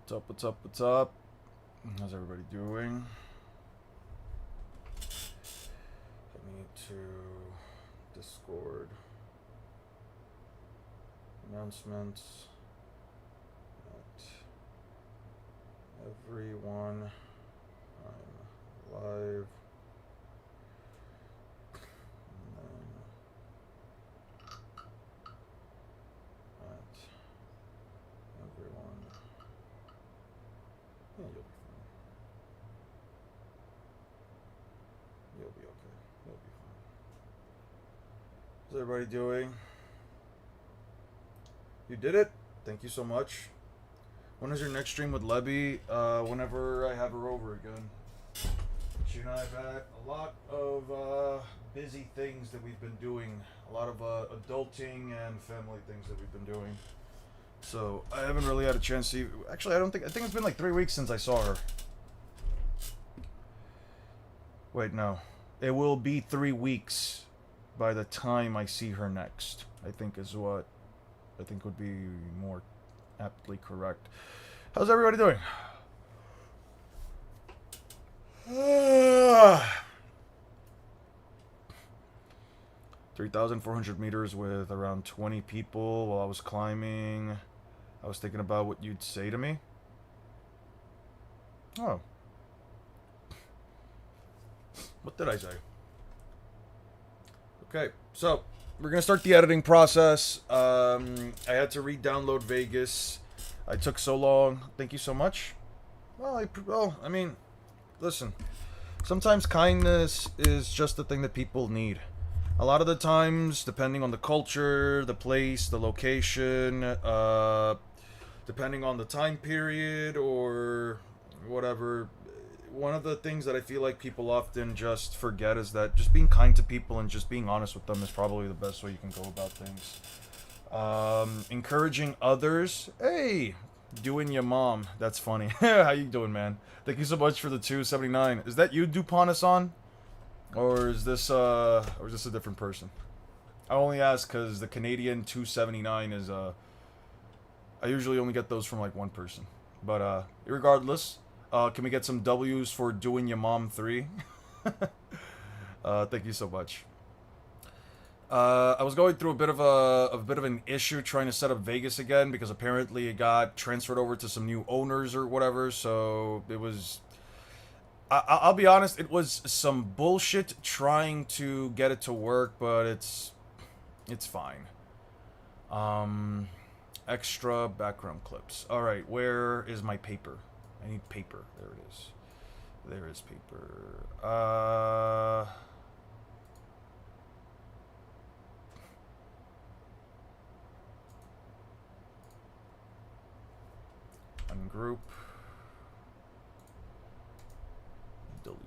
What's up, what's up, what's up? How's everybody doing? Let me to Discord. Announcements. Everyone, I'm live. And then at everyone. Yeah, you'll be fine. You'll be okay. You'll be fine. How's everybody doing? You did it. Thank you so much. When is your next stream with Lebby? Whenever I have her over again. She and I have had a lot of busy things that we've been doing. A lot of adulting and family things that we've been doing. So I haven't really had a chance to. Actually, I think it's been like 3 weeks since I saw her. Wait, no. It will be 3 weeks by the time I see her next. I think is what I think would be more aptly correct. How's everybody doing? 3,400 meters with around 20 people while I was climbing. I was thinking about what you'd say to me. Oh. What did I say? Okay, so we're gonna start the editing process. I had to re-download Vegas. I took so long. Thank you so much. Well, I mean, listen. Sometimes kindness is just the thing that people need. A lot of the times, depending on the culture, the place, the location, depending on the time period or whatever, one of the things that I feel like people often just forget is that just being kind to people and just being honest with them is probably the best way you can go about things. Encouraging others. Hey, doing your mom. That's funny. How you doing, man? Thank you so much for the 279. Is that you, Duponis-on? Or is this a different person? I only ask because the Canadian 279 is, I usually only get those from, like, one person. But, regardless, can we get some W's for doing your mom 3? Thank you so much. I was going through a bit of an issue trying to set up Vegas again because apparently it got transferred over to some new owners or whatever. So it was. I'll be honest, it was some bullshit trying to get it to work, but it's fine. Extra background clips. All right, where is my paper? I need paper. There it is. There is paper. Ungroup. Delete.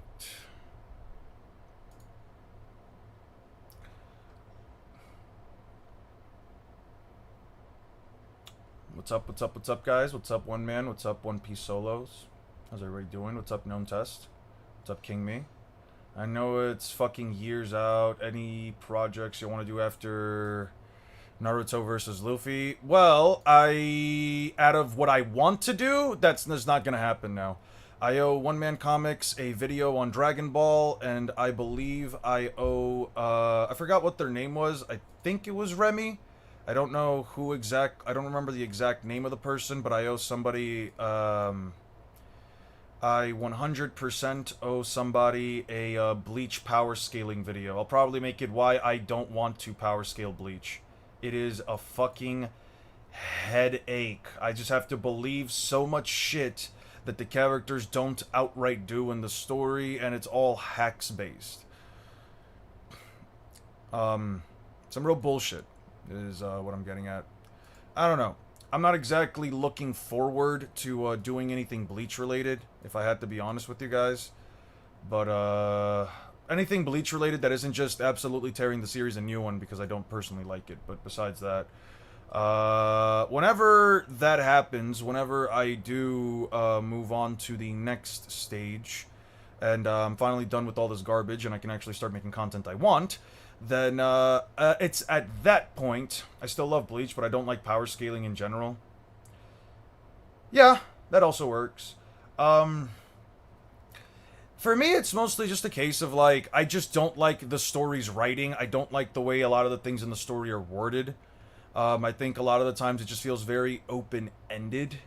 What's up, what's up, what's up, guys? What's up, One Man? What's up, One Piece Solos? How's everybody doing? What's up, Gnome Test? What's up, King Me? I know it's fucking years out. Any projects you want to do after Naruto versus Luffy? Well, out of what I want to do, that's not gonna happen now. I owe One Man Comics a video on Dragon Ball, and I believe I owe, I forgot what their name was. I think it was Remy. I don't know I don't remember the exact name of the person, but I owe somebody, I 100% owe somebody a Bleach power scaling video. I'll probably make it why I don't want to power scale Bleach. It is a fucking headache. I just have to believe so much shit that the characters don't outright do in the story, and it's all hacks based. Some real bullshit is what I'm getting at. I don't know. I'm not exactly looking forward to doing anything Bleach related, if I had to be honest with you guys. But anything Bleach related that isn't just absolutely tearing the series a new one because I don't personally like it. But besides that, whenever that happens, whenever I do move on to the next stage, and I'm finally done with all this garbage and I can actually start making content I want, then it's at that point. I still love Bleach, but I don't like power scaling in general. Yeah, That also works. Um, for me, it's mostly just a case of like I just don't like the story's writing. I don't like the way a lot of the things in the story are worded. I think a lot of the times it just feels very open ended,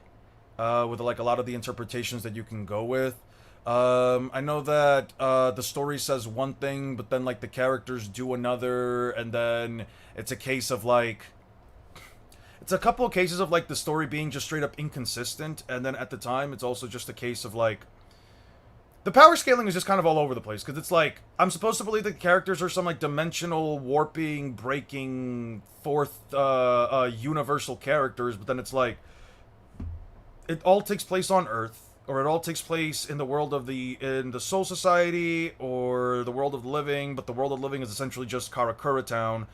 with like a lot of the interpretations that you can go with. I know that the story says one thing, but then like the characters do another, and then it's a case of like it's a couple of cases of like the story being just straight up inconsistent, and then at the time it's also just a case of like the power scaling is just kind of all over the place because it's like I'm supposed to believe that the characters are some like dimensional warping, breaking, fourth universal characters, but then it's like it all takes place on Earth, or it all takes place in the world of the Soul Society or the world of the living, but the world of the living is essentially just Karakura Town.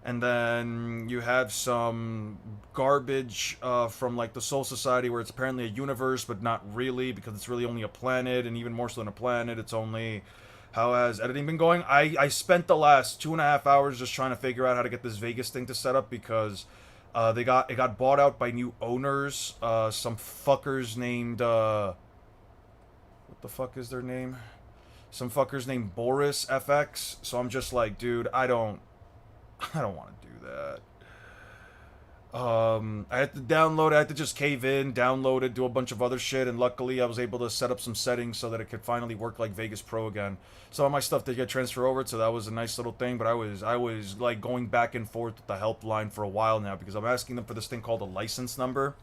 And then you have some garbage from like the Soul Society where it's apparently a universe, but not really because it's really only a planet, and even more so than a planet, it's only... How has editing been going? I spent the last 2.5 hours just trying to figure out how to get this Vegas thing to set up because it got bought out by new owners. Some fuckers named... what the fuck is their name? Some fuckers named Boris FX. So I'm just like, dude, I don't want to do that. I had to download it. I had to just cave in, download it, do a bunch of other shit, and luckily I was able to set up some settings so that it could finally work like Vegas Pro again. Some of my stuff did get transferred over, so that was a nice little thing, but I was like going back and forth with the helpline for a while now because I'm asking them for this thing called a license number.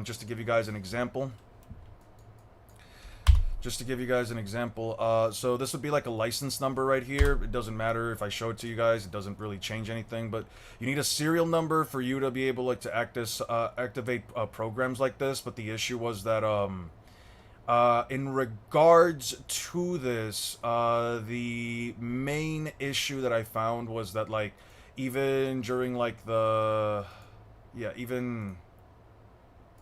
Just to give you guys an example. So this would be like a license number right here. It doesn't matter if I show it to you guys. It doesn't really change anything, but you need a serial number for you to be able like to activate programs like this. But the issue was that in regards to this, the main issue that I found was that like even during like the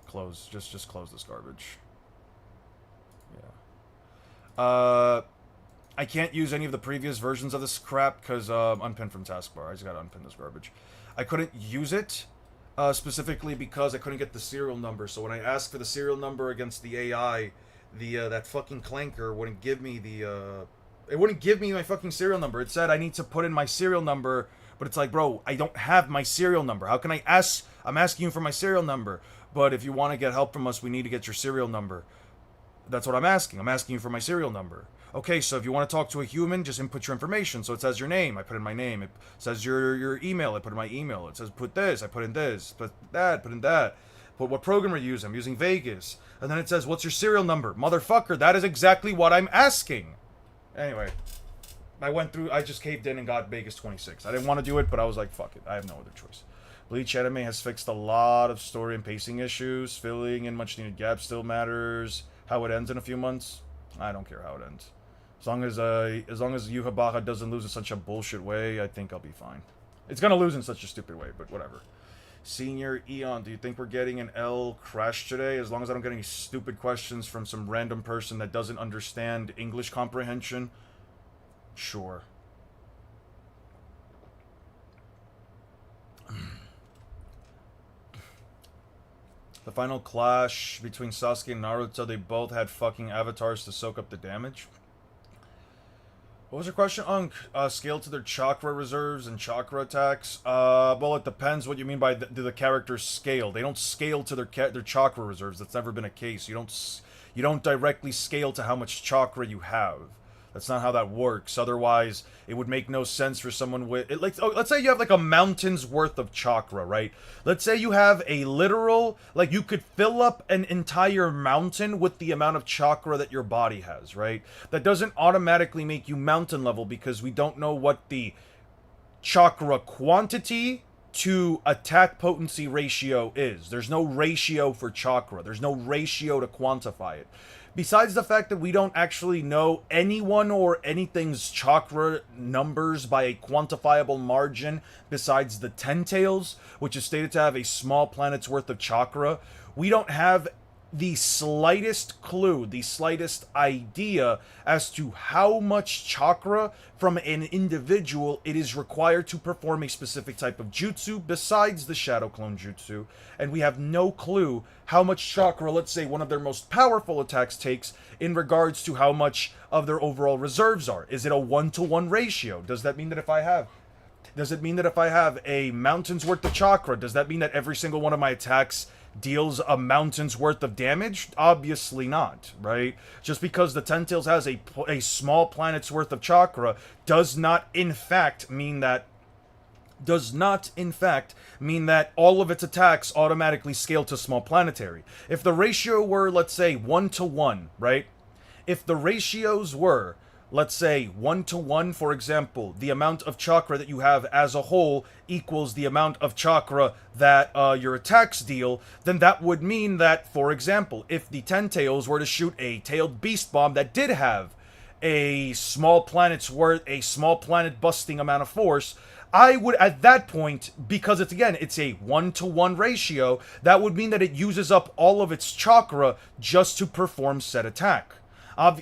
close, just close this garbage. I can't use any of the previous versions of this crap because unpinned from taskbar. I just gotta unpin this garbage. I couldn't use it specifically because I couldn't get the serial number. So when I asked for the serial number against the AI, that fucking clanker wouldn't give me it wouldn't give me my fucking serial number. It said I need to put in my serial number, but it's like, bro, I don't have my serial number. How can I ask? I'm asking you for my serial number, but if you want to get help from us, we need to get your serial number. That's what I'm asking. I'm asking you for my serial number. Okay, so if you want to talk to a human, just input your information. So it says your name. I put in my name. It says your email. I put in my email. It says put this. I put in this. Put that. Put in that. Put what program are you using. I'm using Vegas. And then it says, what's your serial number? Motherfucker, that is exactly what I'm asking. Anyway, I just caved in and got Vegas 26. I didn't want to do it, but I was like, fuck it. I have no other choice. Bleach Anime has fixed a lot of story and pacing issues. Filling in much needed gaps still matters. How it ends in a few months, I don't care how it ends. As long as Yuhabaha doesn't lose in such a bullshit way, I think I'll be fine. It's gonna lose in such a stupid way, but whatever. Senior Eon, do you think we're getting an L crash today? As long as I don't get any stupid questions from some random person that doesn't understand English comprehension, sure. The final clash between Sasuke and Naruto, they both had fucking avatars to soak up the damage. What was your question, Unk? Scale to their chakra reserves and chakra attacks? Well, it depends what you mean by do the characters scale. They don't scale to their chakra reserves. That's never been a case. You don't directly scale to how much chakra you have. That's not how that works. Otherwise, it would make no sense for someone with... let's say you have like a mountain's worth of chakra, right? Let's say you have a literal... Like, you could fill up an entire mountain with the amount of chakra that your body has, right? That doesn't automatically make you mountain level because we don't know what the chakra quantity to attack potency ratio is. There's no ratio for chakra. There's no ratio to quantify it. Besides the fact that we don't actually know anyone or anything's chakra numbers by a quantifiable margin besides the Ten Tails, which is stated to have a small planet's worth of chakra, we don't have the slightest clue, the slightest idea as to how much chakra from an individual it is required to perform a specific type of jutsu besides the Shadow Clone Jutsu. And we have no clue how much chakra, let's say, one of their most powerful attacks takes in regards to how much of their overall reserves are. Is it a 1-to-1 ratio? Does that mean that if I have a mountain's worth of chakra, does that mean that every single one of my attacks deals a mountain's worth of damage? Obviously not, right? Just because the Ten Tails has a small planet's worth of chakra does not in fact mean that all of its attacks automatically scale to small planetary. If the ratio were, let's say, 1-to-1, right? If the ratios were, let's say, 1-to-1, for example, the amount of chakra that you have as a whole equals the amount of chakra that your attacks deal, then that would mean that, for example, if the Ten Tails were to shoot a tailed beast bomb that did have a small planet busting amount of force, I would, at that point, because it's a 1-to-1 ratio, that would mean that it uses up all of its chakra just to perform said attack.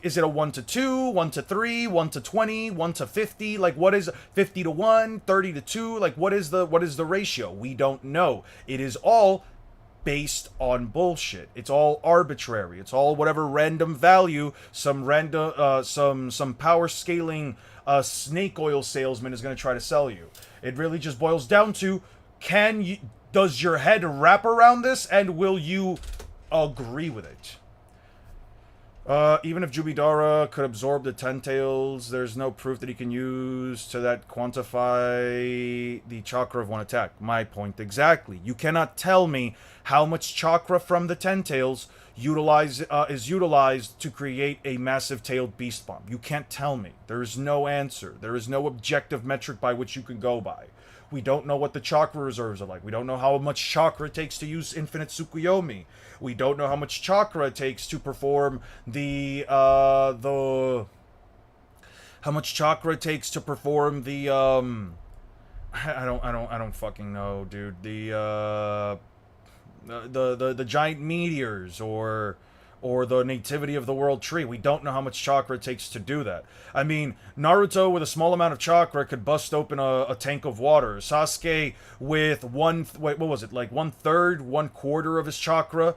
Is it a 1-to-2, 1-to-3, 1-to-20, 1-to-50? Like, what is 50-to-1, 30-to-2? Like, what is the ratio? We don't know. It is all based on bullshit. It's all arbitrary. It's all whatever random value some power scaling snake oil salesman is going to try to sell you. It really just boils down to, does your head wrap around this, and will you agree with it? Even if Jubidara could absorb the Ten Tails, there's no proof that he can use to quantify the chakra of one attack. My point exactly. You cannot tell me how much chakra from the Ten Tails is utilized to create a massive tailed beast bomb. You can't tell me. There is no answer. There is no objective metric by which you can go by. We don't know what the chakra reserves are like. We don't know how much chakra it takes to use Infinite Tsukuyomi. We don't know how much chakra it takes to perform how much chakra it takes to perform the I don't fucking know, dude. The giant meteors or the nativity of the world tree. We don't know how much chakra it takes to do that. I mean, Naruto with a small amount of chakra could bust open a tank of water. Sasuke with one quarter of his chakra,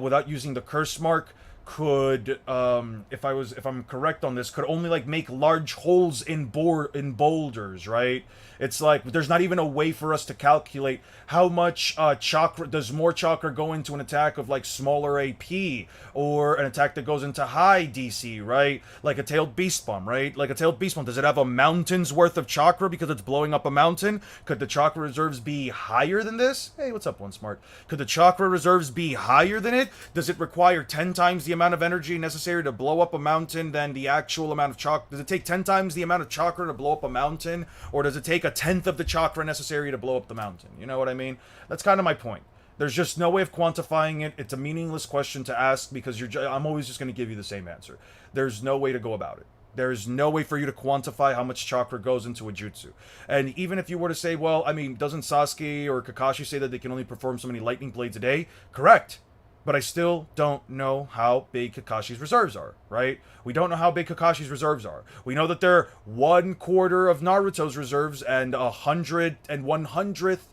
without using the curse mark, could, if I'm correct on this, could only make large holes in boulders, right? It's like there's not even a way for us to calculate how much chakra does more chakra go into an attack of smaller AP or an attack that goes into high DC, right? Like a tailed beast bomb, right? Like a tailed beast bomb, does it have a mountain's worth of chakra because it's blowing up a mountain? Could the chakra reserves be higher than this? Hey, what's up, One Smart? Could the chakra reserves be higher than it? Does it require 10 times the amount of energy necessary to blow up a mountain than the actual amount of chakra? Does it take 10 times the amount of chakra to blow up a mountain? Or does it take a tenth of the chakra necessary to blow up the mountain? You know what I mean? That's kind of my point. There's just no way of quantifying it. It's a meaningless question to ask because I'm always just going to give you the same answer. There's no way to go about it. There's no way for you to quantify how much chakra goes into a jutsu. And even if you were to say, well, I mean, doesn't Sasuke or Kakashi say that they can only perform so many lightning blades a day? Correct. But I still don't know how big Kakashi's reserves are, right? We don't know how big Kakashi's reserves are. We know that they're 1/4 of Naruto's reserves and 1/100th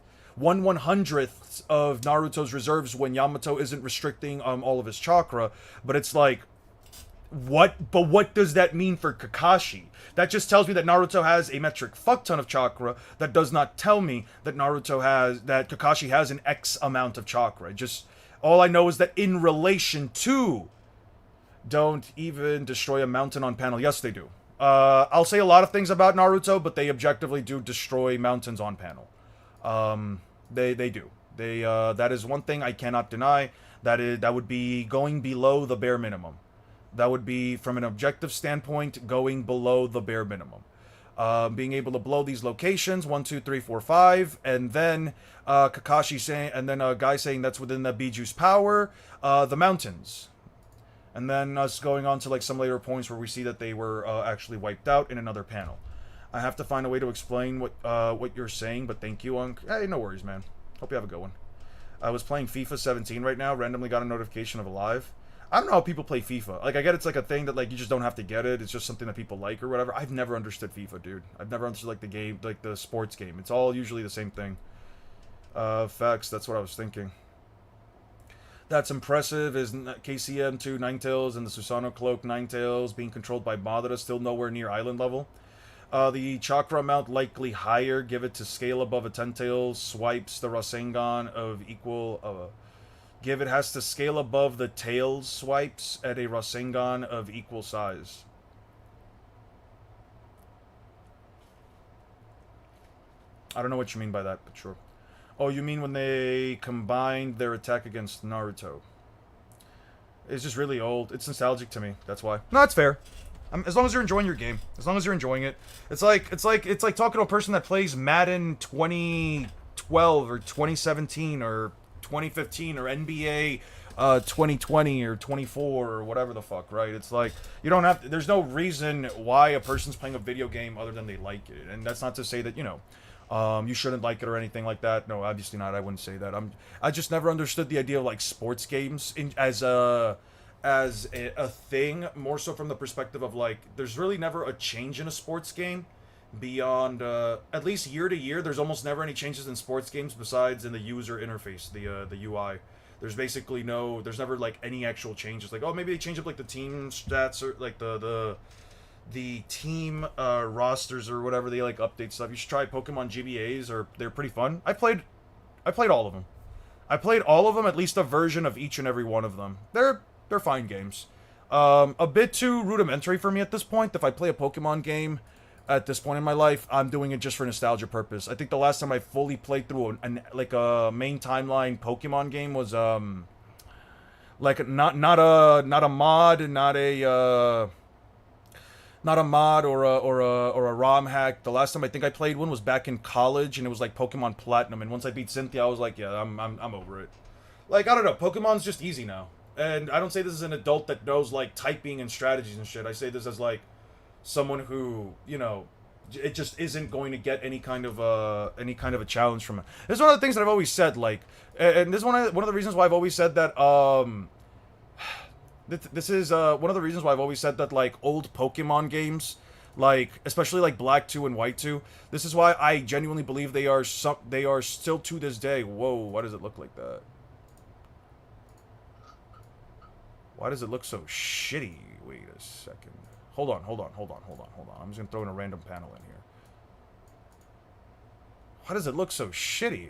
of Naruto's reserves when Yamato isn't restricting all of his chakra. But it's like, what does that mean for Kakashi? That just tells me that Naruto has a metric fuck ton of chakra. That does not tell me that Kakashi has an X amount of chakra. All I know is that in relation to don't even destroy a mountain on panel. Yes, they do. I'll say a lot of things about Naruto, but they objectively do destroy mountains on panel. They do. That is one thing I cannot deny. That would be going below the bare minimum. That would be, from an objective standpoint, going below the bare minimum. Being able to blow these locations 1, 2, 3, 4, 5, and then Kakashi saying, and then a guy saying that's within the Bijuu's power, the mountains, and then us going on to some later points where we see that they were actually wiped out in another panel. I have to find a way to explain what you're saying, but thank you, Hey, no worries, man. Hope you have a good one. I was playing FIFA 17 right now, randomly got a notification of a live. I don't know how people play FIFA. Like, I get it's like a thing that, like, you just don't have to get it. It's just something that people like or whatever. I've never understood FIFA, dude. I've never understood, like, the game, like, the sports game. It's all usually the same thing. Facts, that's what I was thinking. That's impressive. Is KCM2 Ninetales and the Susano Cloak Ninetales being controlled by Madara still nowhere near island level? The chakra amount likely higher. Give it to scale above a Ten-Tails. Swipes the Rasengan of equal... Give it has to scale above the tails swipes at a Rasengan of equal size. I don't know what you mean by that, but sure. Oh, you mean when they combined their attack against Naruto? It's just really old. It's nostalgic to me. That's why. No, that's fair. As long as you're enjoying your game. As long as you're enjoying it. It's like talking to a person that plays Madden 2012 or 2017 or 2015 or NBA 2020 or 24 or whatever the fuck, right? It's like, you don't have to, there's no reason why a person's playing a video game other than they like it. And that's not to say that, you know, you shouldn't like it or anything like that. No, obviously not. I wouldn't say that. I just never understood the idea of like sports games as a thing, more so from the perspective of like, there's really never a change in a sports game beyond at least year to year. There's almost never any changes in sports games besides in the user interface, the UI. There's basically there's never like any actual changes. Like, oh, maybe they change up like the team stats or like the team rosters or whatever. They like update stuff. You should try Pokemon GBAs, or they're pretty fun. I played all of them. I played all of them, at least a version of each and every one of them. They're fine games. A bit too rudimentary for me at this point. If I play a Pokemon game at this point in my life, I'm doing it just for nostalgia purpose. I think the last time I fully played through like a main timeline Pokemon game was like not a mod, not a mod or a ROM hack. The last time I think I played one was back in college, and it was like Pokemon Platinum. And once I beat Cynthia, I was like, yeah, I'm over it. Like, I don't know, Pokemon's just easy now. And I don't say this as an adult that knows like typing and strategies and shit. I say this as like someone who, you know, it just isn't going to get any kind of a challenge from it. This is one of the things that I've always said, like, and this is one of the reasons why I've always said that this is one of the reasons why I've always said that, like, old Pokemon games, like especially like Black 2 and White 2, this is why I genuinely believe they are still to this day. Whoa, why does it look like that? Why does it look so shitty? Wait a second. Hold on. I'm just gonna throw in a random panel in here. Why does it look so shitty?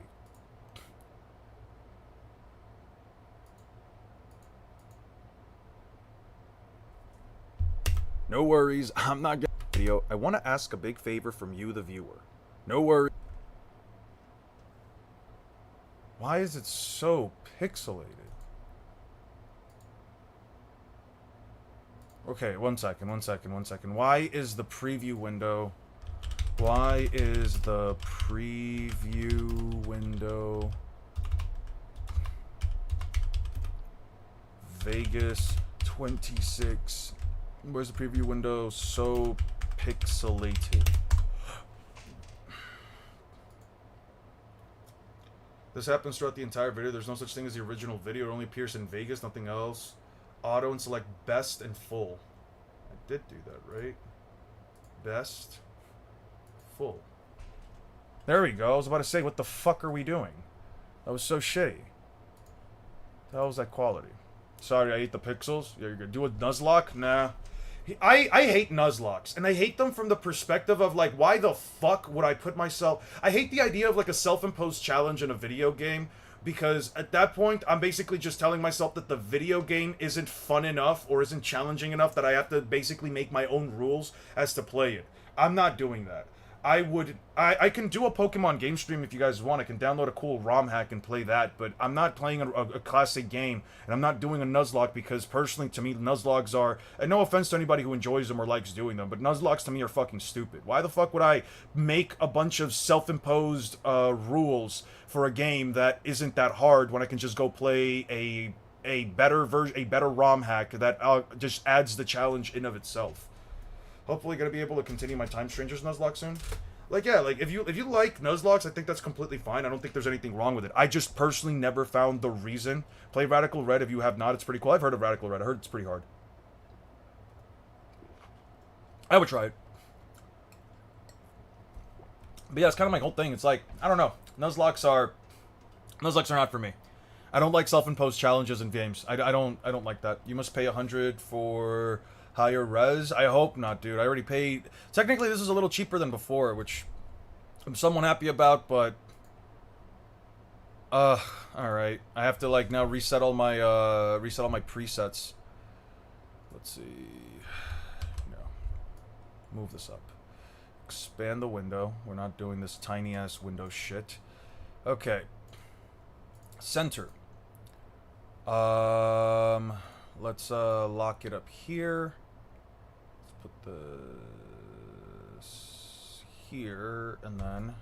No worries, I'm not gonna video. I want to ask a big favor from you, the viewer. No worries. Why is it so pixelated? Okay, one second. Why is the preview window Vegas 26? Where's the preview window so pixelated? This happens throughout the entire video. There's no such thing as the original video. It only appears in Vegas, nothing else. Auto and select best and full. I did do that, right? Best, full. There we go. I was about to say, what the fuck are we doing? That was so shitty. The hell was that quality? Sorry, I ate the pixels. Yeah, you're gonna do a Nuzlocke? Nah. I hate Nuzlocks, and I hate them from the perspective of, like, why the fuck would I put myself... I hate the idea of, like, a self-imposed challenge in a video game, because at that point, I'm basically just telling myself that the video game isn't fun enough or isn't challenging enough that I have to basically make my own rules as to play it. I'm not doing that. I can do a Pokemon game stream if you guys want. I can download a cool ROM hack and play that, but I'm not playing a classic game, and I'm not doing a Nuzlocke because, personally, to me, Nuzlocks are, and no offense to anybody who enjoys them or likes doing them, but Nuzlocks to me are fucking stupid. Why the fuck would I make a bunch of self-imposed rules for a game that isn't that hard when I can just go play a better ROM hack that just adds the challenge in of itself? Hopefully gonna be able to continue my Time Strangers Nuzlocke soon. Like, yeah, like if you like Nuzlocke, I think that's completely fine. I don't think there's anything wrong with it. I just personally never found the reason. Play Radical Red if you have not. It's pretty cool. I've heard of Radical Red. I heard it's pretty hard. I would try it. But yeah, it's kind of my whole thing. It's like, I don't know. Nuzlocke are not for me. I don't like self-imposed challenges in games. I don't like that. You must pay 100 for higher res. I hope not, dude. I already paid. Technically, this is a little cheaper than before, which I'm somewhat happy about, but all right. I have to like now reset all my presets. Let's see. No. Move this up. Expand the window. We're not doing this tiny ass window shit. Okay. Center. Let's lock it up here. Let's put this here and then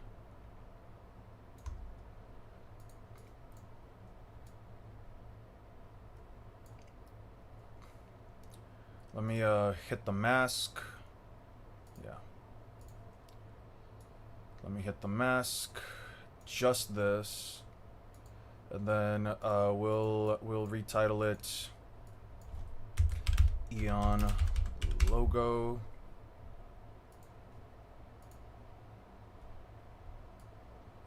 let me hit the mask. Yeah. Let me hit the mask. Just this. And then we'll retitle it Eon logo.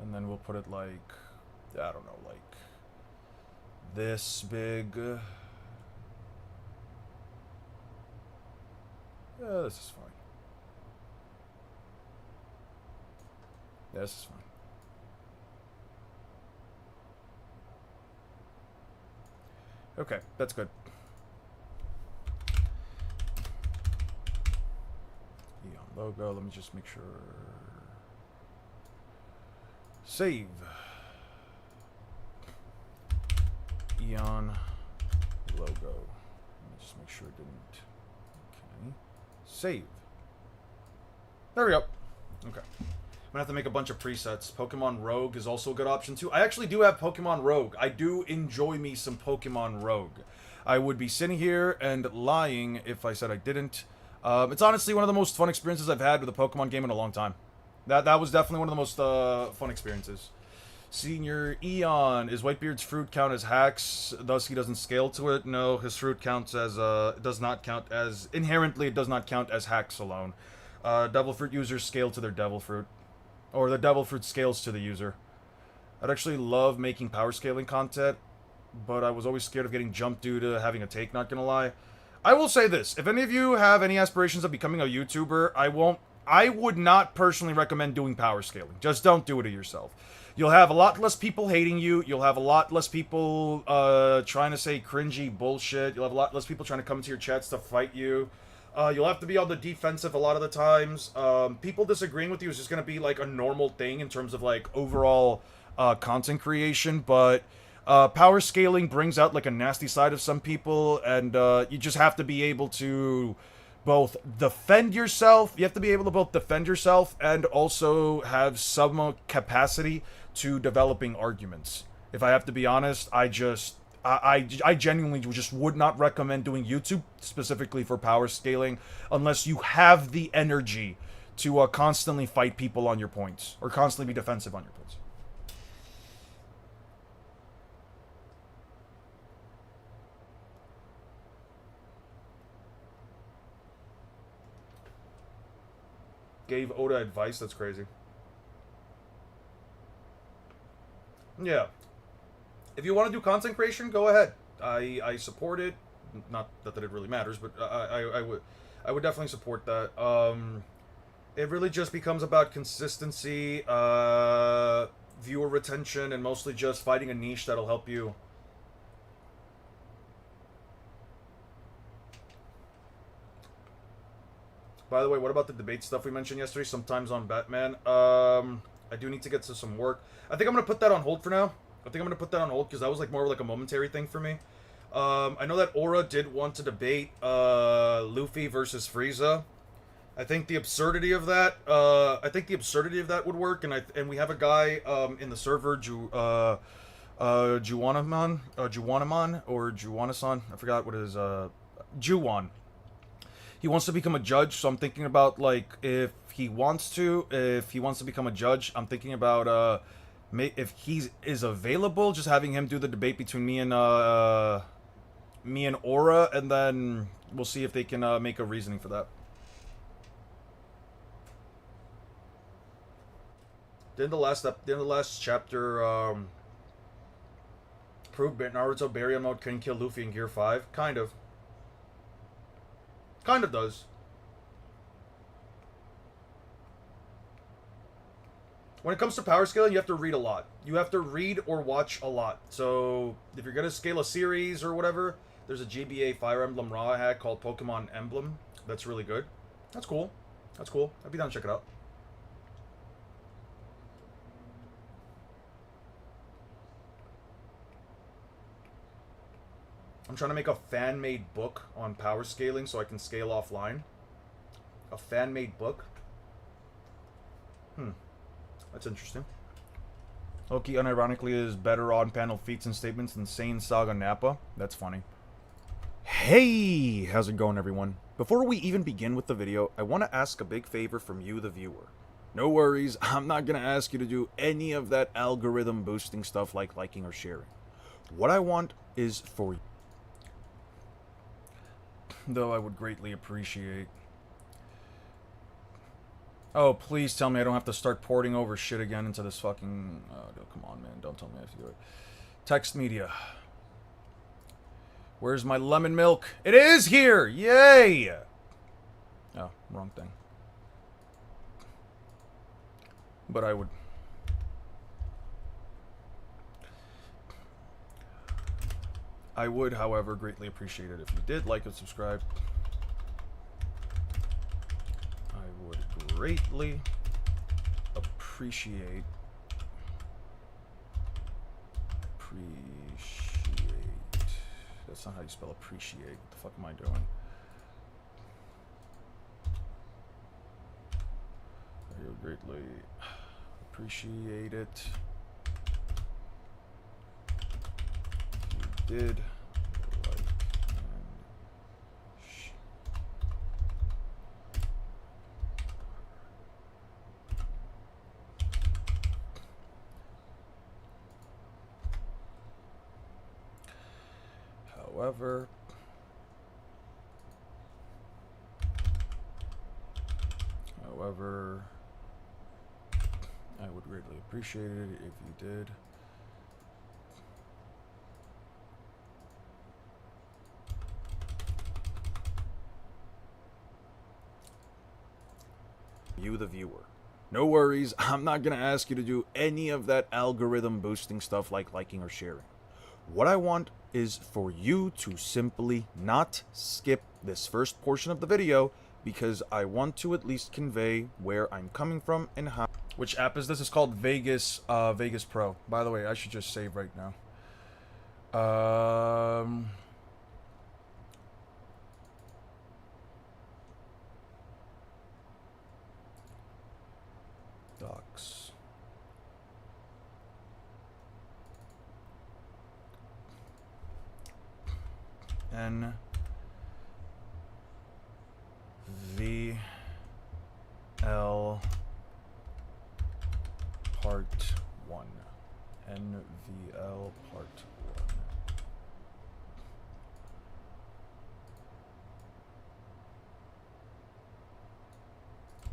And then we'll put it like, I don't know, like this big. Yeah, this is fine. Yeah, this is fine. Okay, that's good. Eon logo, let me just make sure. Save. Eon logo. Let me just make sure it didn't. Okay. Save. There we go. Okay. I'm gonna have to make a bunch of presets. Pokemon Rogue is also a good option too. I actually do have Pokemon Rogue. I do enjoy me some Pokemon Rogue. I would be sitting here and lying if I said I didn't. It's honestly one of the most fun experiences I've had with a Pokemon game in a long time. That was definitely one of the most fun experiences. Senior Eon, is Whitebeard's fruit count as hacks? Thus he doesn't scale to it? No, his fruit counts as does not count as inherently. It does not count as hacks alone. Devil fruit users scale to their devil fruit. Or the devil fruit scales to the user. I'd actually love making power scaling content, but I was always scared of getting jumped due to having a take, not gonna lie. I will say this, if any of you have any aspirations of becoming a YouTuber, I would not personally recommend doing power scaling. Just don't do it to yourself. You'll have a lot less people hating you, you'll have a lot less people trying to say cringy bullshit, you'll have a lot less people trying to come into your chats to fight you. You'll have to be on the defensive a lot of the times. People disagreeing with you is just going to be like a normal thing in terms of like overall content creation, but power scaling brings out like a nasty side of some people, and you just have to be able to both defend yourself. You have to be able to both defend yourself and also have some capacity to developing arguments. If I have to be honest, I genuinely just would not recommend doing YouTube specifically for power scaling unless you have the energy to constantly fight people on your points or constantly be defensive on your points. Gave Oda advice? That's crazy. Yeah. If you want to do content creation, go ahead. I support it. Not that it really matters, but I would definitely support that. It really just becomes about consistency, viewer retention, and mostly just finding a niche that'll help you. By the way, what about the debate stuff we mentioned yesterday? Sometimes on Batman. I do need to get to some work. I think I'm gonna put that on hold for now. I think I'm gonna put that on hold because that was like more of like a momentary thing for me. I know that Aura did want to debate Luffy versus Frieza. I think the absurdity of that. Would work, and we have a guy in the server, Juwanaman or Juwanasan. I forgot what his Juwan. He wants to become a judge, so I'm thinking about, like, if he wants to become a judge, I'm thinking about if he is available, just having him do the debate between me and Aura, and then we'll see if they can make a reasoning for that. Didn't the last chapter prove Naruto Baryon mode can kill Luffy in Gear 5? Kind of. Kind of does. When it comes to power scaling, you have to read a lot. You have to read or watch a lot. So, if you're going to scale a series or whatever, there's a GBA Fire Emblem Raw hack called Pokemon Emblem. That's really good. That's cool. That's cool. I'd be down to check it out. I'm trying to make a fan-made book on power scaling so I can scale offline. A fan-made book? That's interesting. Loki unironically is better on-panel feats and statements than Sane Saga Nappa. That's funny. Hey! How's it going, everyone? Before we even begin with the video, I want to ask a big favor from you, the viewer. No worries, I'm not going to ask you to do any of that algorithm boosting stuff like liking or sharing. What I want is for you. Though I would greatly appreciate... Oh, please tell me I don't have to start porting over shit again into this fucking... Oh, come on, man. Don't tell me I have to do it. Text media. Where's my lemon milk? It is here! Yay! Oh, wrong thing. But I would... I would, however, greatly appreciate it if you did like and subscribe. I would greatly appreciate that's not how you spell appreciate. What the fuck am I doing? I would greatly appreciate it if you did like and however, I would greatly appreciate it if you did. You, the viewer. No worries, I'm not going to ask you to do any of that algorithm boosting stuff like liking or sharing. What I want is for you to simply not skip this first portion of the video, because I want to at least convey where I'm coming from and how. Which app is this? It's called Vegas Pro. By the way, I should just save right now. Docs. NVL Part 1. NVL Part 1.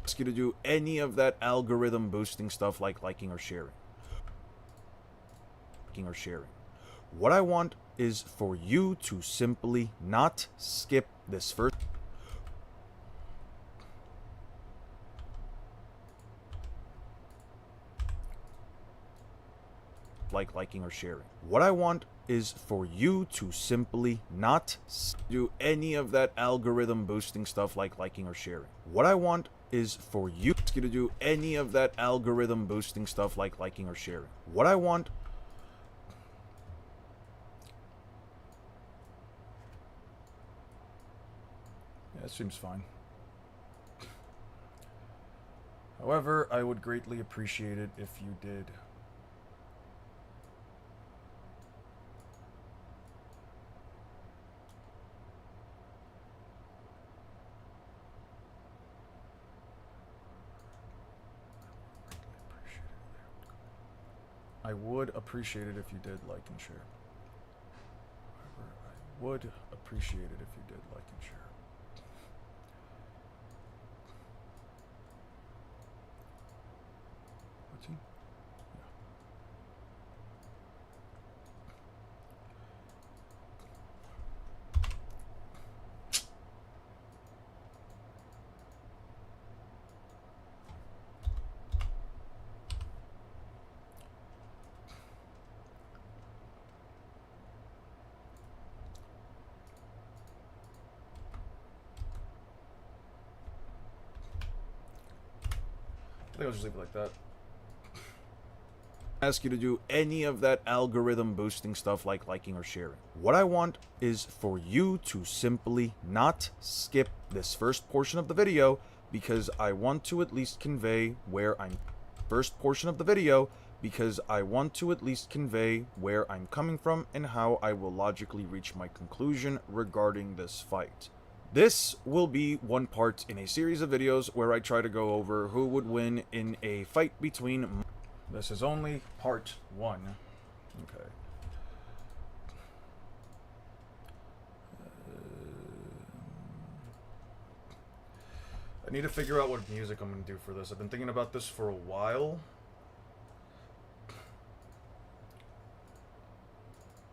Ask you to do any of that algorithm boosting stuff like liking or sharing. What I want is for you to simply not skip this first. Like liking or sharing. What I want is for you to simply not do any of that algorithm boosting stuff like liking or sharing. What I want is for you to do any of that algorithm boosting stuff like liking or sharing. What I want that seems fine. However, I would greatly appreciate it if you did. I would appreciate it if you did like and share. However, I would appreciate it if you did like and share. What's he? Yeah. I think I'll just leave it like that. Ask you to do any of that algorithm boosting stuff like liking or sharing. What I want is for you to simply not skip this first portion of the video, because I want to at least convey where I'm coming from and how I will logically reach my conclusion regarding this fight. This will be one part in a series of videos where I try to go over who would win in a fight between... This is only part 1. Okay. I need to figure out what music I'm going to do for this. I've been thinking about this for a while.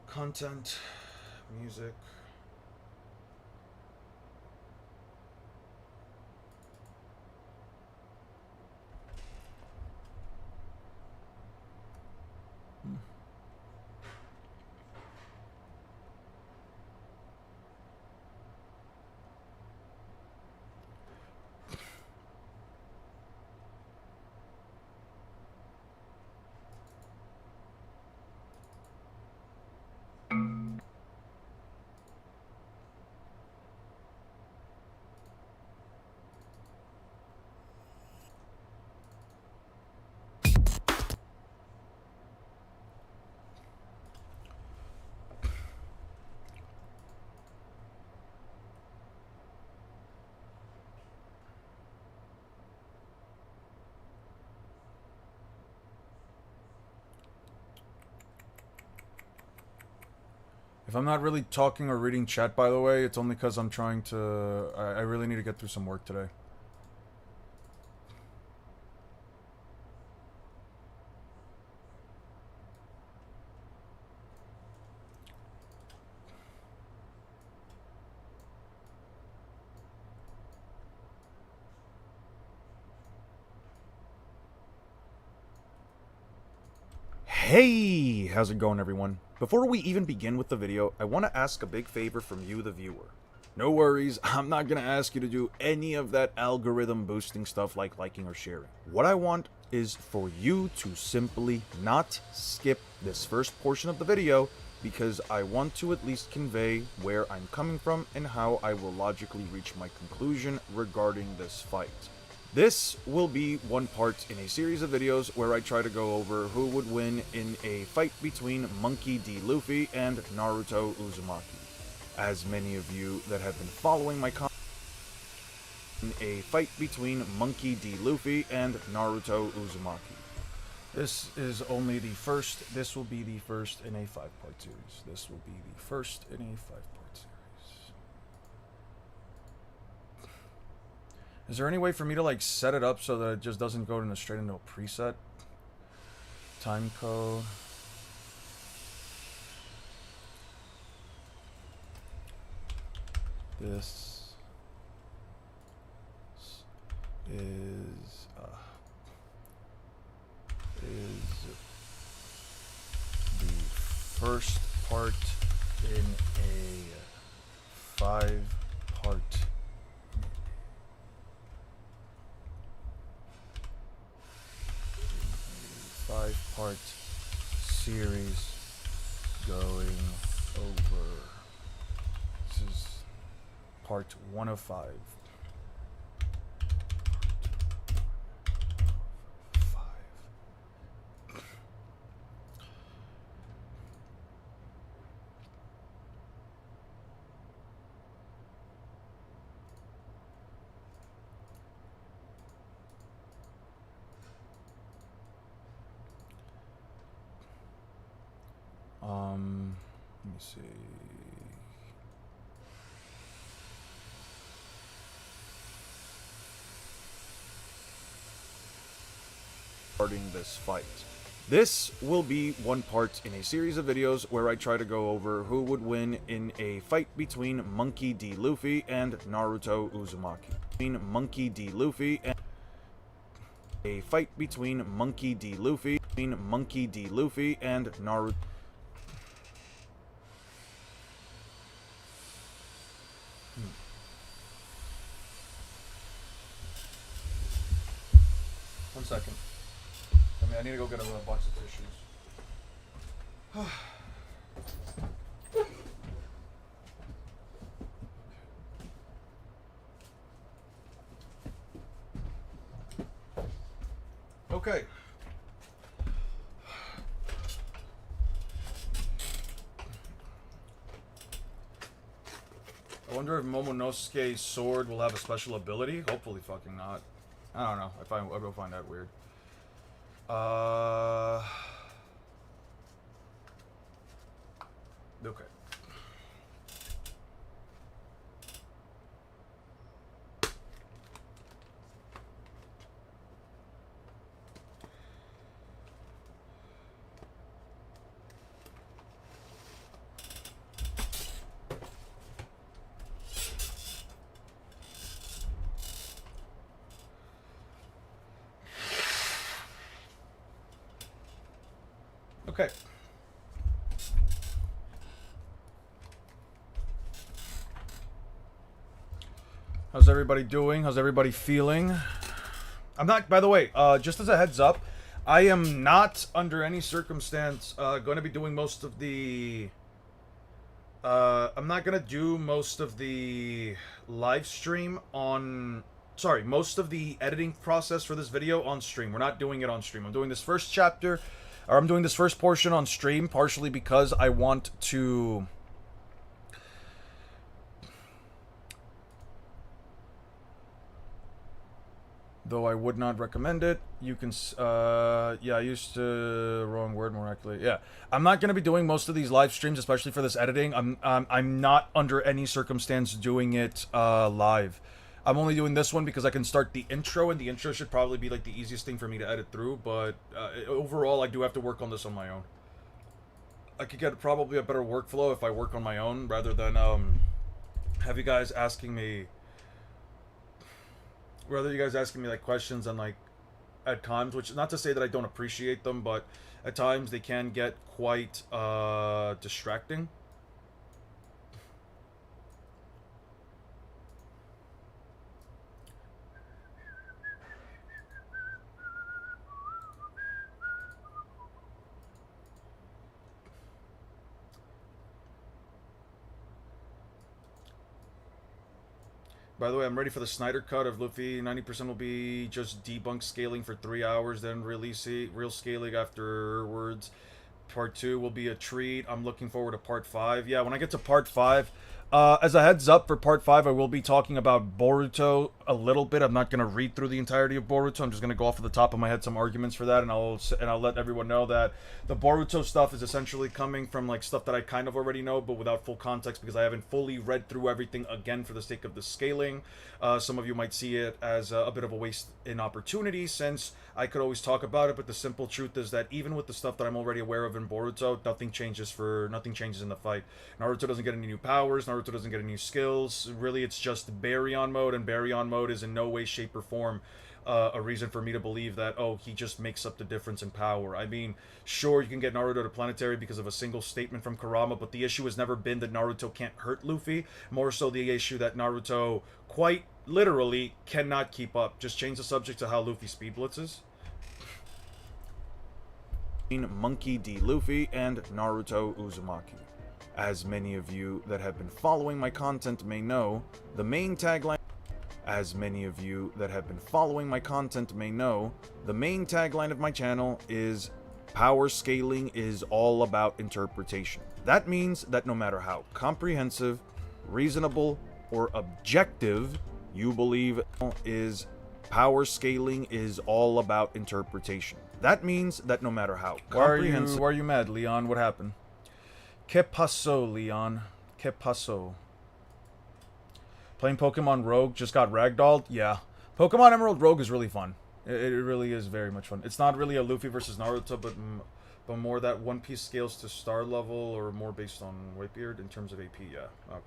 Content, music... If I'm not really talking or reading chat, by the way, it's only because I'm trying to... I really need to get through some work today. Hey! How's it going, everyone? Before we even begin with the video, I want to ask a big favor from you, the viewer. No worries, I'm not going to ask you to do any of that algorithm boosting stuff like liking or sharing. What I want is for you to simply not skip this first portion of the video, because I want to at least convey where I'm coming from and how I will logically reach my conclusion regarding this fight. This will be one part in a series of videos where I try to go over who would win in a fight between Monkey D. Luffy and Naruto Uzumaki. As many of you that have been following my content, in a fight between Monkey D. Luffy and Naruto Uzumaki. This is only the first, this will be the first in a 5-part series. This will be the first in a 5-part series. Is there any way for me to like set it up so that it just doesn't go straight into a preset? Time code. This is the first part in a 5-part series going over. This is part 1 of 5. starting this fight. This will be one part in a series of videos where I try to go over who would win in a fight between Monkey D. Luffy and Naruto Uzumaki. Monkey D. Luffy and a fight between Monkey D. Luffy and Naruto. One second. I need to go get a box of tissues. Okay. I wonder if Momonosuke's sword will have a special ability. Hopefully fucking not. I don't know. I will find that weird. Okay. Okay. How's everybody doing? How's everybody feeling? I'm not, by the way, just as a heads up, I am not under any circumstance going to be doing most of the I'm not going to do most of the live stream on, sorry, most of the editing process for this video on stream. We're not doing it on stream. I'm doing this first chapter, or I'm doing this first portion on stream, partially because I want to though I would not recommend it. You can, yeah, I used to, wrong word more accurately. Yeah, I'm not going to be doing most of these live streams, especially for this editing. I'm not under any circumstance doing it live. I'm only doing this one because I can start the intro, and the intro should probably be like the easiest thing for me to edit through, but overall, I do have to work on this on my own. I could get probably a better workflow if I work on my own, rather than have you guys asking me like questions and like at times, which not to say that I don't appreciate them, but at times they can get quite distracting. By the way, I'm ready for the Snyder cut of Luffy. 90% will be just debunk scaling for 3 hours, then release it, real scaling afterwards. Part 2 will be a treat. I'm looking forward to Part 5. Yeah, when I get to Part 5, as a heads up, for Part 5, I will be talking about Boruto a little bit. I'm not going to read through the entirety of Boruto. I'm just going to go off of the top of my head some arguments for that, and I'll let everyone know that the Boruto stuff is essentially coming from like stuff that I kind of already know, but without full context, because I haven't fully read through everything again for the sake of the scaling. Some of you might see it as a bit of a waste in opportunity, since I could always talk about it, but the simple truth is that even with the stuff that I'm already aware of in Boruto, nothing changes in the fight. Naruto doesn't get any new powers, Naruto doesn't get any new skills. Really, it's just Baryon mode, and Baryon mode is in no way, shape, or form a reason for me to believe that, oh, he just makes up the difference in power. I mean, sure, you can get Naruto to planetary because of a single statement from Kurama, but the issue has never been that Naruto can't hurt Luffy, more so the issue that Naruto quite literally cannot keep up. Just change the subject to how Luffy speed blitzes. Monkey D. Luffy and Naruto Uzumaki. As many of you that have been following my content may know, the main tagline of my channel is power scaling is all about interpretation. That means that no matter how comprehensive, reasonable, or objective you believe is, power scaling is all about interpretation. That means that no matter how comprehensive... Why are you mad, Leon? What happened? Que paso, Leon? Que paso? Playing Pokemon Rogue just got ragdolled? Yeah. Pokemon Emerald Rogue is really fun. It really is very much fun. It's not really a Luffy versus Naruto, but more that One Piece scales to star level or more based on Whitebeard in terms of AP. Yeah. Okay.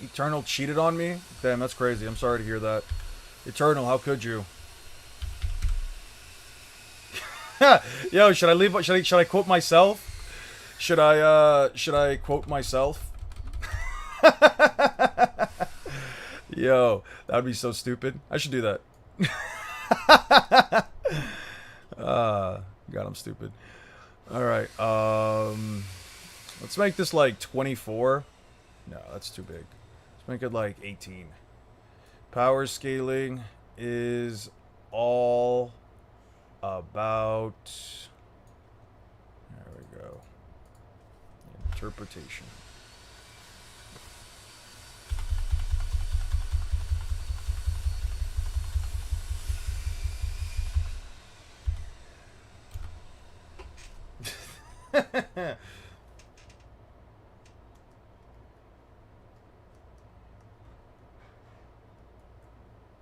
Eternal cheated on me? Damn, that's crazy. I'm sorry to hear that. Eternal, how could you? Yo, should I leave? Should I quote myself? Should I quote myself? Yo, that'd be so stupid. I should do that. God, I'm stupid. All right. Let's make this like 24. No, that's too big. Let's make it like 18. Power scaling is all about. There we go. Interpretation.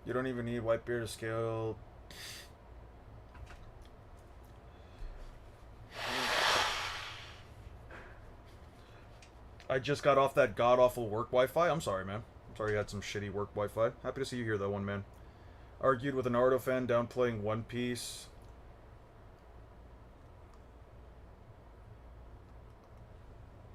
You don't even need Whitebeard to scale. I just got off that god-awful work Wi-Fi. I'm sorry, man. I'm sorry you had some shitty work Wi-Fi. Happy to see you here, though, one man. Argued with a Naruto fan downplaying One Piece.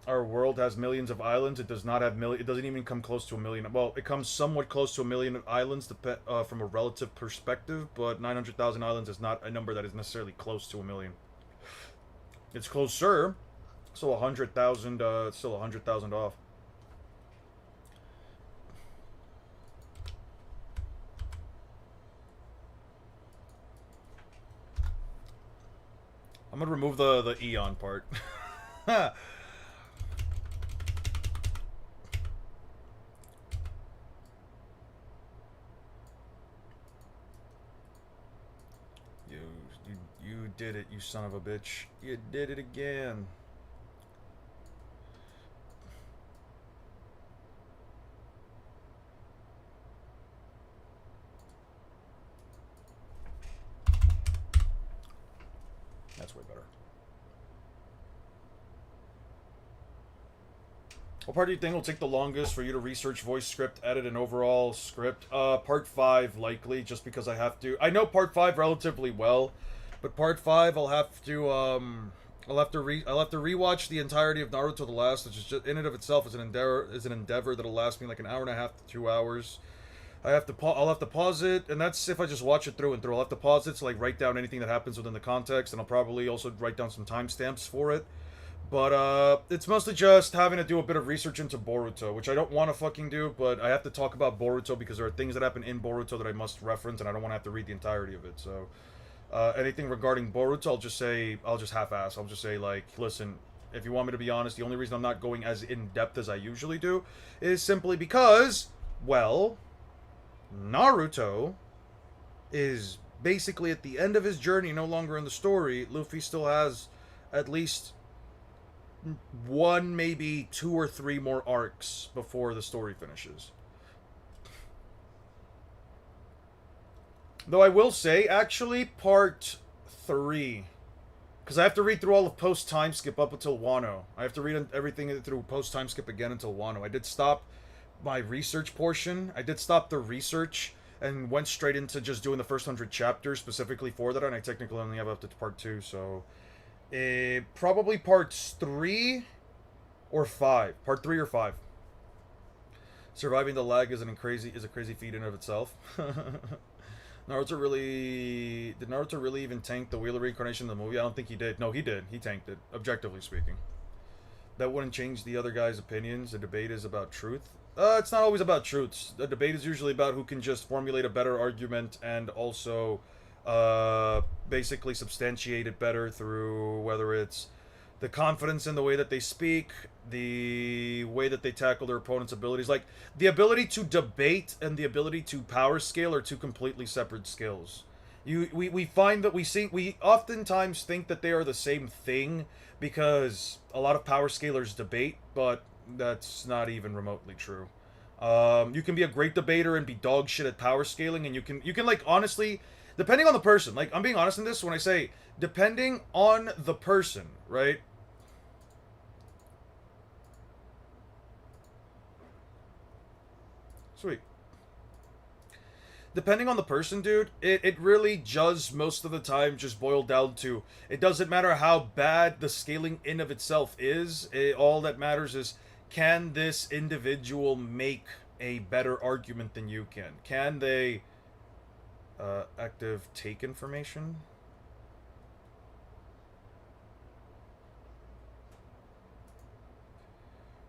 Our world has millions of islands. It does not have It doesn't even come close to a million. Well, it comes somewhat close to a million islands from a relative perspective, but 900,000 islands is not a number that is necessarily close to a million. It's closer. So 100,000. Still 100,000 off. I'm gonna remove the Eon part. You did it, you son of a bitch. You did it again. That's way better. What part do you think will take the longest for you to research voice script, edit, and overall script? Part 5, likely, just because I have to. I know part 5 relatively well, but part 5 I'll have to rewatch the entirety of Naruto the Last, which is just, in and of itself is an endeavor that'll last me like an hour and a half to 2 hours. I'll have to pause it, and that's if I just watch it through and through. I'll have to pause it to like write down anything that happens within the context, and I'll probably also write down some timestamps for it. But it's mostly just having to do a bit of research into Boruto, which I don't want to fucking do, but I have to talk about Boruto because there are things that happen in Boruto that I must reference, and I don't want to have to read the entirety of it. So anything regarding Boruto, I'll just half-ass. I'll just say, like, listen, if you want me to be honest, the only reason I'm not going as in-depth as I usually do is simply because, well, Naruto is basically at the end of his journey, no longer in the story. Luffy still has at least one, maybe 2 or 3 more arcs before the story finishes. Though I will say, actually, part 3, because I have to read through all of post time skip up until Wano. I have to read everything through post time skip again until Wano. I did stop my research portion. I did stop the research and went straight into just doing the first 100 chapters specifically for that, and I technically only have up to part 2, so probably parts 3 or 5. Part 3 or 5. Surviving the lag is a crazy feat in and of itself. Did Naruto really even tank the Wheel of Reincarnation in the movie? I don't think he did. No, he did. He tanked it, objectively speaking. that wouldn't change the other guy's opinions. The debate is about truth. It's not always about truths. The debate is usually about who can just formulate a better argument and also basically substantiate it better through whether it's the confidence in the way that they speak, the way that they tackle their opponent's abilities. Like, the ability to debate and the ability to power scale are two completely separate skills. We find that we oftentimes think that they are the same thing because a lot of power scalers debate, but that's not even remotely true. You can be a great debater and be dog shit at power scaling, and you can like honestly, depending on the person. Like, I'm being honest in this when I say depending on the person, right? Sweet. Depending on the person, dude, it really does most of the time just boil down to it doesn't matter how bad the scaling in of itself is. All that matters is can this individual make a better argument than you can? Can they active take information?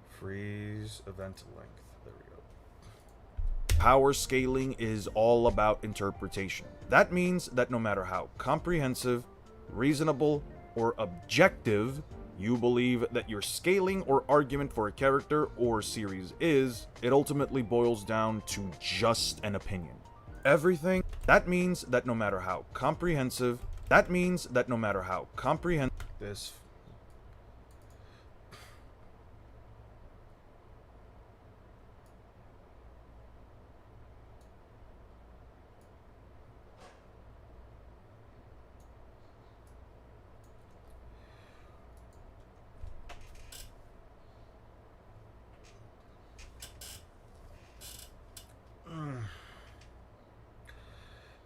Freeze event length. There we go. Power scaling is all about interpretation. That means that no matter how comprehensive, reasonable, or objective you believe that your scaling or argument for a character or series is, it ultimately boils down to just an opinion. Everything. That means that no matter how comprehensive, this.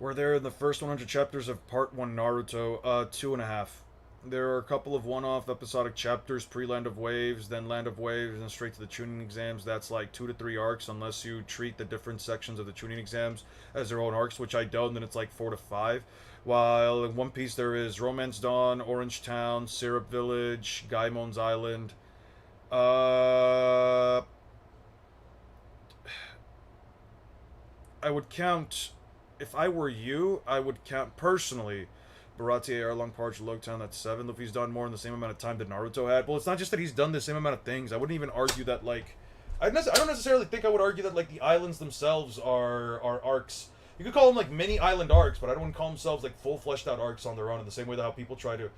We're there in the first 100 chapters of Part 1 Naruto, 2.5. There are a couple of one-off episodic chapters pre-Land of Waves, then Land of Waves, and straight to the Chunin exams. That's like 2 to 3 arcs, unless you treat the different sections of the Chunin exams as their own arcs, which I don't, then it's like 4 to 5. While in One Piece there is Romance Dawn, Orange Town, Syrup Village, Gaimon's Island. I would count... If I were you, I would count, personally, Baratie, Arlong Park, Logtown, that's 7. Luffy's done more in the same amount of time that Naruto had. Well, it's not just that he's done the same amount of things. I wouldn't even argue that, like... I don't necessarily think I would argue that, like, the islands themselves are arcs. You could call them, like, mini island arcs, but I don't call themselves, like, full fleshed-out arcs on their own in the same way that how people try to...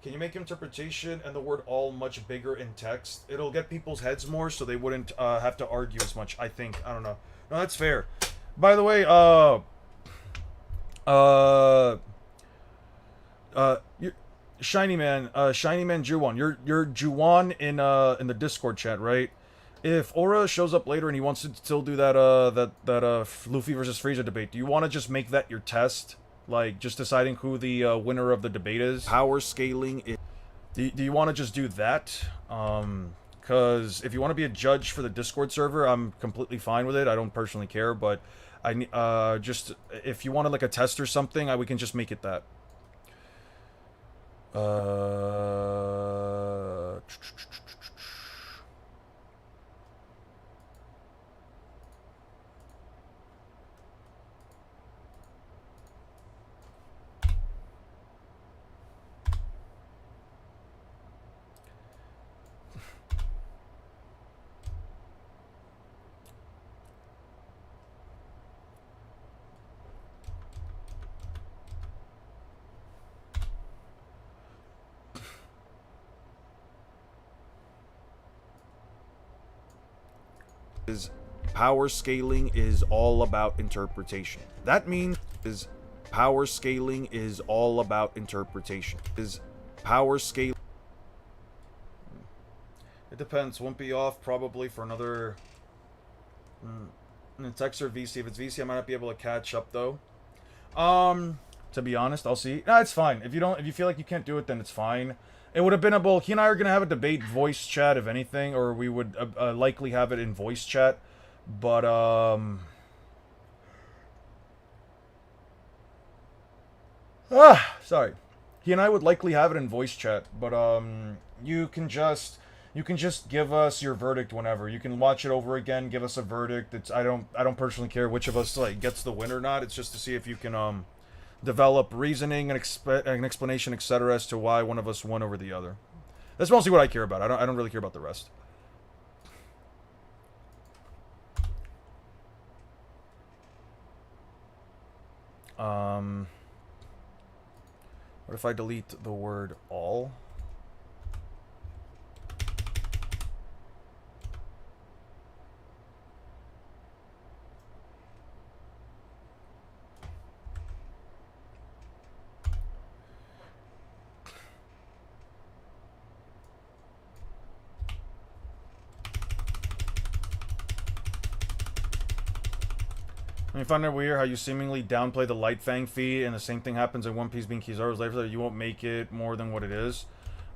Can you make interpretation and the word all much bigger in text? It'll get people's heads more, so they wouldn't have to argue as much, I think. I don't know. No, that's fair. By the way, Shiny Man Juwon, you're Juwon in the Discord chat, right? If Aura shows up later and he wants to still do that Luffy versus Frieza debate, do you want to just make that your test, like just deciding who the winner of the debate is? Power scaling. Do you want to just do that? Because if you want to be a judge for the Discord server, I'm completely fine with it. I don't personally care, but I just if you wanted like a test or something, we can just make it that. Power scaling is all about interpretation. That means power scaling is all about interpretation. Power scale. It depends. Won't be off probably for another. It's X or VC. If it's VC, I might not be able to catch up though. To be honest, I'll see. No, it's fine. If you feel like you can't do it, then it's fine. It would have been he and I are gonna have a debate voice chat if anything, or we would likely have it in voice chat. But sorry. He and I would likely have it in voice chat, but you can just You can just give us your verdict whenever. You can watch it over again, give us a verdict. It's I don't personally care which of us like gets the win or not. It's just to see if you can develop reasoning and an explanation, etc., as to why one of us won over the other. That's mostly what I care about. I don't really care about the rest. What if I delete the word all? I find it weird how you seemingly downplay the Light Fang feat, and the same thing happens in One Piece being Kizaru's later. You won't make it more than what it is.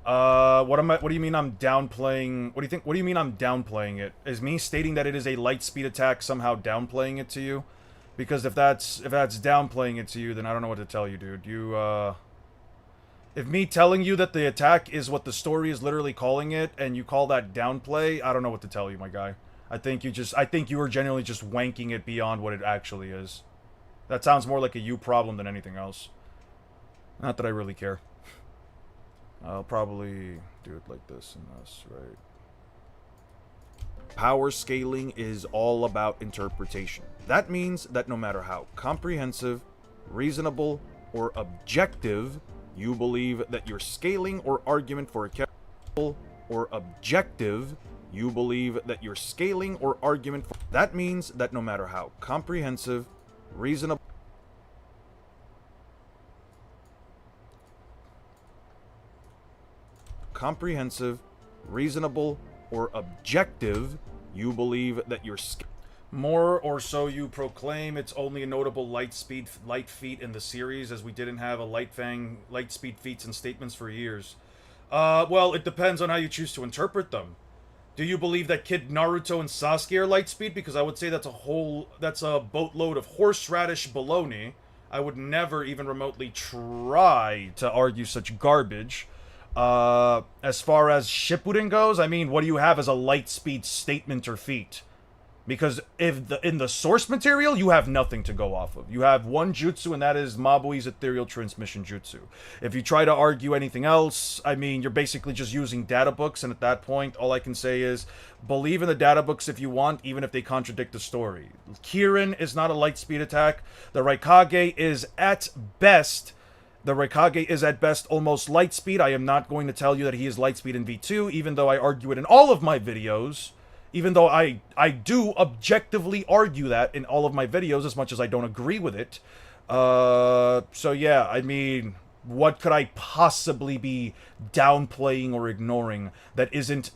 What do you mean I'm downplaying? What do you mean I'm downplaying it? Is me stating that it is a light speed attack somehow downplaying it to you? Because if that's downplaying it to you, then I don't know what to tell you, dude. If me telling you that the attack is what the story is literally calling it, and you call that downplay, I don't know what to tell you, my guy. I think you were genuinely just wanking it beyond what it actually is. That sounds more like a you problem than anything else. Not that I really care. I'll probably do it like this and this, right? Power scaling is all about interpretation. That means that no matter how comprehensive, reasonable, or objective you believe that your scaling or argument for a character or objective you believe that your scaling or argument for that means that no matter how comprehensive, reasonable, or objective you believe that your more or so you proclaim it's only a notable light feat in the series, as we didn't have a light speed feats and statements for years. Well, it depends on how you choose to interpret them. Do you believe that Kid Naruto and Sasuke are light speed? Because I would say that's a boatload of horseradish baloney. I would never even remotely try to argue such garbage. As far as Shippuden goes, I mean, what do you have as a light speed statement or feat? Because in the source material, you have nothing to go off of. You have one jutsu, and that is Mabui's Ethereal Transmission Jutsu. If you try to argue anything else, I mean, you're basically just using data books, and at that point, all I can say is, believe in the data books if you want, even if they contradict the story. Kirin is not a light speed attack. The Raikage is at best almost light speed. I am not going to tell you that he is light speed in V2, even though I argue it in all of my videos. Even though I do objectively argue that in all of my videos, as much as I don't agree with it. So yeah, I mean, what could I possibly be downplaying or ignoring that isn't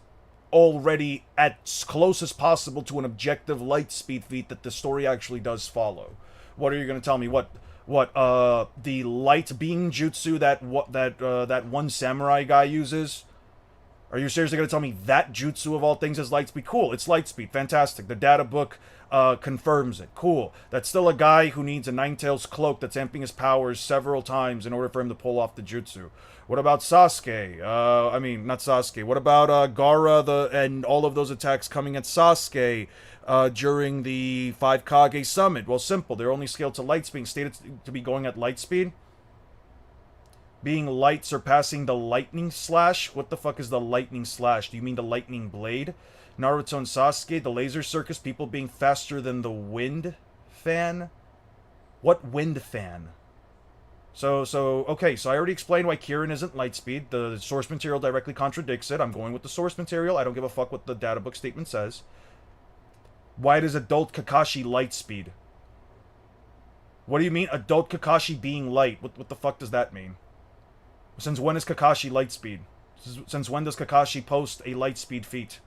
already as close as possible to an objective light speed feat that the story actually does follow? What are you going to tell me? The light beam jutsu that one samurai guy uses? Are you seriously going to tell me that jutsu of all things is light speed? Cool, it's light speed. Fantastic. The data book confirms it. Cool. That's still a guy who needs a Nine-Tails cloak that's amping his powers several times in order for him to pull off the jutsu. What about Sasuke? I mean, not Sasuke. What about Gaara and all of those attacks coming at Sasuke during the 5 Kage Summit? Well, simple. They're only scaled to light speed, stated to be going at light speed. Being light surpassing the lightning slash? What the fuck is the lightning slash? Do you mean the lightning blade? Naruto and Sasuke, the laser circus, people being faster than the wind fan? What wind fan? Okay, so I already explained why Kirin isn't light speed. The source material directly contradicts it. I'm going with the source material. I don't give a fuck what the data book statement says. Why does adult Kakashi light speed? What do you mean adult Kakashi being light? What the fuck does that mean? Since when is Kakashi light speed? Since when does Kakashi post a light speed feat?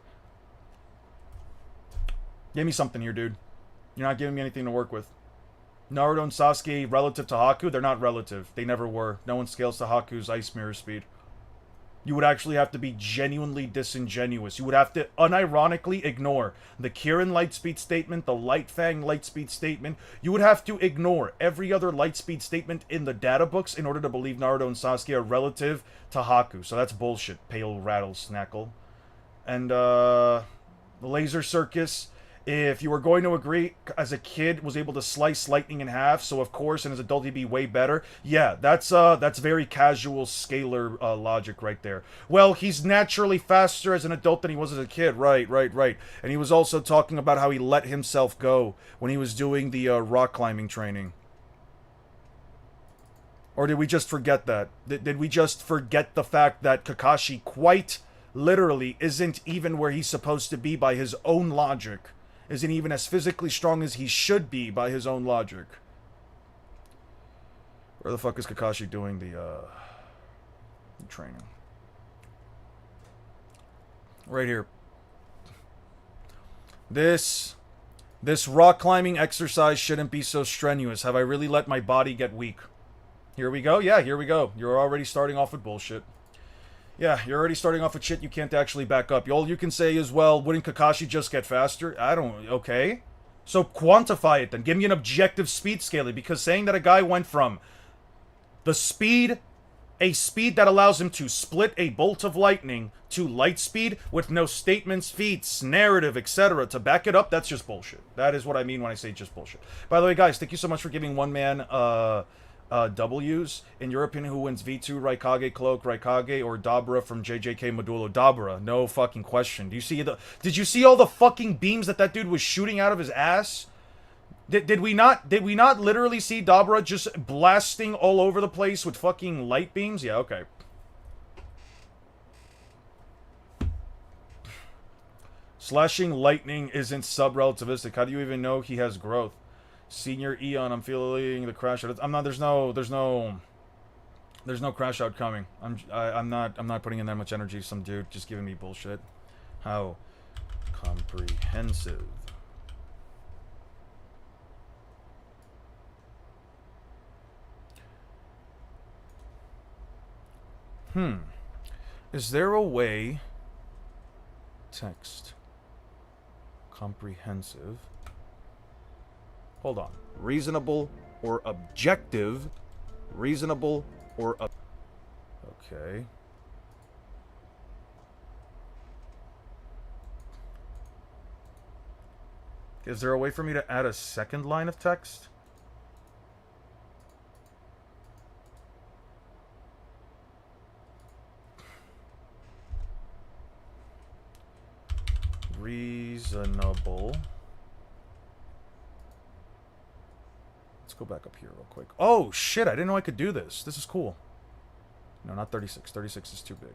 Give me something here, dude. You're not giving me anything to work with. Naruto and Sasuke relative to Haku? They're not relative. They never were. No one scales to Haku's ice mirror speed. You would actually have to be genuinely disingenuous. You would have to unironically ignore the Kirin Lightspeed statement, the Light Fang Lightspeed statement. You would have to ignore every other Lightspeed statement in the data books in order to believe Naruto and Sasuke are relative to Haku. So that's bullshit, Pale Rattlesnackle. and the laser circus. If you were going to agree, as a kid, was able to slice lightning in half, so of course, and as an adult, he'd be way better. Yeah, that's very casual scalar logic right there. Well, he's naturally faster as an adult than he was as a kid. Right, right, right. And he was also talking about how he let himself go when he was doing the rock climbing training. Or did we just forget that? Did we just forget the fact that Kakashi quite literally isn't even where he's supposed to be by his own logic? Isn't even as physically strong as he should be by his own logic? Where the fuck is Kakashi doing the training? Right here. This rock climbing exercise shouldn't be so strenuous. Have I really let my body get weak? Here we go. Yeah, here we go. You're already starting off with bullshit. Yeah, you're already starting off with shit you can't actually back up. All you can say is, well, wouldn't Kakashi just get faster? I don't... Okay. So quantify it then. Give me an objective speed scaling, because saying that a guy went from the speed, a speed that allows him to split a bolt of lightning, to light speed with no statements, feats, narrative, etc. to back it up, that's just bullshit. That is what I mean when I say just bullshit. By the way, guys, thank you so much for giving one man, W's. In your opinion, who wins V2, Raikage, Cloak, Raikage, or Dabra from JJK Modulo? Dabra, no fucking question. Did you see all the fucking beams that dude was shooting out of his ass? Did we not literally see Dabra just blasting all over the place with fucking light beams? Yeah, okay. Slashing lightning isn't sub-relativistic. How do you even know he has growth? Senior Eon, I'm feeling the crash out. There's no crash out coming. I'm not putting in that much energy. Some dude just giving me bullshit. How comprehensive. Is there a way? Text. Comprehensive. Hold on. Reasonable or objective? Reasonable or... Okay. Is there a way for me to add a second line of text? Reasonable. Let's go back up here real quick. Oh, shit, I didn't know I could do this. This is cool. No, not 36. 36 is too big.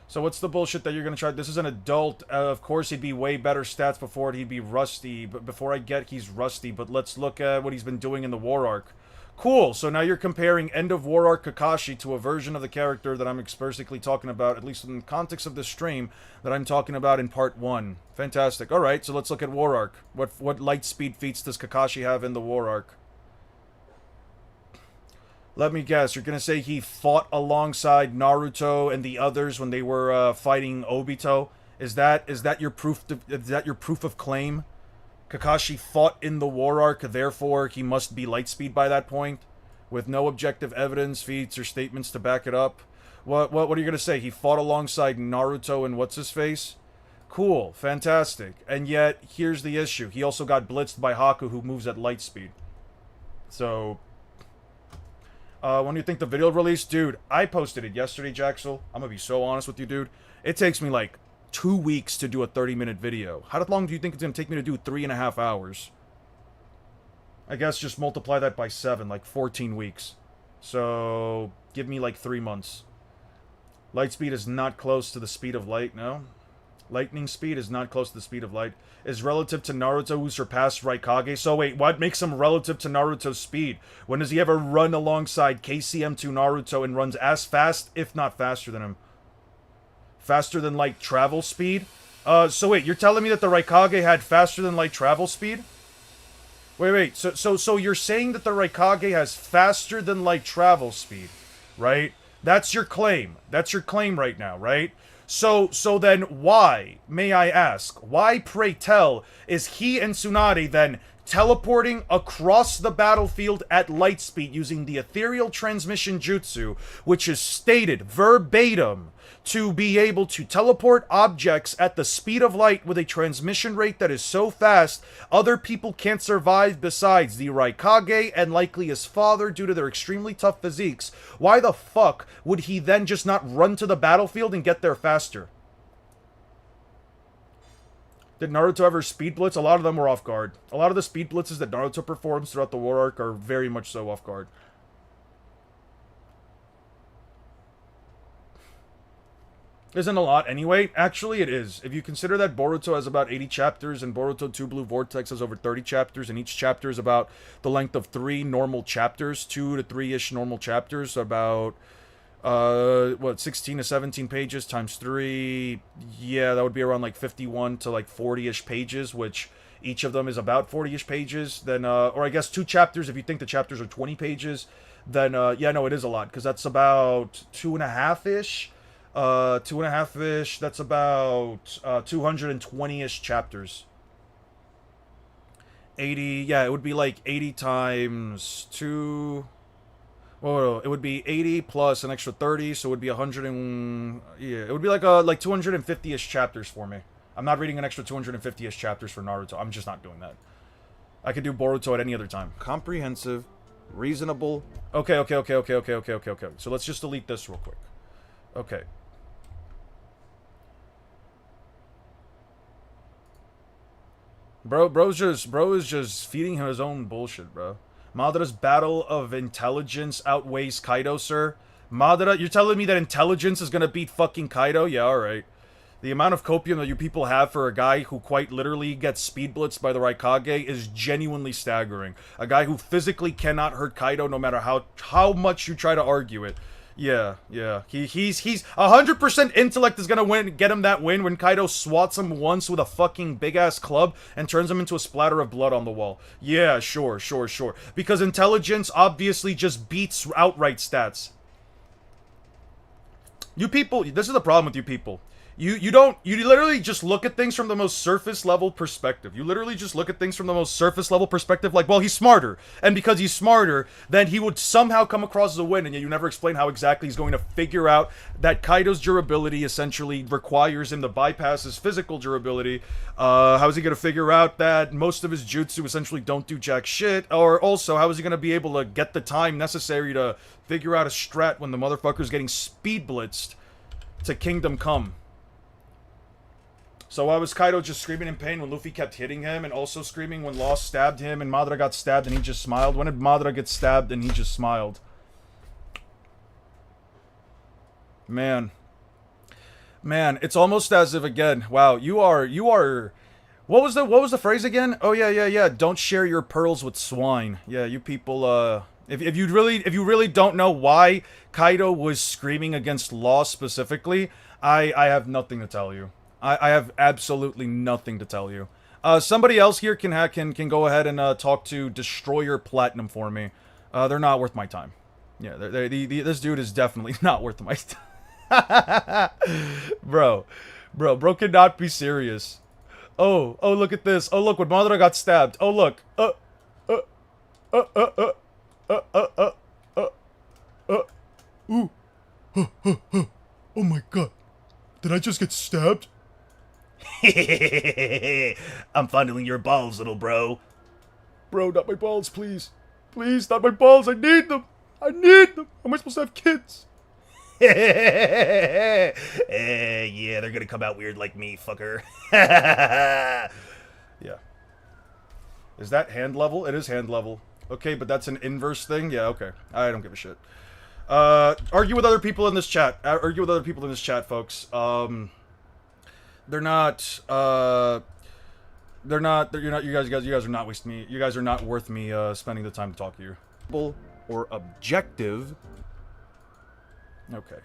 So what's the bullshit that you're going to try? This is an adult. Of course, he'd be way better stats before it. He'd be rusty. But before I get he's rusty. But let's look at what he's been doing in the War Arc. Cool. So now you're comparing End of War Arc Kakashi to a version of the character that I'm explicitly talking about, at least in the context of this stream, that I'm talking about in part 1. Fantastic. Alright, so let's look at War Arc. What light speed feats does Kakashi have in the War Arc? Let me guess, you're gonna say he fought alongside Naruto and the others when they were fighting Obito? Is that your proof? Is that your proof of claim? Kakashi fought in the War Arc, therefore he must be Lightspeed by that point, with no objective evidence, feats, or statements to back it up. What are you gonna say? He fought alongside Naruto and what's his face? Cool, fantastic. And yet here's the issue: he also got blitzed by Haku, who moves at light speed. So. When do you think the video released? Dude, I posted it yesterday, Jaxel. I'm gonna be so honest with you, dude. It takes me like 2 weeks to do a 30-minute video. How long do you think it's gonna take me to do 3.5 hours? I guess just multiply that by 7, like 14 weeks. So, give me like 3 months. Light speed is not close to the speed of light, no? Lightning speed is not close to the speed of light. Is relative to Naruto, who surpassed Raikage. So wait, what makes him relative to Naruto's speed? When does he ever run alongside KCM2 Naruto and runs as fast, if not faster than him? Faster than light travel speed? So wait, you're telling me that the Raikage had faster than light travel speed? Wait, so you're saying that the Raikage has faster than light travel speed, right? That's your claim. That's your claim right now, right? So then why, may I ask, why, pray tell, is he and Tsunade then teleporting across the battlefield at light speed using the ethereal transmission jutsu, which is stated verbatim to be able to teleport objects at the speed of light with a transmission rate that is so fast other people can't survive besides the Raikage and likely his father due to their extremely tough physiques? Why the fuck would he then just not run to the battlefield and get there faster? Did Naruto ever speed blitz? A lot of them were off guard. A lot of the speed blitzes that Naruto performs throughout the war arc are very much so off guard. Isn't a lot anyway. Actually, it is. If you consider that Boruto has about 80 chapters and Boruto 2 Blue Vortex has over 30 chapters, and each chapter is about the length of 3 normal chapters, 2 to 3-ish normal chapters, so about, 16 to 17 pages times 3, yeah, that would be around like 51 to like 40-ish pages, which each of them is about 40-ish pages, then, or I guess 2 chapters, if you think the chapters are 20 pages, then, yeah, no, it is a lot, because that's about 2.5-ish. 2.5-ish, that's about 220-ish chapters. 80, yeah, it would be like 80 times 2. Well, it would be 80 plus an extra 30, so it would be 100 and, yeah, it would be like 250-ish chapters for me. I'm not reading an extra 250-ish chapters for Naruto. I'm just not doing that. I could do Boruto at any other time. Comprehensive, reasonable. Okay. So let's just delete this real quick. Okay. Bro is just feeding him his own bullshit, bro. Madara's battle of intelligence outweighs Kaido, sir. Madara, you're telling me that intelligence is gonna beat fucking Kaido? Yeah, alright. The amount of copium that you people have for a guy who quite literally gets speed blitzed by the Raikage is genuinely staggering. A guy who physically cannot hurt Kaido no matter how much you try to argue it. Yeah. He's 100% intellect is gonna get him that win when Kaido swats him once with a fucking big-ass club and turns him into a splatter of blood on the wall. Yeah, sure. Because intelligence obviously just beats outright stats. You people, this is the problem with you people. You literally just look at things from the most surface level perspective. You literally just look at things from the most surface level perspective, like, well, he's smarter. And because he's smarter, then he would somehow come across as a win, and yet you never explain how exactly he's going to figure out that Kaido's durability essentially requires him to bypass his physical durability. How is he going to figure out that most of his jutsu essentially don't do jack shit? Or also, how is he going to be able to get the time necessary to figure out a strat when the motherfucker's getting speed blitzed to Kingdom Come? So why was Kaido just screaming in pain when Luffy kept hitting him, and also screaming when Law stabbed him and Madara got stabbed and he just smiled? When did Madara get stabbed and he just smiled? Man, it's almost as if, again, wow, you are what was the phrase again? Oh yeah, don't share your pearls with swine. Yeah, you people, if you really don't know why Kaido was screaming against Law specifically, I have nothing to tell you. I have absolutely nothing to tell you. Somebody else here can go ahead and talk to Destroyer Platinum for me. They're not worth my time. Yeah, this dude is definitely not worth my time. Bro cannot be serious. Oh, look at this. Oh, look, when Madara got stabbed. Oh, look. Ooh. Oh my god. Did I just get stabbed? I'm fondling your balls, little bro. Bro, not my balls, please. Please, not my balls. I need them. How am I supposed to have kids? Yeah, they're gonna come out weird like me, fucker. Yeah. Is that hand level? It is hand level. Okay, but that's an inverse thing? Yeah, okay. I don't give a shit. Argue with other people in this chat. Folks. You guys are not wasting me. You guys are not worth me, spending the time to talk to you. Or objective. Okay.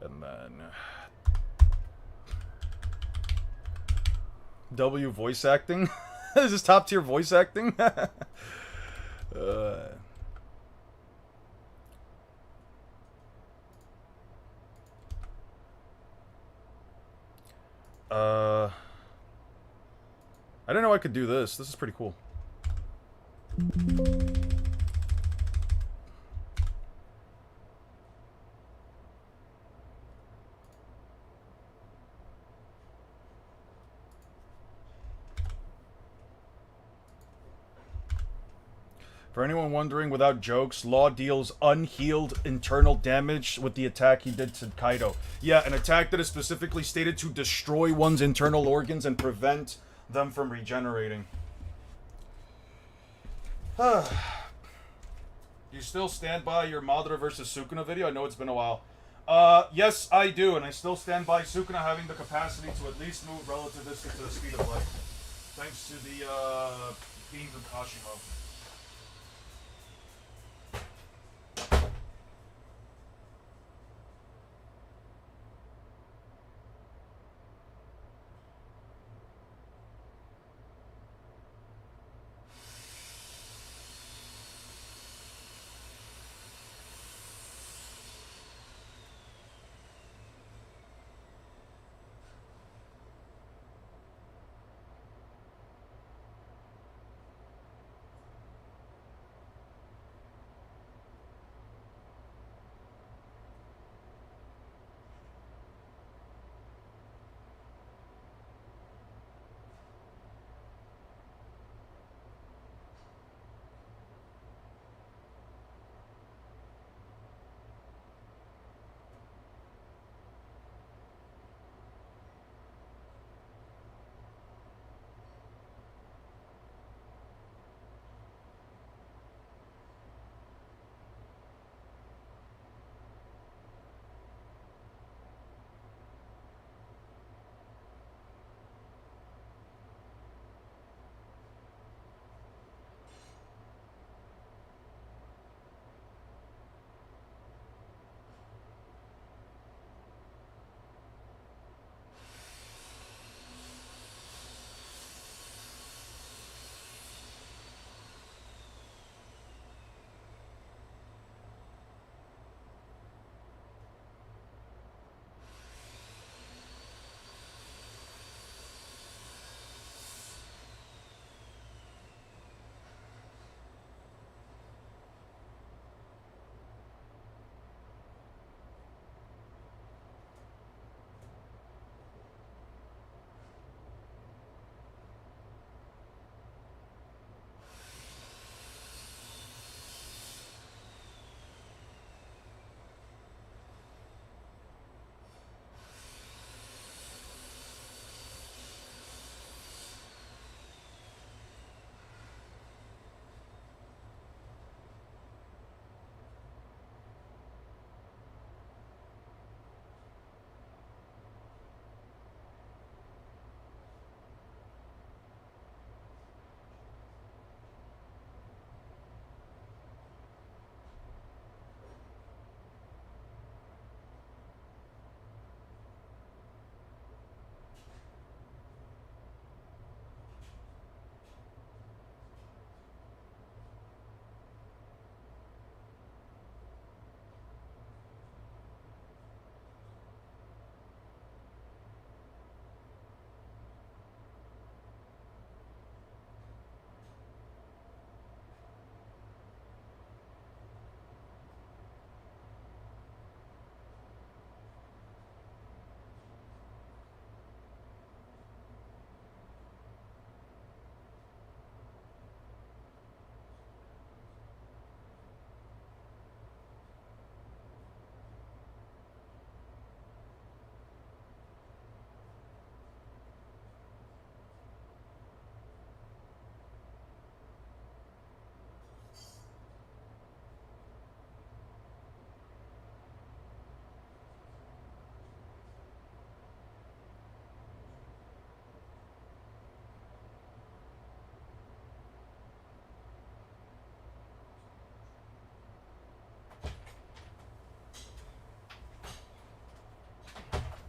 And then... W voice acting? Is this top tier voice acting? I didn't know I could do this. This is pretty cool. For anyone wondering, without jokes, Law deals unhealed internal damage with the attack he did to Kaido. Yeah, an attack that is specifically stated to destroy one's internal organs and prevent them from regenerating. You still stand by your Madara versus Sukuna video? I know it's been a while. Yes, I do, and I still stand by Sukuna having the capacity to at least move relativistic to the speed of light. Thanks to the, beams of Kashimo.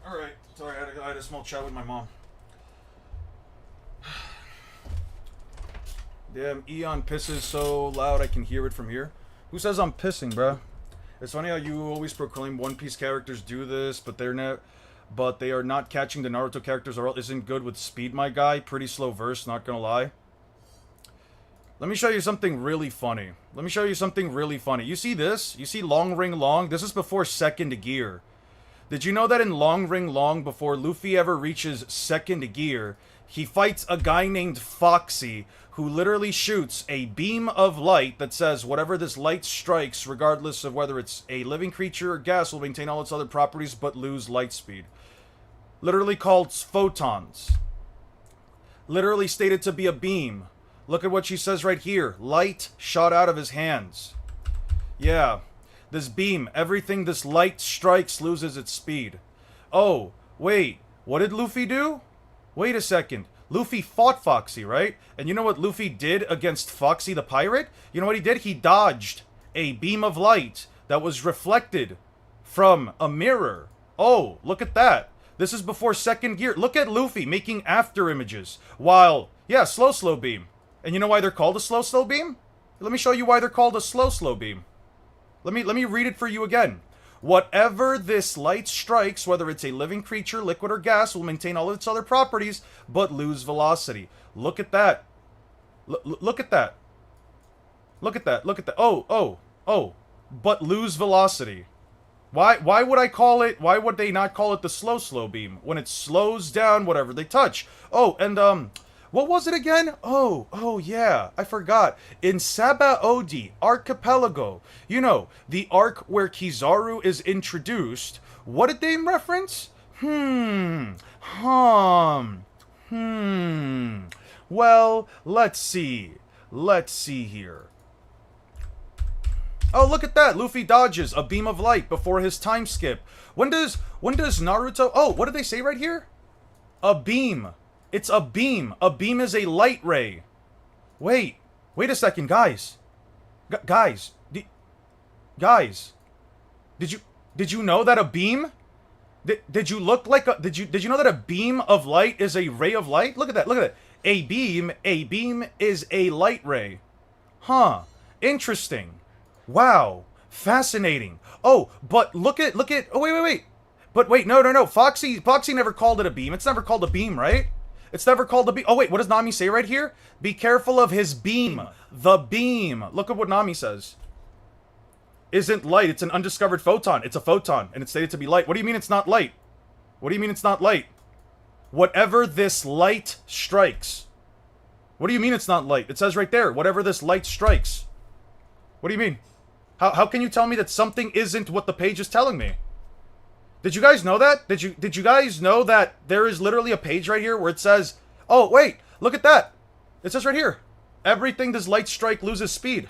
Alright, sorry, I had a small chat with my mom. Damn, Eon pisses so loud I can hear it from here. Who says I'm pissing, bruh? It's funny how you always proclaim One Piece characters do this, but they're not. but they are not catching the Naruto characters or isn't good with speed, my guy. Pretty slow verse, not gonna lie. Let me show you something really funny. You see this? You see Long Ring Long? This is before second gear. Did you know that in Long Ring Long, before Luffy ever reaches second gear, he fights a guy named Foxy, who literally shoots a beam of light that says whatever this light strikes, regardless of whether it's a living creature or gas, will maintain all its other properties but lose light speed. Literally called photons. Literally stated to be a beam. Look at what she says right here. Light shot out of his hands. Yeah. This beam, everything this light strikes loses its speed. Oh, wait. What did Luffy do? Wait a second. Luffy fought Foxy, right? And you know what Luffy did against Foxy the pirate? You know what he did? He dodged a beam of light that was reflected from a mirror. Oh, look at that. This is before second gear. Look at Luffy making after images. While, yeah, slow beam. And you know why they're called a slow beam? Let me show you why they're called a slow beam. Let me read it for you again. Whatever this light strikes, whether it's a living creature, liquid, or gas, will maintain all of its other properties, but lose velocity. Look at that. Look at that. Look at that. Look at that. Oh. But lose velocity. Why would I call it, why would they not call it the slow beam? When it slows down whatever they touch. Oh, and, what was it again? Oh yeah, I forgot. In Sabaody Archipelago, you know, the arc where Kizaru is introduced, what did they reference? Well, let's see. Let's see here. Oh, look at that. Luffy dodges a beam of light before his time skip. When does Naruto... Oh, what did they say right here? A beam. It's a beam. A beam is a light ray. Wait a second, guys. Guys. Did you know that a beam? Did you look like a... Did you know that a beam of light is a ray of light? Look at that. A beam is a light ray. Huh. Interesting. Wow. Fascinating. Oh, but look at... Oh, wait. But wait, no. Foxy never called it a beam. It's never called a beam, right? It's never called a beam. Oh, wait, what does Nami say right here? Be careful of his beam. The beam. Look at what Nami says. Isn't light. It's an undiscovered photon. It's a photon, and it's stated to be light. What do you mean it's not light? What do you mean it's not light? Whatever this light strikes. What do you mean it's not light? It says right there, whatever this light strikes. What do you mean? How can you tell me that something isn't what the page is telling me? Did you guys know that? Did you guys know that there is literally a page right here where it says, oh, wait, look at that. It says right here, everything this light strike loses speed.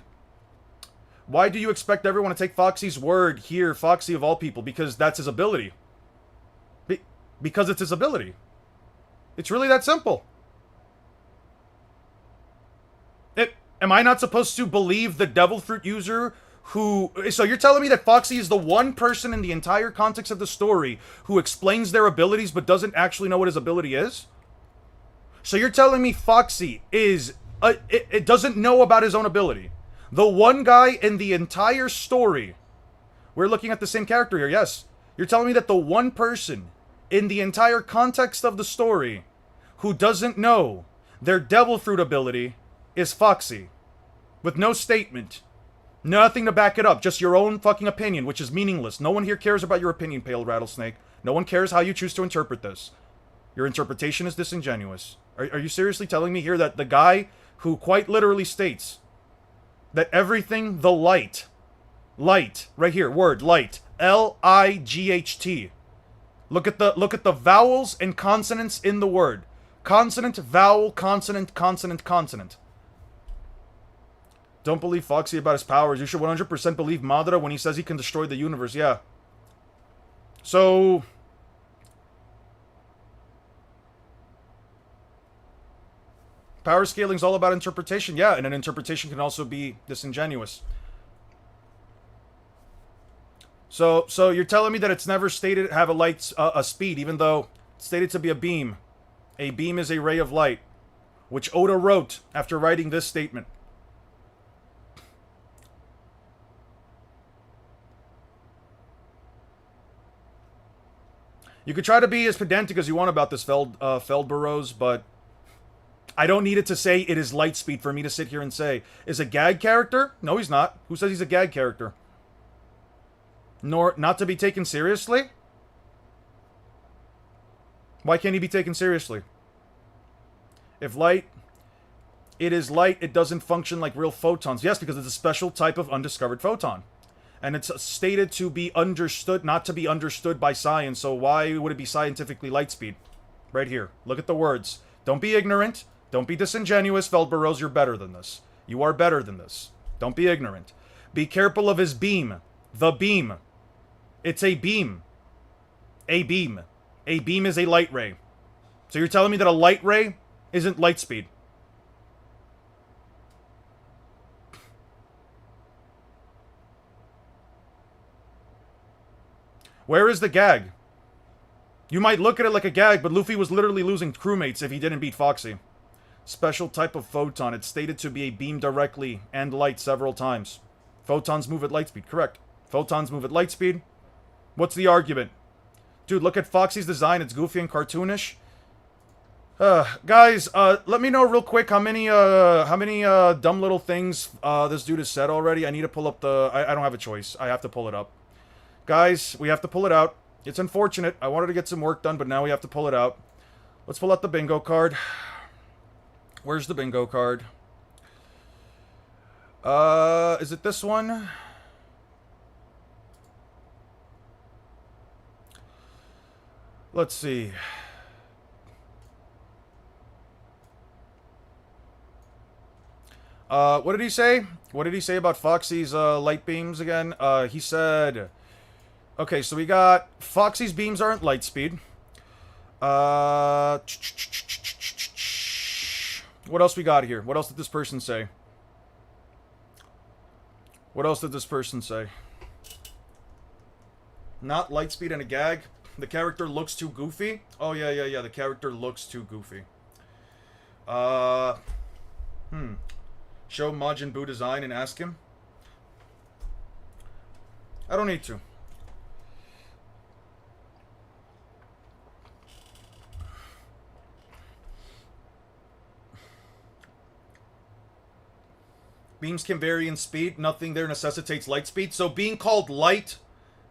Why do you expect everyone to take Foxy's word here, Foxy of all people? Because that's his ability. Because it's his ability. It's really that simple. Am I not supposed to believe the devil fruit user who... So you're telling me that Foxy is the one person in the entire context of the story who explains their abilities but doesn't actually know what his ability is? So you're telling me Foxy is... it doesn't know about his own ability. The one guy in the entire story... We're looking at the same character here, yes. You're telling me that the one person in the entire context of the story who doesn't know their devil fruit ability is Foxy. With no statement. Nothing to back it up. Just your own fucking opinion, which is meaningless. No one here cares about your opinion, Pale Rattlesnake. No one cares how you choose to interpret this. Your interpretation is disingenuous. Are you seriously telling me here that the guy who quite literally states that everything the light, right here, word, light, L-I-G-H-T. Look at the vowels and consonants in the word. Consonant, vowel, consonant, consonant, consonant. Don't believe Foxy about his powers. You should 100% believe Madara when he says he can destroy the universe. Yeah. So... Power scaling's all about interpretation. Yeah, and an interpretation can also be disingenuous. So you're telling me that it's never stated to have a light, a speed, even though it's stated to be a beam. A beam is a ray of light, which Oda wrote after writing this statement. You could try to be as pedantic as you want about this Feldburrows, but I don't need it to say it is Lightspeed for me to sit here and say, is a gag character? No, he's not. Who says he's a gag character? Nor not to be taken seriously? Why can't he be taken seriously? If light, it is light, it doesn't function like real photons. Yes, because it's a special type of undiscovered photon. And it's stated to be understood, not to be understood by science, so why would it be scientifically light speed? Right here. Look at the words. Don't be ignorant. Don't be disingenuous, Feldburrows. You're better than this. You are better than this. Don't be ignorant. Be careful of his beam. The beam. It's a beam. A beam. A beam is a light ray. So you're telling me that a light ray isn't light speed? Where is the gag? You might look at it like a gag, but Luffy was literally losing crewmates if he didn't beat Foxy. Special type of photon. It's stated to be a beam directly and light several times. Photons move at light speed. Correct. Photons move at light speed. What's the argument? Dude, look at Foxy's design. It's goofy and cartoonish. Guys, let me know real quick how many dumb little things this dude has said already. I need to pull up the... I don't have a choice. I have to pull it up. Guys, we have to pull it out. It's unfortunate. I wanted to get some work done, but now we have to pull it out. Let's pull out the bingo card. Where's the bingo card? Is it this one? Let's see. What did he say? What did he say about Foxy's, light beams again? He said... Okay, so we got... Foxy's beams aren't light speed. What else we got here? What else did this person say? What else did this person say? Not light speed and a gag. The character looks too goofy. Oh, yeah. The character looks too goofy. Show Majin Buu design and ask him. I don't need to. Beams can vary in speed. Nothing there necessitates light speed. So being called light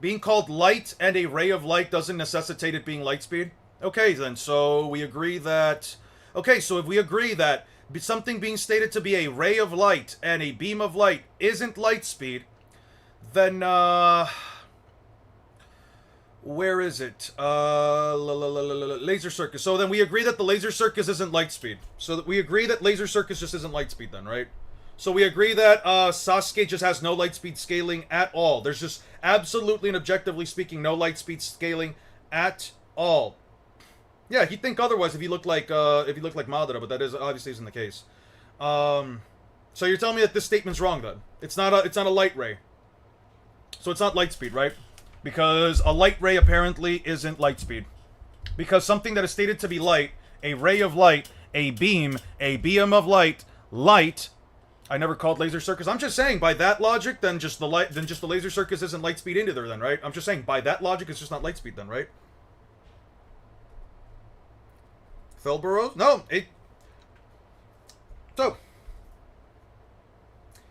and a ray of light doesn't necessitate it being light speed? Okay, then. So we agree that... Okay, so if we agree that something being stated to be a ray of light and a beam of light isn't light speed, then, where is it? Laser Circus. So then we agree that the Laser Circus isn't light speed. So that we agree that Laser Circus just isn't light speed then, right? So we agree that Sasuke just has no light speed scaling at all. There's just absolutely and objectively speaking no light speed scaling at all. Yeah, he'd think otherwise if he looked like Madara, but that is obviously isn't the case. So you're telling me that this statement's wrong then? It's not a light ray. So it's not light speed, right? Because a light ray apparently isn't light speed. Because something that is stated to be light, a ray of light, a beam of light, light. I never called Laser Circus. I'm just saying, by that logic, then just the Laser Circus isn't light speed either, then, right? I'm just saying, by that logic, it's just not light speed, then, right? Feldburrows? No, So,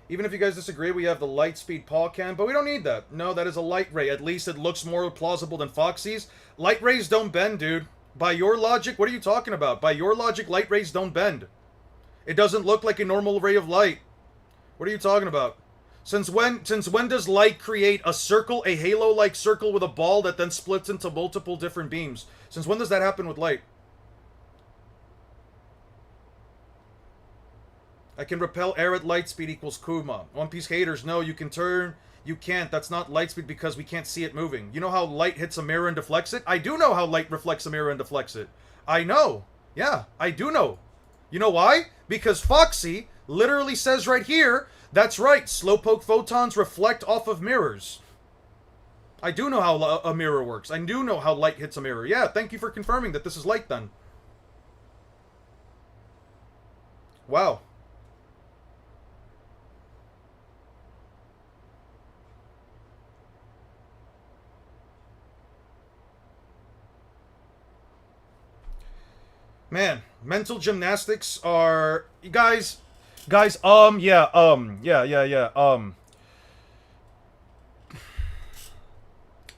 even if you guys disagree, we have the light speed paw can, but we don't need that. No, that is a light ray. At least it looks more plausible than Foxy's. Light rays don't bend, dude. By your logic, what are you talking about? By your logic, light rays don't bend. It doesn't look like a normal ray of light. What are you talking about? Since when does light create a circle, a halo-like circle with a ball that then splits into multiple different beams? Since when does that happen with light? I can repel air at light speed equals Kuma. One Piece haters, no, you can't. That's not light speed because we can't see it moving. You know how light hits a mirror and deflects it? I do know how light reflects a mirror and deflects it. I know. Yeah, I do know. You know why? Because Foxy literally says right here, that's right, slowpoke photons reflect off of mirrors. I do know how a mirror works. I do know how light hits a mirror. Yeah, thank you for confirming that this is light then. Wow. Man, mental gymnastics are... Guys,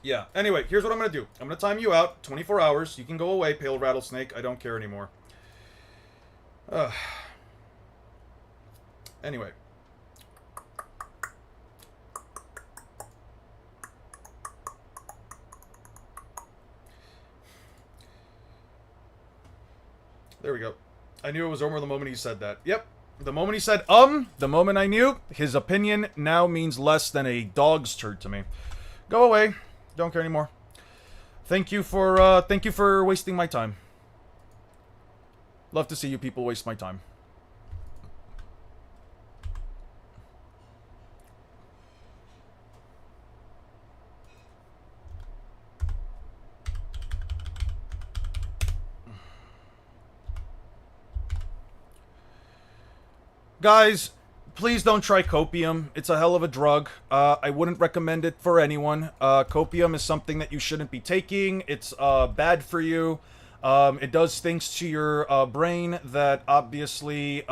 yeah. Anyway, here's what I'm gonna do. I'm gonna time you out. 24 hours. You can go away, pale rattlesnake. I don't care anymore. Anyway. There we go. I knew it was Omar the moment he said that. Yep. The moment he said, the moment I knew, his opinion now means less than a dog's turd to me. Go away. Don't care anymore. Thank you for wasting my time. Love to see you people waste my time. Guys, please don't try copium. It's a hell of a drug. I wouldn't recommend it for anyone. Copium is something that you shouldn't be taking. It's bad for you. It does things to your brain that obviously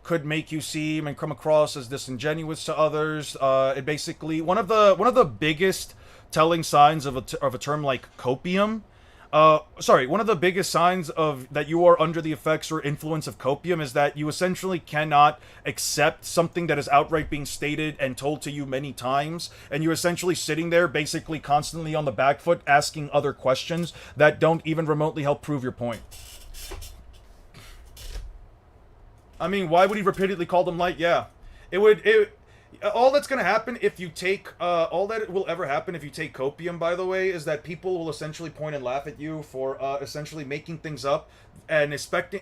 could make you seem and come across as disingenuous to others. It basically one of the biggest telling signs of a term like copium. One of the biggest signs of that you are under the effects or influence of copium is that you essentially cannot accept something that is outright being stated and told to you many times, and you're essentially sitting there basically constantly on the back foot asking other questions that don't even remotely help prove your point. I mean, why would he repeatedly call them light? Yeah. All that's gonna happen if you take, all that will ever happen if you take copium, by the way, is that people will essentially point and laugh at you for, essentially making things up and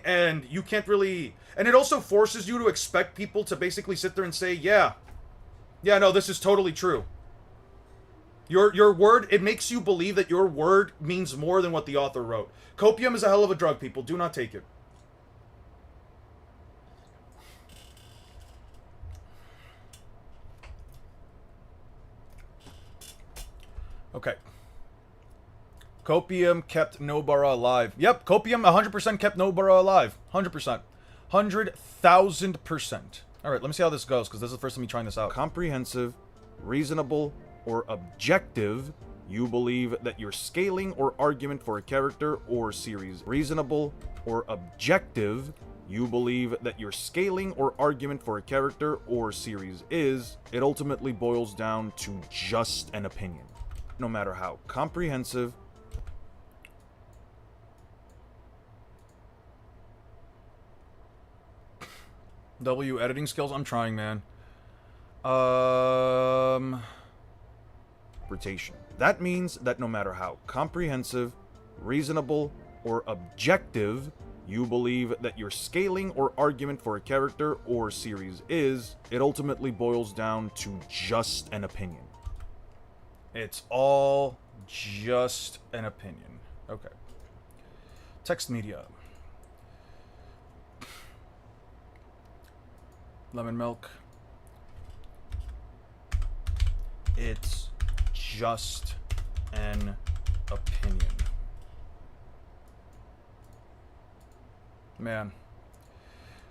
and you can't really, and it also forces you to expect people to basically sit there and say, yeah, no, this is totally true. Your word, it makes you believe that your word means more than what the author wrote. Copium is a hell of a drug, people. Do not take it. Okay. Copium kept Nobara alive. Yep, copium 100% kept Nobara alive. 100%. 100,000%. Alright, let me see how this goes, because this is the first time me trying this out. Comprehensive, reasonable, or objective, you believe that your scaling or argument for a character or series. Reasonable or objective, you believe that your scaling or argument for a character or series is, it ultimately boils down to just an opinion. No matter how comprehensive, W editing skills, I'm trying, man. Rotation. That means that no matter how comprehensive, reasonable, or objective you believe that your scaling or argument for a character or series is, it ultimately boils down to just an opinion. It's all just an opinion. Okay. Text media. Lemon milk. It's just an opinion. Man.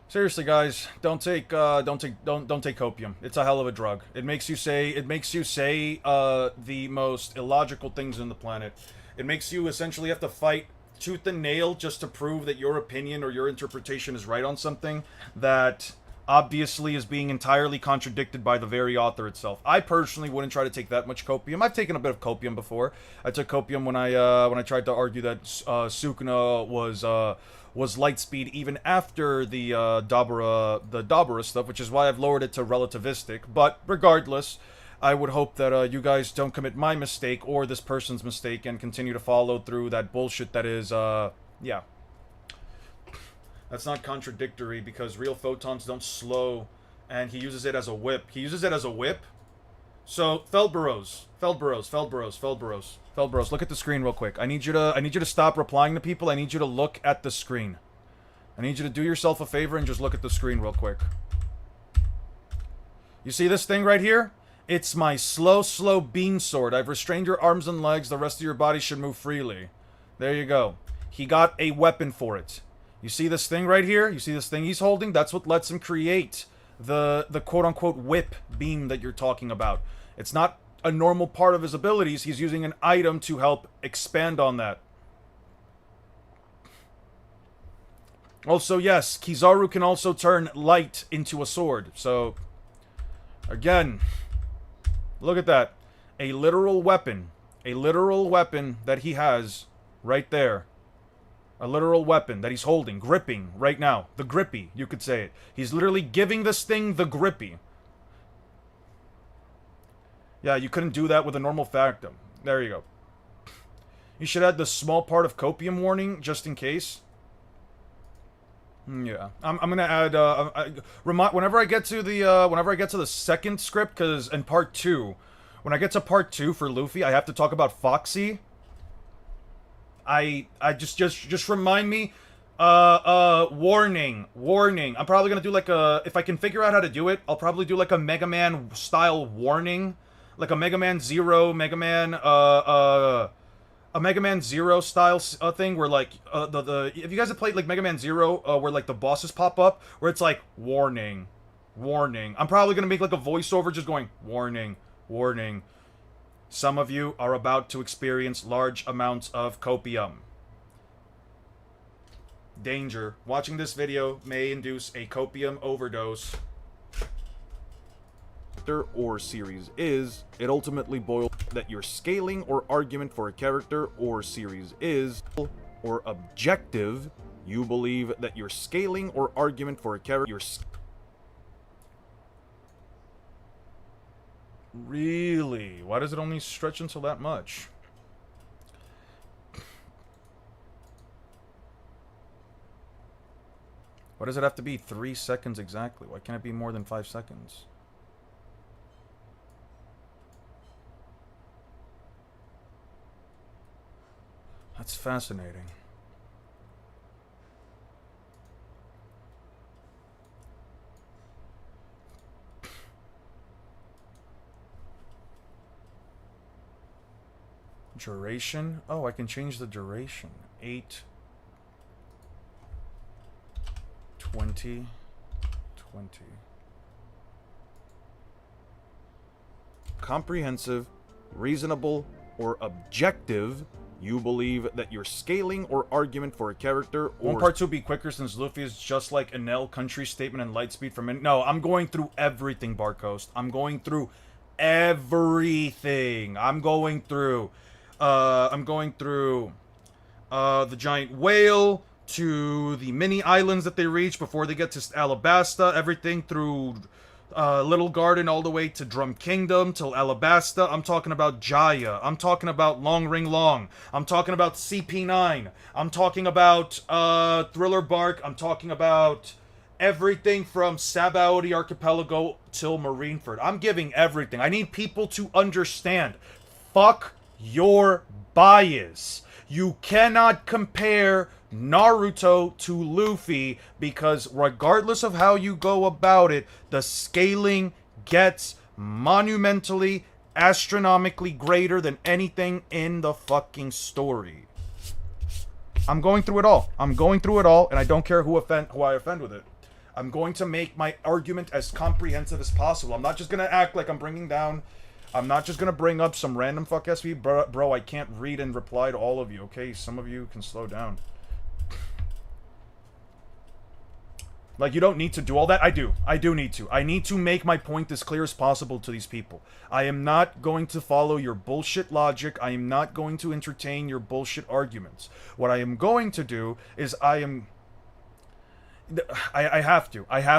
Seriously, guys, don't take copium. It's a hell of a drug. It makes you say the most illogical things on the planet. It makes you essentially have to fight tooth and nail just to prove that your opinion or your interpretation is right on something that obviously is being entirely contradicted by the very author itself. I personally wouldn't try to take that much copium. I've taken a bit of copium before. I took copium when I tried to argue that Sukuna was Lightspeed even after the Dabura stuff, which is why I've lowered it to relativistic. But regardless, I would hope that you guys don't commit my mistake or this person's mistake and continue to follow through that bullshit that is, yeah. That's not contradictory because real photons don't slow, and he uses it as a whip. He uses it as a whip. So, Feldburrows, look at the screen real quick. I need you to stop replying to people. I need you to look at the screen. I need you to do yourself a favor and just look at the screen real quick. You see this thing right here? It's my slow beam sword. I've restrained your arms and legs. The rest of your body should move freely. There you go. He got a weapon for it. You see this thing right here? You see this thing he's holding? That's what lets him create the quote-unquote whip beam that you're talking about. It's not a normal part of his abilities. He's using an item to help expand on that. Also, yes, Kizaru can also turn light into a sword. So, again, look at that. A literal weapon. A literal weapon that he has right there. A literal weapon that he's holding, gripping right now. The grippy, you could say it. He's literally giving this thing the grippy. Yeah, you couldn't do that with a normal Factum. There you go. You should add the small part of copium warning, just in case. Yeah, I'm gonna add. Whenever I get to the second script, cause in part 2, when I get to part 2 for Luffy, I have to talk about Foxy. I just remind me. Warning. I'm probably gonna do like a. If I can figure out how to do it, I'll probably do like a Mega Man style warning, like a Mega Man Zero, a Mega Man Zero style thing where like if you guys have played like Mega Man Zero where like the bosses pop up where it's like warning. I'm probably gonna make like a voiceover just going warning. Some of you are about to experience large amounts of copium. Danger. Watching this video may induce a copium overdose. Or series is, it ultimately boils that your scaling or argument for a character or series is, or objective, you believe that your scaling or argument for a character, Really? Why does it only stretch until that much? Why does it have to be 3 seconds exactly? Why can't it be more than 5 seconds? That's fascinating. Duration? Oh, I can change the duration. 8, 20, 20. Comprehensive, reasonable, or objective. You believe that your scaling or argument for a character or... Won't part 2 be quicker since Luffy is just like Enel, Country Statement, and Lightspeed for minute? No, I'm going through everything, Barcoast. I'm going through everything. I'm going through the giant whale to the mini islands that they reach before they get to Alabasta. Everything through Little Garden all the way to Drum Kingdom till Alabasta. I'm talking about Jaya. I'm talking about Long Ring Long. I'm talking about CP9. I'm talking about Thriller Bark. I'm talking about everything from Sabaody Archipelago till Marineford. I'm giving everything. I need people to understand. Fuck your bias. You cannot compare Naruto to Luffy because regardless of how you go about it, the scaling gets monumentally, astronomically greater than anything in the fucking story. I'm going through it all. And I don't care who I offend with it. I'm going to make my argument as comprehensive as possible. I'm not just going to act like I'm bringing down... I'm not just going to bring up some random fuck SV. Bro, I can't read and reply to all of you, okay? Some of you can slow down. Like, you don't need to do all that. I do. I do need to. I need to make my point as clear as possible to these people. I am not going to follow your bullshit logic. I am not going to entertain your bullshit arguments. What I am going to do is I have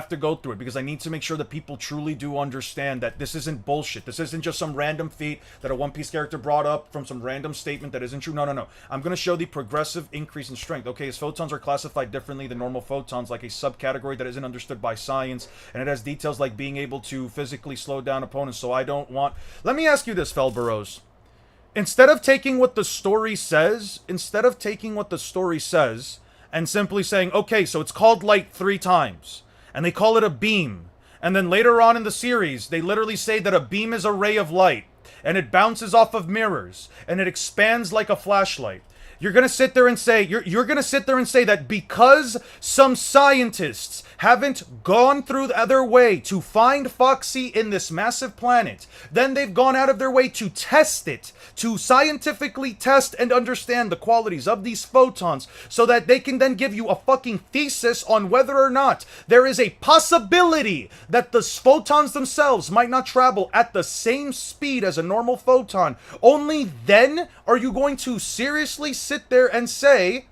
to go through it because I need to make sure that people truly do understand that this isn't bullshit. This isn't just some random feat that a One Piece character brought up from some random statement that isn't true. No. I'm going to show the progressive increase in strength. Okay, his photons are classified differently than normal photons, like a subcategory that isn't understood by science, and it has details like being able to physically slow down opponents, so I don't want... Let me ask you this, Felburrows. Instead of taking what the story says, and simply saying, okay, so it's called light 3 times, and they call it a beam, and then later on in the series, they literally say that a beam is a ray of light, and it bounces off of mirrors, and it expands like a flashlight. You're gonna sit there and say you're gonna sit there and say that because some scientists haven't gone through their way to find Foxy in this massive planet, then they've gone out of their way to test it, to scientifically test and understand the qualities of these photons, so that they can then give you a fucking thesis on whether or not there is a possibility that the photons themselves might not travel at the same speed as a normal photon. Only then are you going to seriously sit there and say,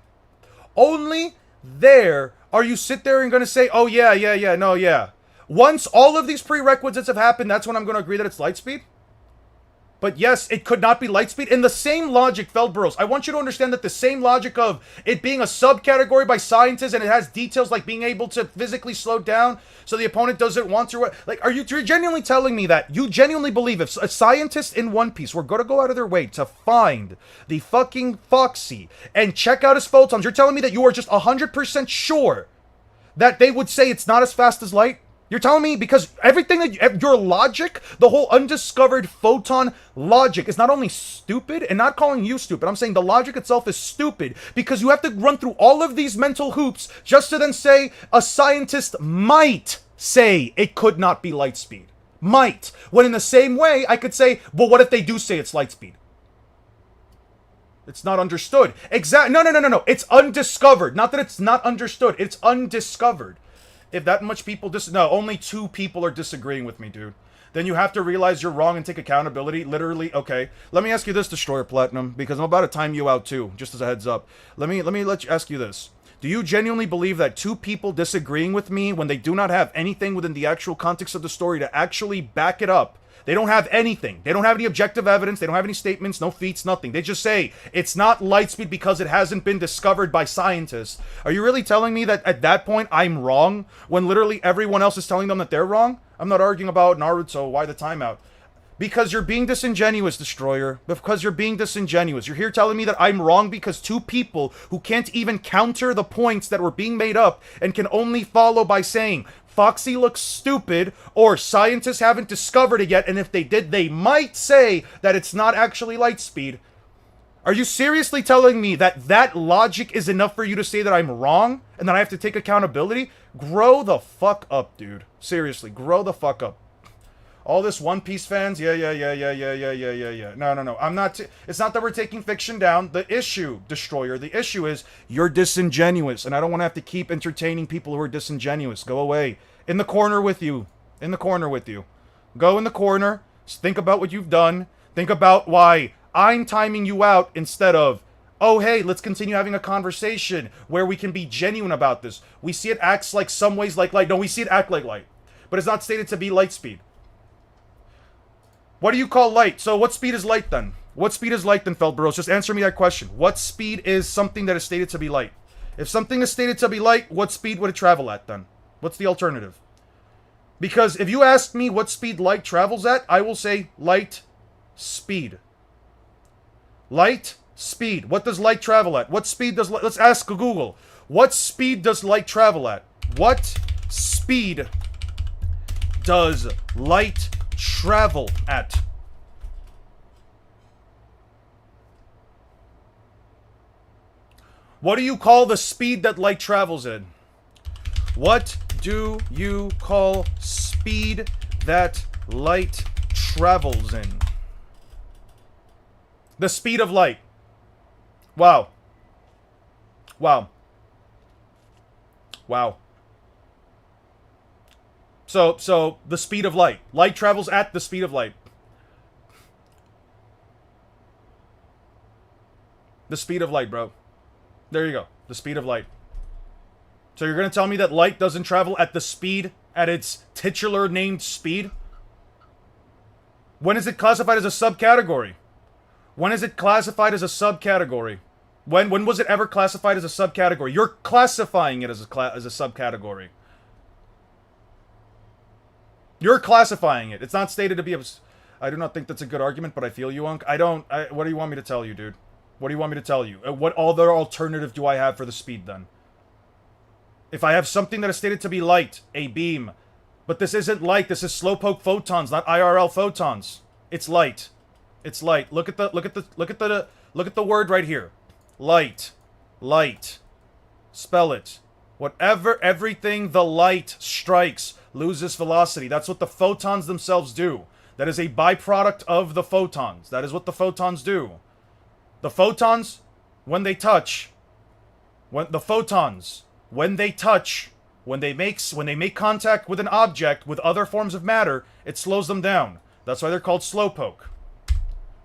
only there are you sit there and going to say, oh yeah. Once all of these prerequisites have happened, that's when I'm going to agree that it's light speed? But yes, it could not be light speed. In the same logic, Feldburros, I want you to understand that the same logic of it being a subcategory by scientists and it has details like being able to physically slow down so the opponent doesn't want to... Like, you're genuinely telling me that you genuinely believe if a scientist in One Piece were going to go out of their way to find the fucking Foxy and check out his photons, you're telling me that you are just 100% sure that they would say it's not as fast as light? You're telling me because everything that your logic, the whole undiscovered photon logic is not only stupid, and not calling you stupid, I'm saying the logic itself is stupid because you have to run through all of these mental hoops just to then say a scientist might say it could not be light speed. Might. When in the same way, I could say, well, what if they do say it's light speed? It's not understood. No. It's undiscovered. Not that it's not understood. It's undiscovered. If that much people no, only 2 people are disagreeing with me, dude. Then you have to realize you're wrong and take accountability. Literally, okay. Let me ask you this, Destroyer Platinum, because I'm about to time you out too, just as a heads up. Let me ask you this. Do you genuinely believe that 2 people disagreeing with me when they do not have anything within the actual context of the story to actually back it up? They don't have anything. They don't have any objective evidence. They don't have any statements, no feats, nothing. They just say it's not light speed because it hasn't been discovered by scientists. Are you really telling me that at that point I'm wrong when literally everyone else is telling them that they're wrong? I'm not arguing about Naruto. Why the timeout? Because you're being disingenuous, Destroyer. Because you're being disingenuous. You're here telling me that I'm wrong because 2 people who can't even counter the points that were being made up and can only follow by saying Foxy looks stupid, or scientists haven't discovered it yet, and if they did, they might say that it's not actually light speed. Are you seriously telling me that that logic is enough for you to say that I'm wrong, and that I have to take accountability? Grow the fuck up, dude. Seriously, grow the fuck up. All this One Piece fans, yeah. No. I'm not, it's not that we're taking fiction down. The issue, Destroyer, the issue is you're disingenuous, and I don't want to have to keep entertaining people who are disingenuous. Go away. In the corner with you. In the corner with you. Go in the corner. Think about what you've done. Think about why I'm timing you out instead of, oh, hey, let's continue having a conversation where we can be genuine about this. We see it acts like some ways like light. No, we see it act like light. But it's not stated to be light speed. What do you call light? So what speed is light then? What speed is light then, Feldburros? Just answer me that question. What speed is something that is stated to be light? If something is stated to be light, what speed would it travel at then? What's the alternative? Because if you ask me what speed light travels at, I will say light speed. Light speed. What does light travel at? What speed does light... Let's ask Google. What speed does light travel at? What speed does light travel at? What do you call the speed that light travels in? What do you call speed that light travels in? The speed of light. Wow. Wow. Wow. So the speed of light. Light travels at the speed of light. The speed of light, bro. There you go. The speed of light. So you're going to tell me that light doesn't travel at the speed, at its titular named speed? When is it classified as a subcategory? When is it classified as a subcategory? When was it ever classified as a subcategory? You're classifying it as a subcategory. You're classifying it. It's not stated to be a... I do not think that's a good argument, but I feel you, Unc. What do you want me to tell you, dude? What do you want me to tell you? What other alternative do I have for the speed, then? If I have something that is stated to be light, a beam, but this isn't light, this is slowpoke photons, not IRL photons. It's light. It's light. Look at the word right here. Light. Light. Spell it. Whatever, everything the light strikes loses velocity. That's what the photons themselves do. That is a byproduct of the photons. That is what the photons do. The photons, when they touch, when they make contact with an object with other forms of matter, it slows them down. That's why they're called slowpoke.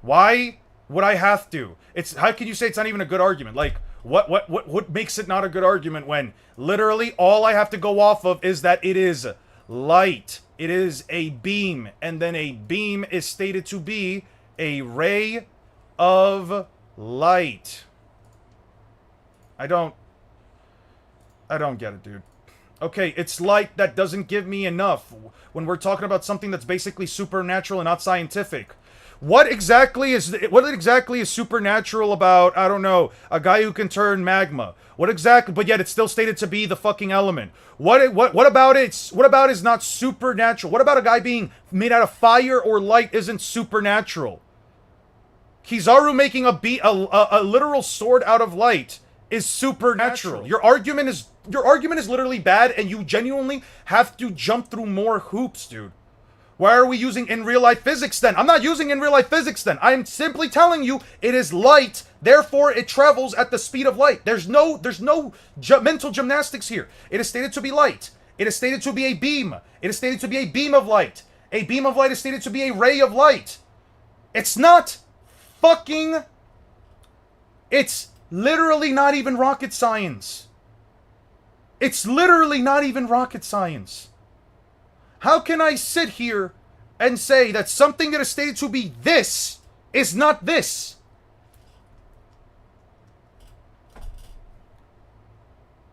Why would I have to? How can you say it's not even a good argument? Like, what makes it not a good argument when literally all I have to go off of is that it is light. It is a beam, and then a beam is stated to be a ray of light. I don't get it, dude. Okay, it's light that doesn't give me enough when we're talking about something that's basically supernatural and not scientific. What exactly is supernatural about, I don't know, a guy who can turn magma? What exactly, but yet it's still stated to be the fucking element. What about is not supernatural? What about a guy being made out of fire or light isn't supernatural? Kizaru making a literal sword out of light is supernatural. Your argument is literally bad, and you genuinely have to jump through more hoops, dude. Why are we using in real life physics then? I'm not using in real life physics then. I'm simply telling you it is light, therefore it travels at the speed of light. There's no mental gymnastics here. It is stated to be light. It is stated to be a beam. It is stated to be a beam of light. A beam of light is stated to be a ray of light. It's not fucking... It's literally not even rocket science. It's literally not even rocket science. How can I sit here and say that something that is stated to be this is not this?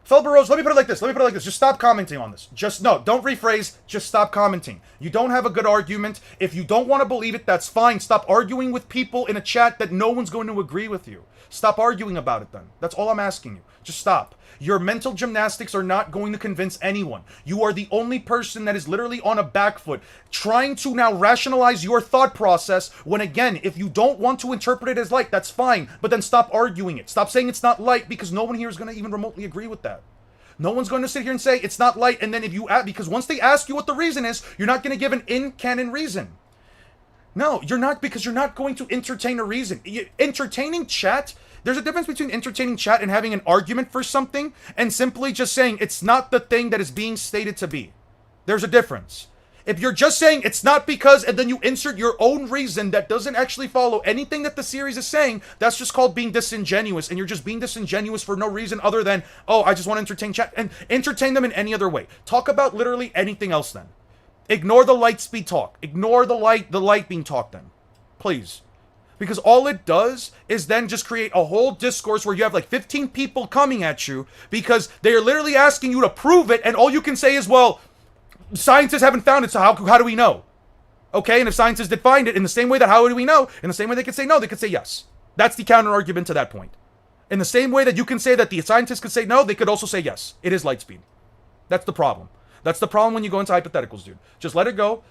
Felberos, let me put it like this. Just stop commenting on this. Don't rephrase. Just stop commenting. You don't have a good argument. If you don't want to believe it, that's fine. Stop arguing with people in a chat that no one's going to agree with you. Stop arguing about it then. That's all I'm asking you. Just stop. Your mental gymnastics are not going to convince anyone. You are the only person that is literally on a back foot, trying to now rationalize your thought process when, again, if you don't want to interpret it as light, that's fine, but then stop arguing it. Stop saying it's not light, because no one here is going to even remotely agree with that. No one's going to sit here and say it's not light, and then if you ask, because once they ask you what the reason is, you're not going to give an in-canon reason. No, you're not, because you're not going to entertain a reason. Entertaining chat... There's a difference between entertaining chat and having an argument for something and simply just saying it's not the thing that is being stated to be. There's a difference. If you're just saying it's not because, and then you insert your own reason that doesn't actually follow anything that the series is saying, that's just called being disingenuous, and you're just being disingenuous for no reason other than, oh, I just want to entertain chat, and entertain them in any other way. Talk about literally anything else then. Ignore the light speed talk. Ignore the light being talked then. Please. Because all it does is then just create a whole discourse where you have like 15 people coming at you because they are literally asking you to prove it, and all you can say is, well, scientists haven't found it, so how do we know? Okay, and if scientists did find it, in the same way that how do we know? In the same way they could say no, they could say yes. That's the counter argument to that point. In the same way that you can say that the scientists could say no, they could also say yes. It is light speed. That's the problem. That's the problem when you go into hypotheticals, dude. Just let it go.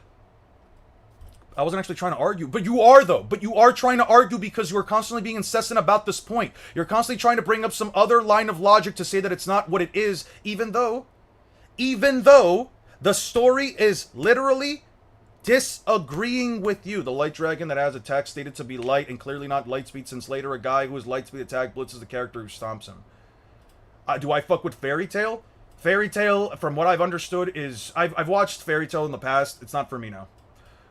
I wasn't actually trying to argue, but you are though. But you are trying to argue because you are constantly being incessant about this point. You're constantly trying to bring up some other line of logic to say that it's not what it is, even though the story is literally disagreeing with you. The light dragon that has attack stated to be light and clearly not light speed, since later a guy who is light speed attack blitzes the character who stomps him. Do I fuck with Fairy Tail? Fairy Tail, from what I've understood, is I've watched Fairy Tail in the past. It's not for me now.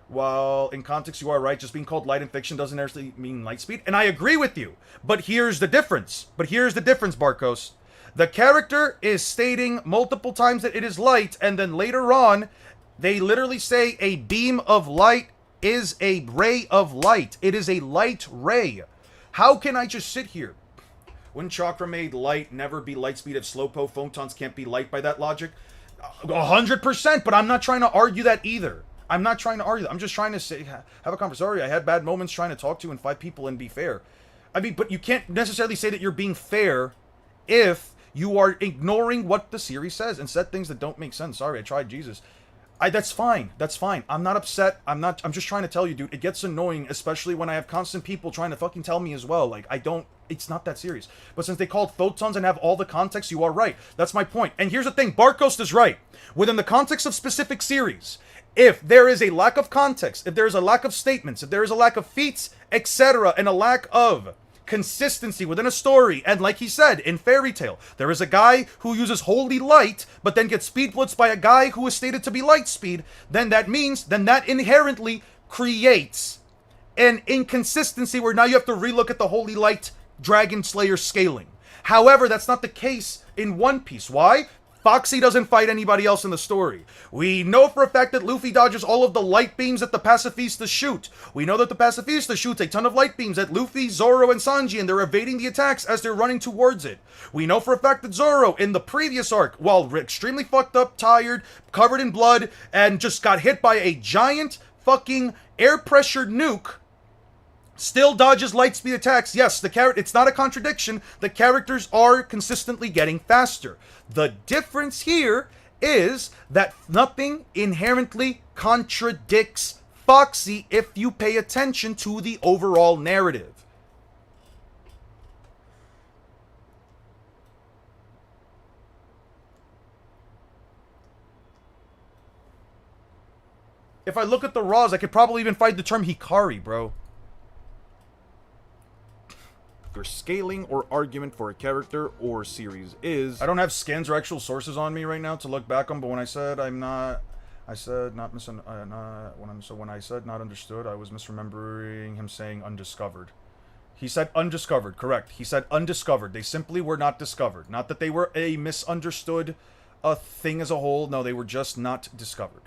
While in context you are right, just being called light in fiction doesn't actually mean light speed. And I agree with you. But here's the difference. Barkos. The character is stating multiple times that it is light, and then later on, they literally say a beam of light is a ray of light. It is a light ray. How can I just sit here? Wouldn't Chakra made light never be light speed if Slowpoke photons can't be light by that logic? 100%, but I'm not trying to argue that either. I'm not trying to argue. I'm just trying to say, have a conversation. Sorry, I had bad moments trying to talk to and fight people and be fair. I mean, but you can't necessarily say that you're being fair if you are ignoring what the series says and said things that don't make sense. Sorry, I tried, Jesus. That's fine. That's fine. I'm not upset. I'm just trying to tell you, dude, it gets annoying, especially when I have constant people trying to fucking tell me as well. Like, I don't It's not that serious. But since they called photons and have all the context, you are right. That's my point. And here's the thing, Barcoast is right. Within the context of specific series, if there is a lack of context, if there is a lack of statements, if there is a lack of feats, etc., and a lack of consistency within a story, and like he said, in Fairy Tail, there is a guy who uses holy light, but then gets speed blitzed by a guy who is stated to be light speed, then that inherently creates an inconsistency where now you have to relook at the holy light Dragon Slayer scaling. However, that's not the case in One Piece. Why? Foxy doesn't fight anybody else in the story. We know for a fact that Luffy dodges all of the light beams that the pacifistas shoot. We know that the pacifistas shoot a ton of light beams at Luffy, Zoro, and Sanji, and they're evading the attacks as they're running towards it. We know for a fact that Zoro, in the previous arc, while extremely fucked up, tired, covered in blood, and just got hit by a giant fucking air-pressured nuke, still dodges lightspeed attacks. Yes, it's not a contradiction. The characters are consistently getting faster. The difference here is that nothing inherently contradicts Foxy if you pay attention to the overall narrative. If I look at the Raws, I could probably even find the term Hikari, bro. Your scaling or argument for a character or series is... I don't have scans or actual sources on me right now to look back on, but when I said when I said not understood, I was misremembering him saying undiscovered. He said undiscovered, correct. He said undiscovered. They simply were not discovered. Not that they were a misunderstood thing as a whole. No, they were just not discovered.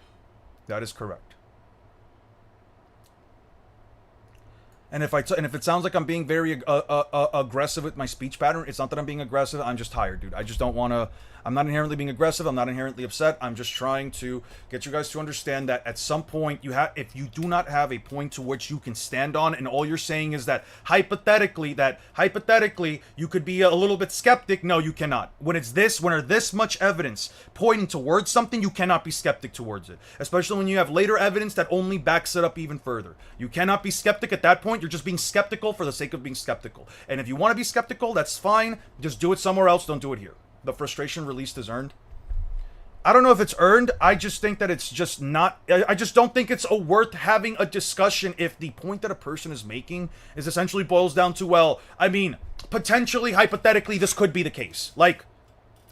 That is correct. And if it sounds like I'm being very aggressive with my speech pattern, it's not that I'm being aggressive. I'm just tired, dude. I just don't want to. I'm not inherently being aggressive. I'm not inherently upset. I'm just trying to get you guys to understand that at some point if you do not have a point to which you can stand on, and all you're saying is that hypothetically you could be a little bit skeptic. No, you cannot. When there's this much evidence pointing towards something, you cannot be skeptic towards it. Especially when you have later evidence that only backs it up even further. You cannot be skeptic at that point. You're just being skeptical for the sake of being skeptical. And if you want to be skeptical, that's fine. Just do it somewhere else. Don't do it here. The frustration released is earned. I don't know if it's earned. I just think that it's just not... I just don't think it's worth having a discussion if the point that a person is making is essentially boils down to, well, I mean, potentially, hypothetically, this could be the case. Like,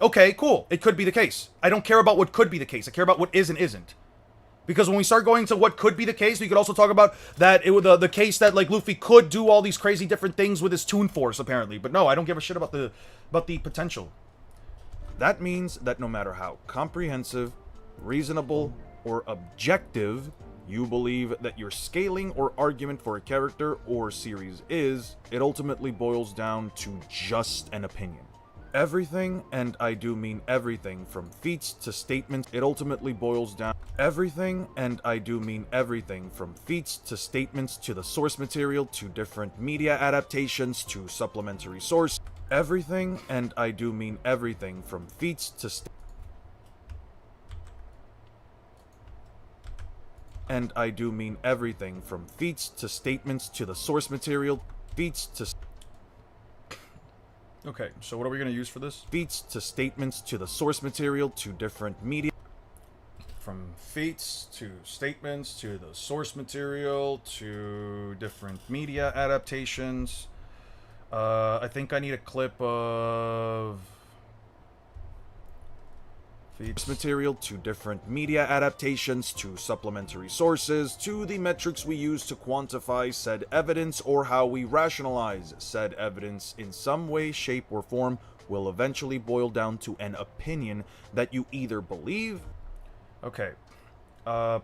okay, cool. It could be the case. I don't care about what could be the case. I care about what is and isn't. Because when we start going to what could be the case, we could also talk about that the case that like Luffy could do all these crazy different things with his Toon Force, apparently. But no, I don't give a shit about the potential. That means that no matter how comprehensive, reasonable, or objective you believe that your scaling or argument for a character or series is, it ultimately boils down to just an opinion. Everything, and I do mean everything, from feats to statements, it ultimately boils down. Everything, and I do mean everything, from feats to statements to the source material to different media adaptations to supplementary source. Everything, and I do mean everything, from feats to and I do mean everything, from feats to statements to the source material, feats to... Okay, so what are we going to use for this? Feats to statements to the source material to different media. From feats to statements to the source material to different media adaptations. I think I need a clip of... Feats material to different media adaptations to supplementary sources to the metrics we use to quantify said evidence or how we rationalize said evidence in some way, shape, or form will eventually boil down to an opinion that you either believe... Okay. Gotta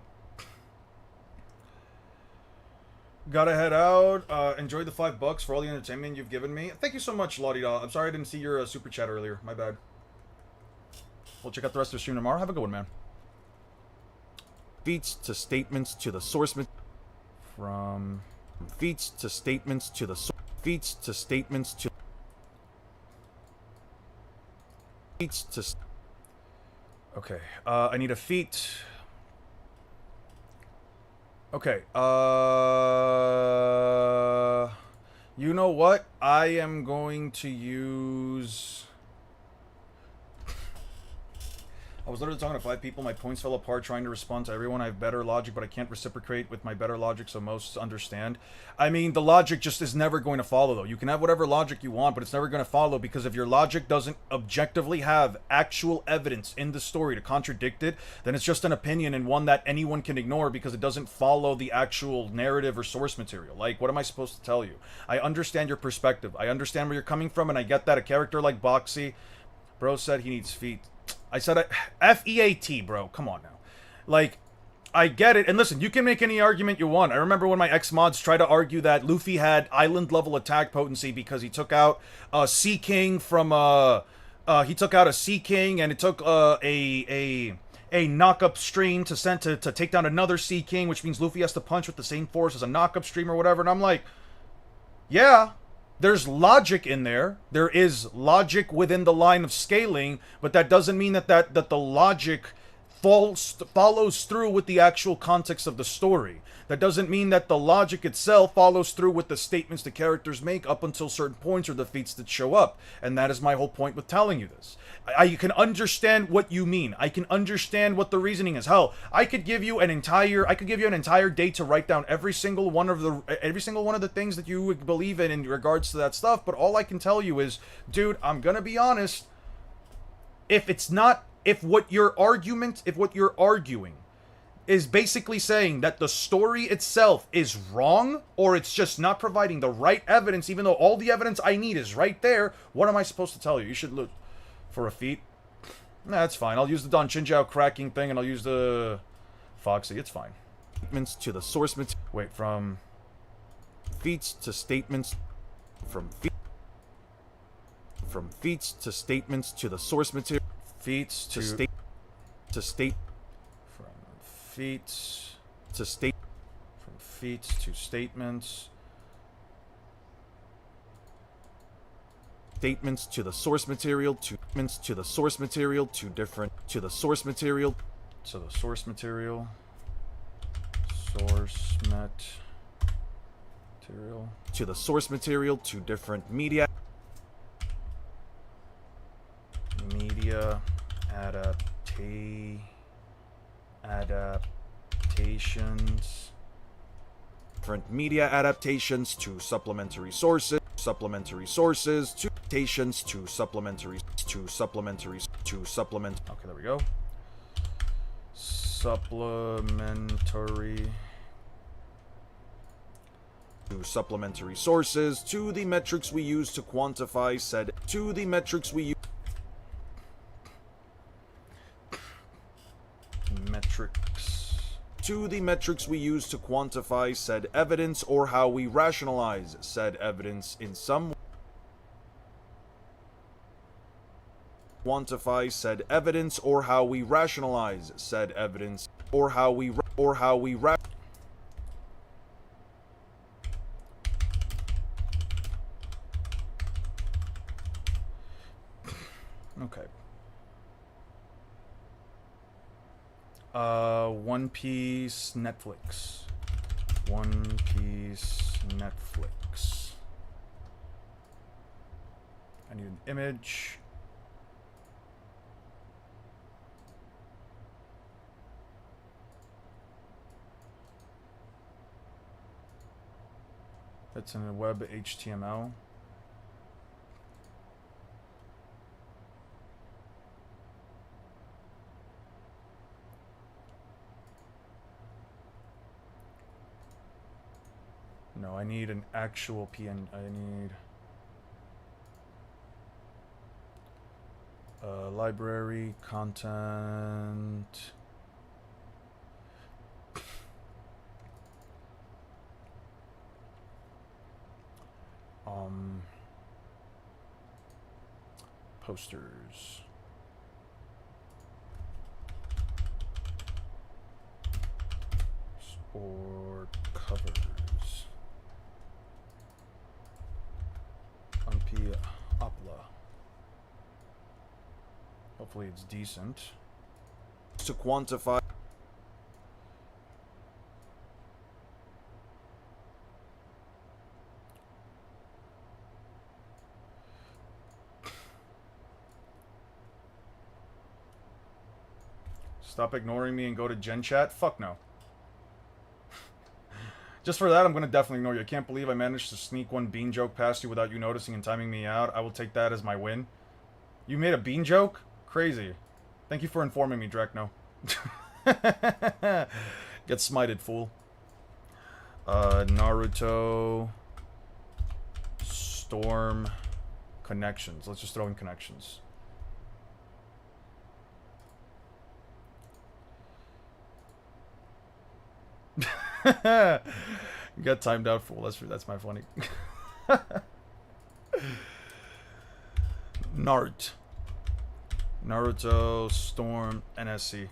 head out. Enjoy the $5 for all the entertainment you've given me. Thank you so much, Lottie. I'm sorry I didn't see your super chat earlier. My bad. We'll check out the rest of the stream tomorrow. Have a good one, man. Feats to statements to the source... From... Feats to statements to the... Feats to statements to... Feats to... Okay. I need a feat... Okay, You know what? I am going to use... I was literally talking to 5 people. My points fell apart trying to respond to everyone. I have better logic, but I can't reciprocate with my better logic so most understand. I mean, the logic just is never going to follow, though. You can have whatever logic you want, but it's never going to follow because if your logic doesn't objectively have actual evidence in the story to contradict it, then it's just an opinion and one that anyone can ignore because it doesn't follow the actual narrative or source material. Like, what am I supposed to tell you? I understand your perspective. I understand where you're coming from, and I get that a character like Boxy... Bro said he needs feet. I said F-E-A-T, bro. Come on now. Like, I get it. And listen, you can make any argument you want. I remember when my ex-mods tried to argue that Luffy had island-level attack potency because he took out a Sea King from, he took out a Sea King and it took, a knock-up stream to take down another Sea King, which means Luffy has to punch with the same force as a knock-up stream or whatever. And I'm like, yeah... There's logic in there. There is logic within the line of scaling, but that doesn't mean that the logic follows through with the actual context of the story. That doesn't mean that the logic itself follows through with the statements the characters make up until certain points or the feats that show up. And that is my whole point with telling you this. I can understand what you mean. I can understand what the reasoning is. Hell, I could give you an entire day to write down every single one of the things that you would believe in regards to that stuff, but all I can tell you is, dude, I'm gonna be honest, if what you're arguing is basically saying that the story itself is wrong, or it's just not providing the right evidence, even though all the evidence I need is right there, what am I supposed to tell you? You should look for a feat. Nah, that's fine. I'll use the Don Chinjiao cracking thing, and I'll use the Foxy. It's fine. Statements to the source material. Wait, from feats to statements. From feats to statements to the source material. feats to From feats to state. from feats to statements. Statements to the source material to statements to the source material to different to the source material So the source material. Source material. to the source material to different media Media adaptations. different media adaptations to supplementary sources to adaptations to supplement Okay, there we go. Supplementary to supplementary sources to the metrics we use to quantify said metrics. to the metrics we use to quantify said evidence or how we rationalize said evidence in some quantify said evidence or how we rationalize said evidence or how we Okay. One Piece Netflix. One Piece Netflix. I need an image. That's in a web HTML. No, I need an actual PN. I need library content. Posters. Or covers. MP Opla. Hopefully it's decent. to quantify Stop ignoring me and go to Gen Chat? Fuck no. Just for that, I'm gonna definitely ignore you. I can't believe I managed to sneak one bean joke past you without you noticing and timing me out. I will take that as my win. You made a bean joke? Crazy. Thank you for informing me, Drekno. Get smited, fool. Naruto... Storm... Connections. Let's just throw in connections. Got timed out, fool. That's my funny. Naruto, Storm, NSC.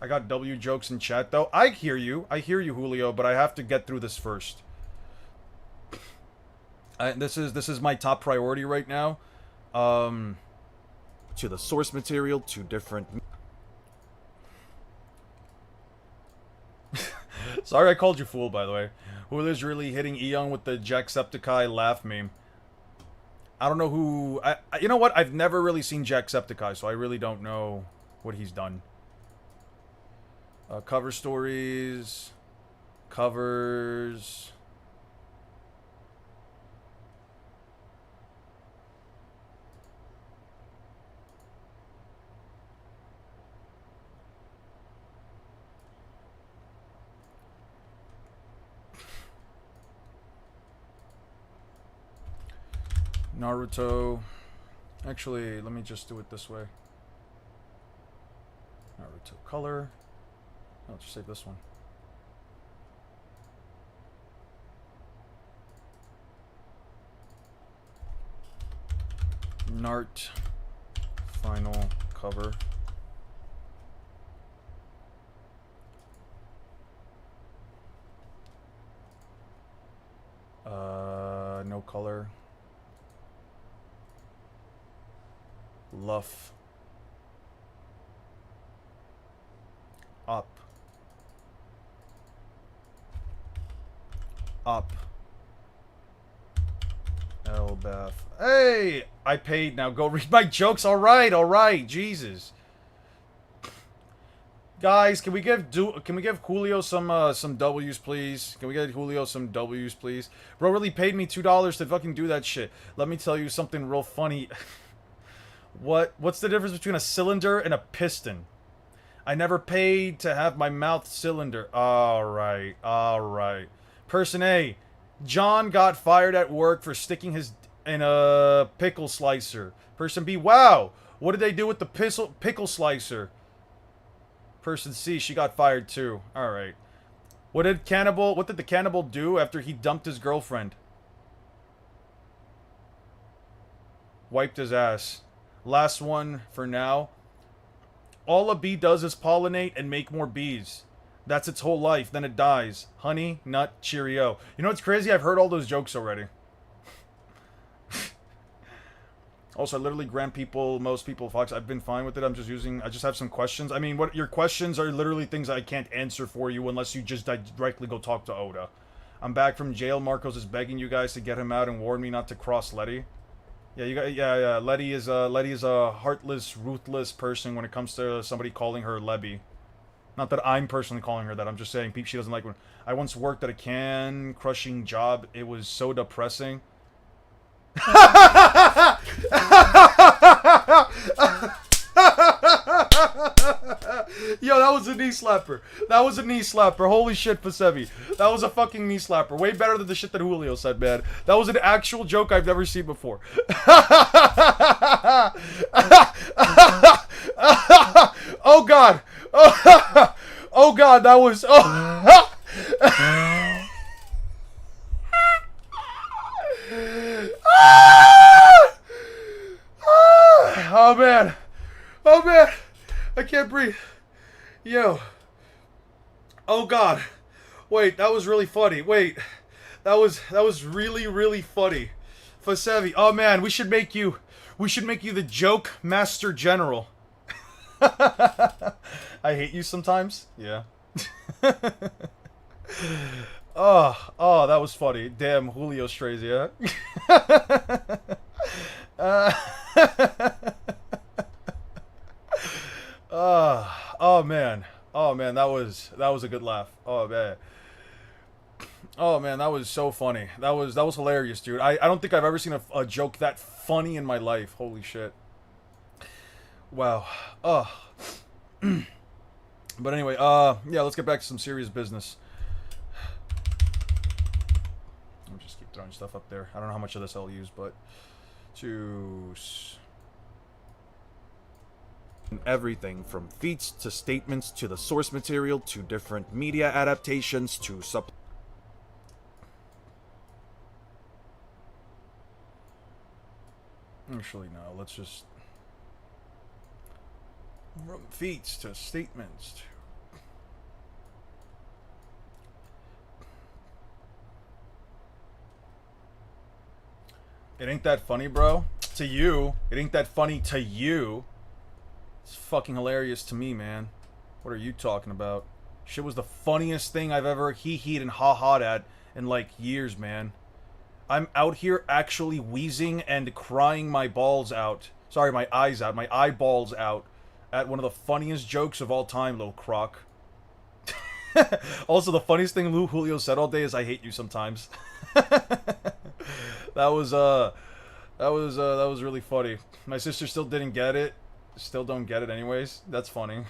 I got W jokes in chat though. I hear you, Julio, but I have to get through this first. This is my top priority right now. To the source material, to different. Sorry I called you fool, by the way. Julio's really hitting Eon with the Jacksepticeye laugh meme. I don't know who... you know what? I've never really seen Jacksepticeye, so I really don't know what he's done. Cover stories... Covers... Naruto. Actually, let me just do it this way. Naruto color. I'll just save this one. Nart final cover. No color. Luff. Up. Up. Elbath. Hey! I paid, now go read my jokes. Alright, Jesus. Guys, can we give Julio some W's, please? Can we get Julio some W's, please? Bro really paid me $2 to fucking do that shit. Let me tell you something real funny. What's the difference between a cylinder and a piston? I never paid to have my mouth cylinder. Alright. Person A. John got fired at work for sticking his in a pickle slicer. Person B. Wow. What did they do with the pickle slicer? Person C. She got fired too. Alright. What did the cannibal do after he dumped his girlfriend? Wiped his ass. Last one for now. All a bee does is pollinate and make more bees. That's its whole life. Then it dies. Honey, nut, cheerio. You know what's crazy? I've heard all those jokes already. Also, I literally grant most people Fox. I've been fine with it. I just have some questions. I mean, what your questions are literally things I can't answer for you unless you just directly go talk to Oda. I'm back from jail. Marcos is begging you guys to get him out and warn me not to cross Letty. Yeah, Letty is a heartless, ruthless person when it comes to somebody calling her Lebby. Not that I'm personally calling her that. I'm just saying she doesn't like when I once worked at a can crushing job. It was so depressing. Yo, that was a knee slapper. Holy shit, Pasevi. That was a fucking knee slapper. Way better than the shit that Julio said, man. That was an actual joke I've never seen before. Oh god. Oh god, that was... Oh man. I can't breathe. Yo. Oh god. Wait, that was really funny. Wait. That was really, really funny. Fasevi. Oh man, we should make you the joke master general. I hate you sometimes. Yeah. Oh, that was funny. Damn, Julio strays, yeah? Oh was a good laugh. Oh man. Oh man, that was so funny. That was hilarious, dude. I don't think I've ever seen a joke that funny in my life. Holy shit. Wow. But anyway, yeah, let's get back to some serious business. Let me just keep throwing stuff up there. I don't know how much of this I'll use, but everything from feats to statements to the source material to different media adaptations to Actually, no. Let's just from feats to statements to. It ain't that funny, bro. To you, it ain't that funny to you. It's fucking hilarious to me, man. What are you talking about? Shit was the funniest thing I've ever hee-heed and ha-ha'd at in like years, man. I'm out here actually wheezing and crying my balls out. Sorry, my eyes out. My eyeballs out. At one of the funniest jokes of all time, little croc. Also, the funniest thing Lou Julio said all day is "I hate you sometimes." that was really funny. My sister still didn't get it. Still don't get it, anyways. That's funny.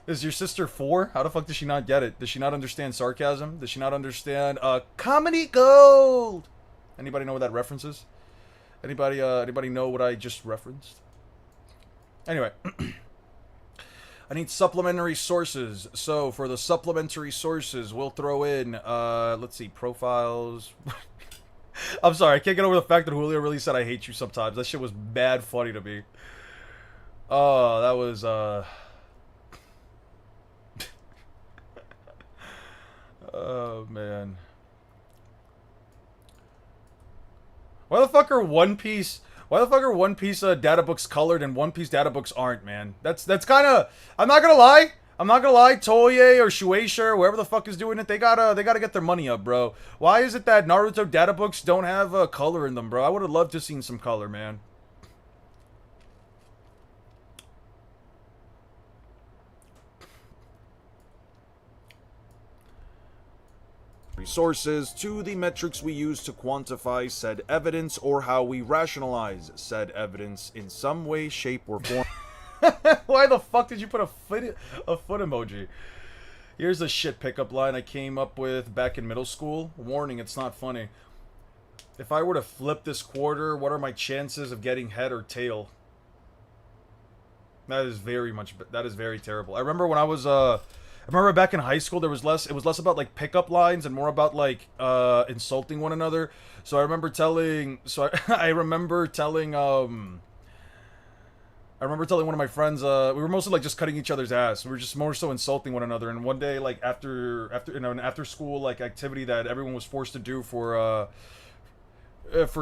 Is your sister 4? How the fuck does she not get it? Does she not understand sarcasm? Does she not understand comedy gold? Anybody know what that reference is? Anybody know what I just referenced? Anyway, I need supplementary sources. So for the supplementary sources, we'll throw in let's see, profiles. I'm sorry, I can't get over the fact that Julio really said "I hate you sometimes." That shit was mad funny to me. Oh, that was oh man. Why the fuck are One Piece data books colored and One Piece data books aren't, man? That's kind of, I'm not gonna lie, Toei or Shueisha or whoever the fuck is doing it, they gotta get their money up, bro. Why is it that Naruto data books don't have color in them, bro? I would have loved to seen some color, man. resources to the metrics we use to quantify said evidence or how we rationalize said evidence in some way, shape, or form. Why the fuck did you put a foot emoji? Here's a shit pickup line I came up with back in middle school. Warning, it's not funny. If I were to flip this quarter, what are my chances of getting head or tail? That is very terrible. I remember when I was I remember back in high school, it was less about like pickup lines and more about like insulting one another. So I remember telling I remember telling one of my friends, we were mostly like just cutting each other's ass. We were just more so insulting one another. And one day, like after an after school like activity that everyone was forced to do for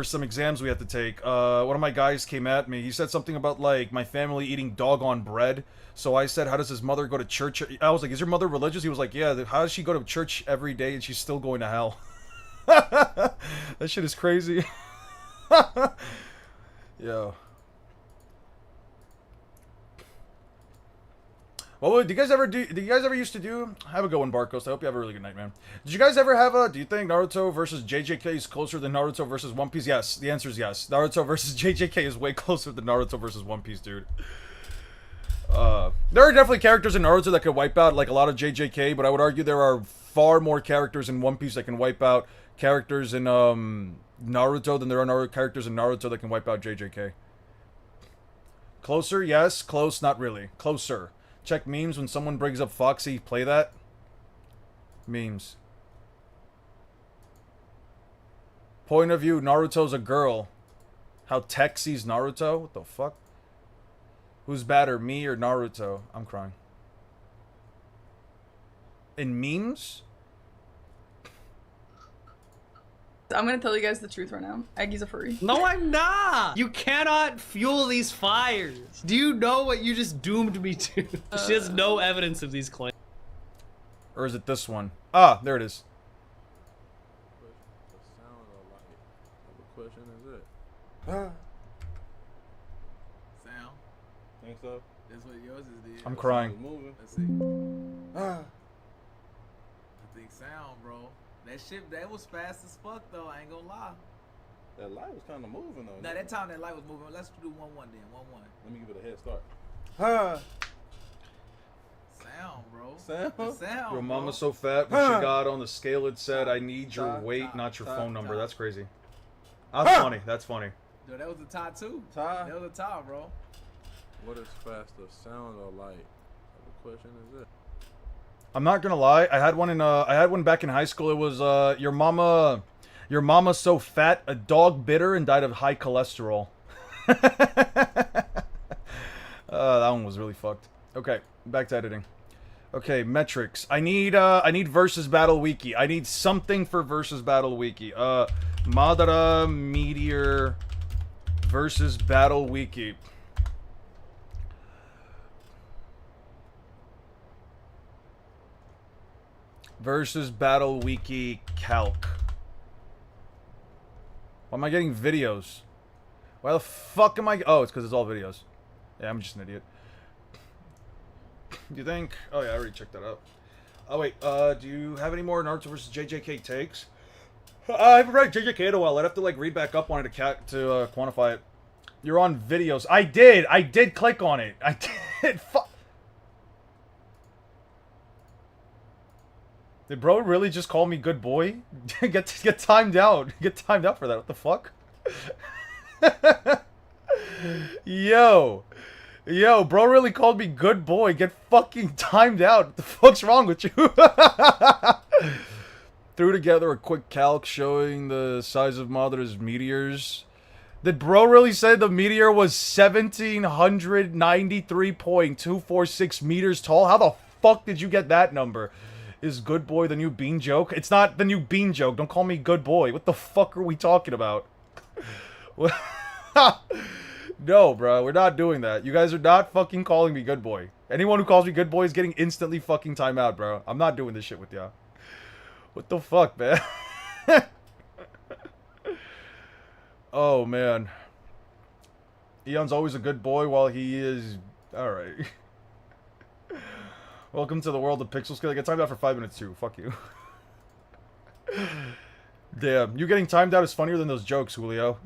some exams we had to take, one of my guys came at me. He said something about like my family eating doggone bread. So I said, how does his mother go to church? I was like, is your mother religious? He was like, yeah. How does she go to church every day and she's still going to hell? That shit is crazy. Yo. Well, do you guys ever used to do? Have a good one, Barcos. I hope you have a really good night, man. Did you guys ever have do you think Naruto versus JJK is closer than Naruto versus One Piece? Yes. The answer is yes. Naruto versus JJK is way closer than Naruto versus One Piece, dude. There are definitely characters in Naruto that could wipe out like a lot of JJK, but I would argue there are far more characters in One Piece that can wipe out characters in Naruto than there are characters in Naruto that can wipe out JJK. Closer, yes. Close, not really. Closer. Check memes when someone brings up Foxy. Play that. Memes. Point of view, Naruto's a girl. How Tech sees Naruto? What the fuck? Who's badder, me or Naruto? I'm crying. In memes? I'm gonna tell you guys the truth right now. Aggie's a furry. No, I'm not! You cannot fuel these fires. Do you know what you just doomed me to? She has no evidence of these claims. Or is it this one? Ah, there it is. What question is it? Sound. Thanks. stuff. That's what yours is. Did. I'm It's crying. moving. Let's see. Ah. I think sound, bro. That shit, that was fast as fuck though. I ain't gonna lie. That light was kind of moving though. Now that time that light was moving. Let's do 1-1 then. 1-1. Let me give it a head start. Ah. Sound, bro. Sound? The sound. Your bro. mama's so fat when she got on the scale it said, I need your weight, Top, not your top, phone number. top. That's crazy. That's funny. That's funny. Yo, that was the tie too. Tie? That was the tie, bro. What is faster, sound or light? What question is it? I'm not gonna lie. I had one back in high school. It was your mama's so fat, a dog bit her and died of high cholesterol. That one was really fucked. Okay, back to editing. Okay, metrics. I need versus battle wiki. I need something for versus battle wiki. Madara Meteor versus battle wiki. Versus battle wiki calc. Why am I getting videos? Why the fuck am I? Oh, it's because it's all videos. Yeah, I'm just an idiot. Do you think? Oh yeah, I already checked that out. Oh wait, do you have any more Naruto versus JJK takes? I haven't read JJK in a while. I'd have to like read back up on it to quantify it. You're on videos. I did click on it. I did. Fuck. Did bro really just call me good boy? get timed out. Get timed out for that. What the fuck? Yo, bro really called me good boy. Get fucking timed out. What the fuck's wrong with you? Threw together a quick calc showing the size of Madara's meteors. Did bro really say the meteor was 1,793.246 meters tall? How the fuck did you get that number? Is good boy the new bean joke? It's not the new bean joke. Don't call me good boy. What the fuck are we talking about? No, bro. We're not doing that. You guys are not fucking calling me good boy. Anyone who calls me good boy is getting instantly fucking time out, bro. I'm not doing this shit with y'all. What the fuck, man? Oh, man. Eon's always a good boy while he is... Alright. Welcome to the world of Pixel Skill. I get timed out for 5 minutes too. Fuck you. Damn, you getting timed out is funnier than those jokes, Julio.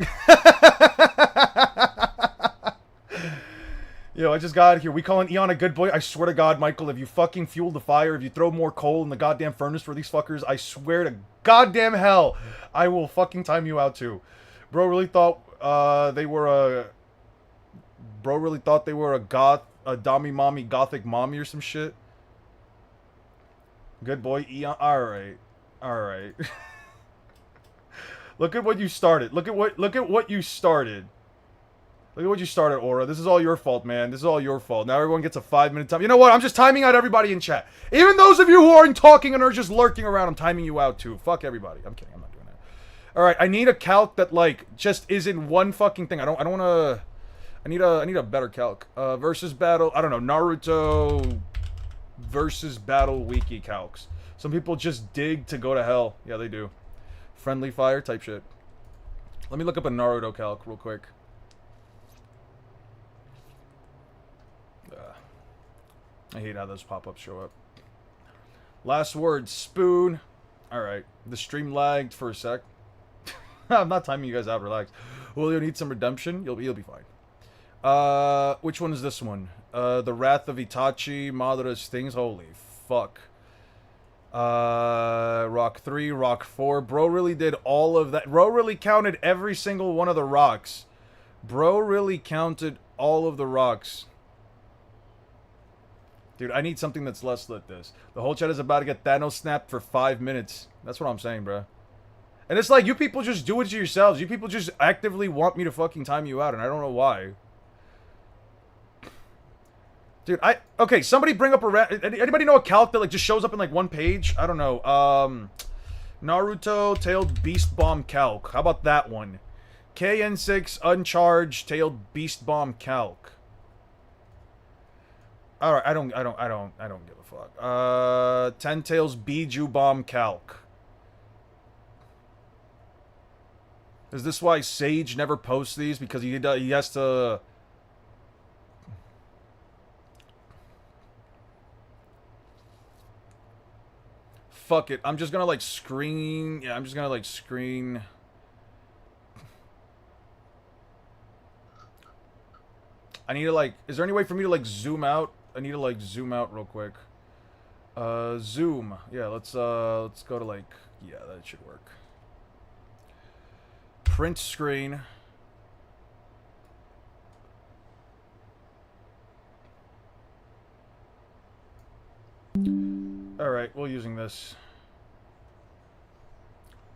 Yo, I just got here. We calling Eon a good boy? I swear to God, Michael, if you fucking fuel the fire, if you throw more coal in the goddamn furnace for these fuckers, I swear to goddamn hell, I will fucking time you out too. Bro really thought they were a... Bro really thought they were a Dami mommy, gothic mommy or some shit. Good boy, Eon. Alright. Alright. Look at what you started. Look at what you started. Look at what you started, Aura. This is all your fault, man. This is all your fault. Now everyone gets a 5-minute time. You know what? I'm just timing out everybody in chat. Even those of you who aren't talking and are just lurking around, I'm timing you out too. Fuck everybody. I'm kidding. I'm not doing that. Alright, I need a calc that, like, just isn't one fucking thing. I don't wanna... I need a better calc. Versus battle... I don't know. Naruto... versus battle wiki calcs. Some people just dig to go to hell. Yeah, they do. Friendly fire type shit. Let me look up a Naruto calc real quick. I hate how those pop-ups show up. Last word, spoon. Alright. The stream lagged for a sec. I'm not timing you guys out, relax. Julio needs some redemption. You'll be fine. Which one is this one? The Wrath of Itachi, Madara's things. Holy fuck. Rock 3, Rock 4. Bro really did all of that. Bro really counted every single one of the rocks. Bro really counted all of the rocks. Dude, I need something that's less lit this. The whole chat is about to get Thanos snapped for 5 minutes. That's what I'm saying, bro. And it's like, you people just do it to yourselves. You people just actively want me to fucking time you out, and I don't know why. Dude, okay, somebody bring up anybody know a calc that, like, just shows up in, like, one page? I don't know. Naruto Tailed Beast Bomb Calc. How about that one? KN6 Uncharged Tailed Beast Bomb Calc. Alright, I don't give a fuck. Ten Tails Biju Bomb Calc. Is this why Sage never posts these? Because he has to... fuck it. I'm just gonna like screen. Yeah, I'm just gonna like screen. I need to like. Is there any way for me to like zoom out? I need to like zoom out real quick. Zoom. Yeah, let's go to like. Yeah, that should work. Print screen. Alright, we're using this.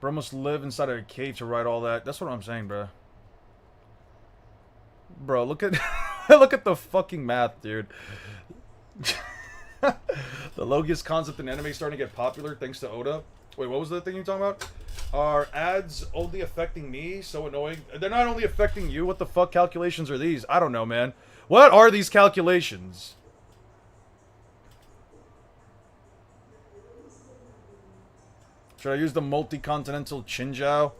Bro must live inside of a cave to write all that. That's what I'm saying, bro. Bro, look at look at the fucking math, dude. The Logius concept in anime is starting to get popular thanks to Oda. Wait, what was the thing you're talking about? Are ads only affecting me? So annoying. They're not only affecting you. What the fuck calculations are these? I don't know, man. What are these calculations? Should I use the multi-continental Chinjiao?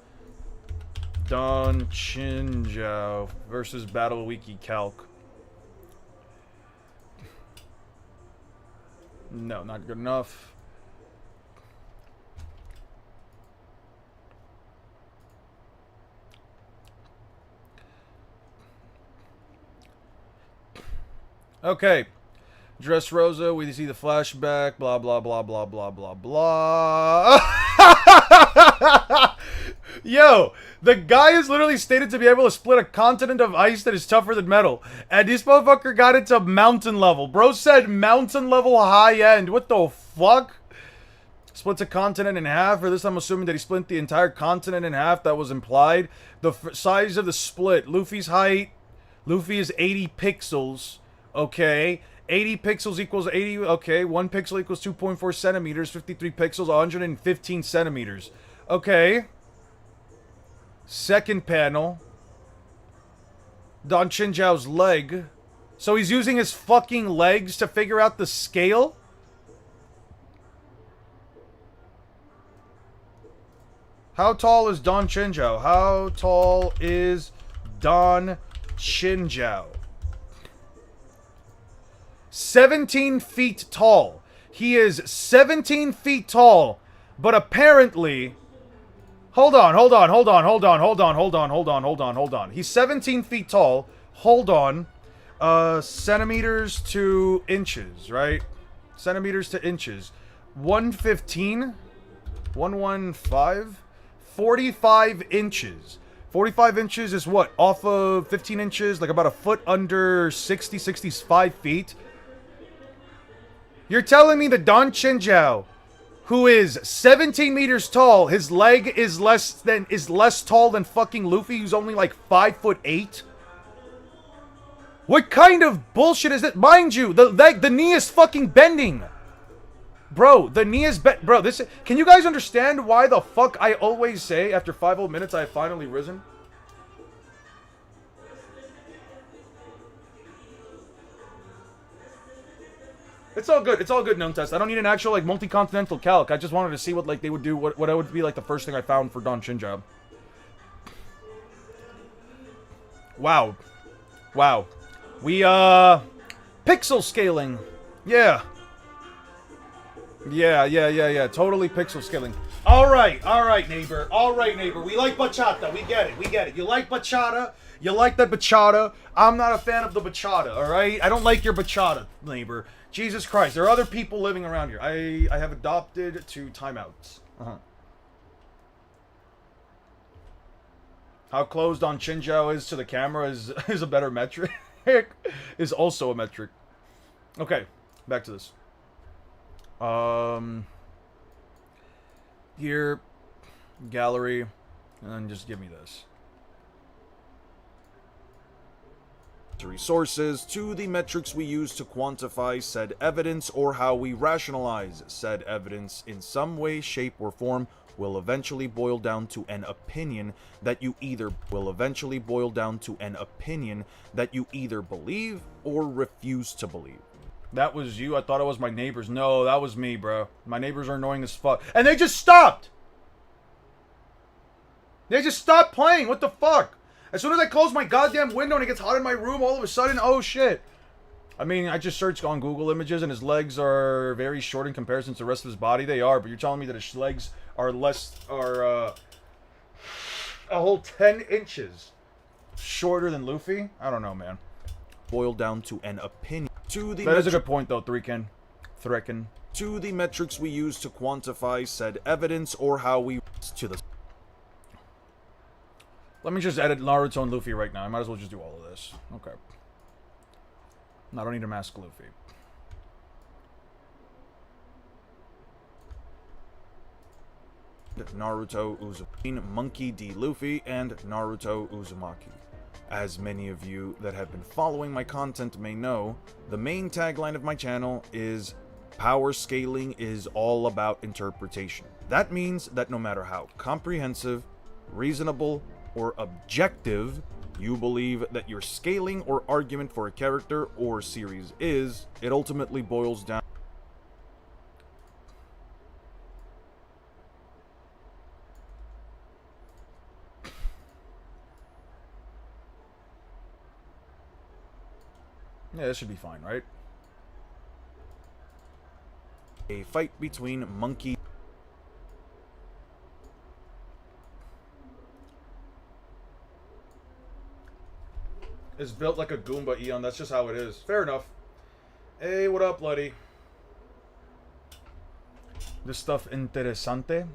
Don Chinjiao versus Battle Wiki Calc. No, not good enough. Okay. Dressrosa, we see the flashback, blah, blah, blah, blah, blah, blah, blah. Yo, the guy is literally stated to be able to split a continent of ice that is tougher than metal. And this motherfucker got it to mountain level. Bro said mountain level high end. What the fuck? Splits a continent in half. For this, I'm assuming that he split the entire continent in half. That was implied. The size of the split. Luffy's height. Luffy is 80 pixels. Okay. 80 pixels equals 80. Okay. 1 pixel equals 2.4 centimeters. 53 pixels, 115 centimeters. Okay. Second panel. Don Chinjiao's leg. So he's using his fucking legs to figure out the scale? How tall is Don Chinjiao? How tall is Don Chinjiao? 17 feet tall. He is 17 feet tall, but apparently... Hold on. He's 17 feet tall. Hold on. Centimeters to inches, right? Centimeters to inches. 115? 115? 45 inches. 45 inches is what? Off of 15 inches? Like about a foot under 60, 65 feet? You're telling me that Don Chinjiao, who is 17 meters tall, his leg is less tall than fucking Luffy, who's only like 5'8"? What kind of bullshit is it? Mind you, the knee is fucking bending. Bro, the knee is bro, this... Can you guys understand why the fuck I always say after 5 whole minutes I have finally risen? It's all good. It's all good, Gnome Test. I don't need an actual, like, multi-continental calc. I just wanted to see what, like, they would do, what would be, like, the first thing I found for Don Chinjiao. Wow. Wow. We, pixel scaling. Yeah. Yeah. Totally pixel scaling. Alright, neighbor. Alright, neighbor. We like bachata. We get it. You like bachata? You like that bachata? I'm not a fan of the bachata, alright? I don't like your bachata, neighbor. Jesus Christ, there are other people living around here. I have adopted to timeouts. How close Don Chinjiao is to the camera is a better metric. Is also a metric. Okay, back to this. Here, gallery, and then just give me this. Sources to the metrics we use to quantify said evidence or how we rationalize said evidence in some way, shape, or form will eventually boil down to an opinion that you either believe or refuse to believe. That was you? I thought it was my neighbors. No, that was me, bro. My neighbors are annoying as fuck. And they just stopped! They just stopped playing. What the fuck? As soon as I close my goddamn window and it gets hot in my room, all of a sudden, oh shit. I mean, I just searched on Google Images, and his legs are very short in comparison to the rest of his body. They are, but you're telling me that his legs are a whole 10 inches shorter than Luffy? I don't know, man. Boil down to an opinion. That is a good point, though, Threekin. To the metrics we use to quantify said evidence or how we to the. Let me just edit Naruto and Luffy right now. I might as well just do all of this. Okay. I don't need to mask Luffy. Naruto Uzumaki, Monkey D. Luffy, and Naruto Uzumaki. As many of you that have been following my content may know, the main tagline of my channel is power scaling is all about interpretation. That means that no matter how comprehensive, reasonable, or objective you believe that your scaling or argument for a character or series is, it ultimately boils down. Yeah, this should be fine, right? A fight between Monkey It's built like a Goomba, Eon. That's just how it is. Fair enough. Hey, what up, Luddy? This stuff interesante.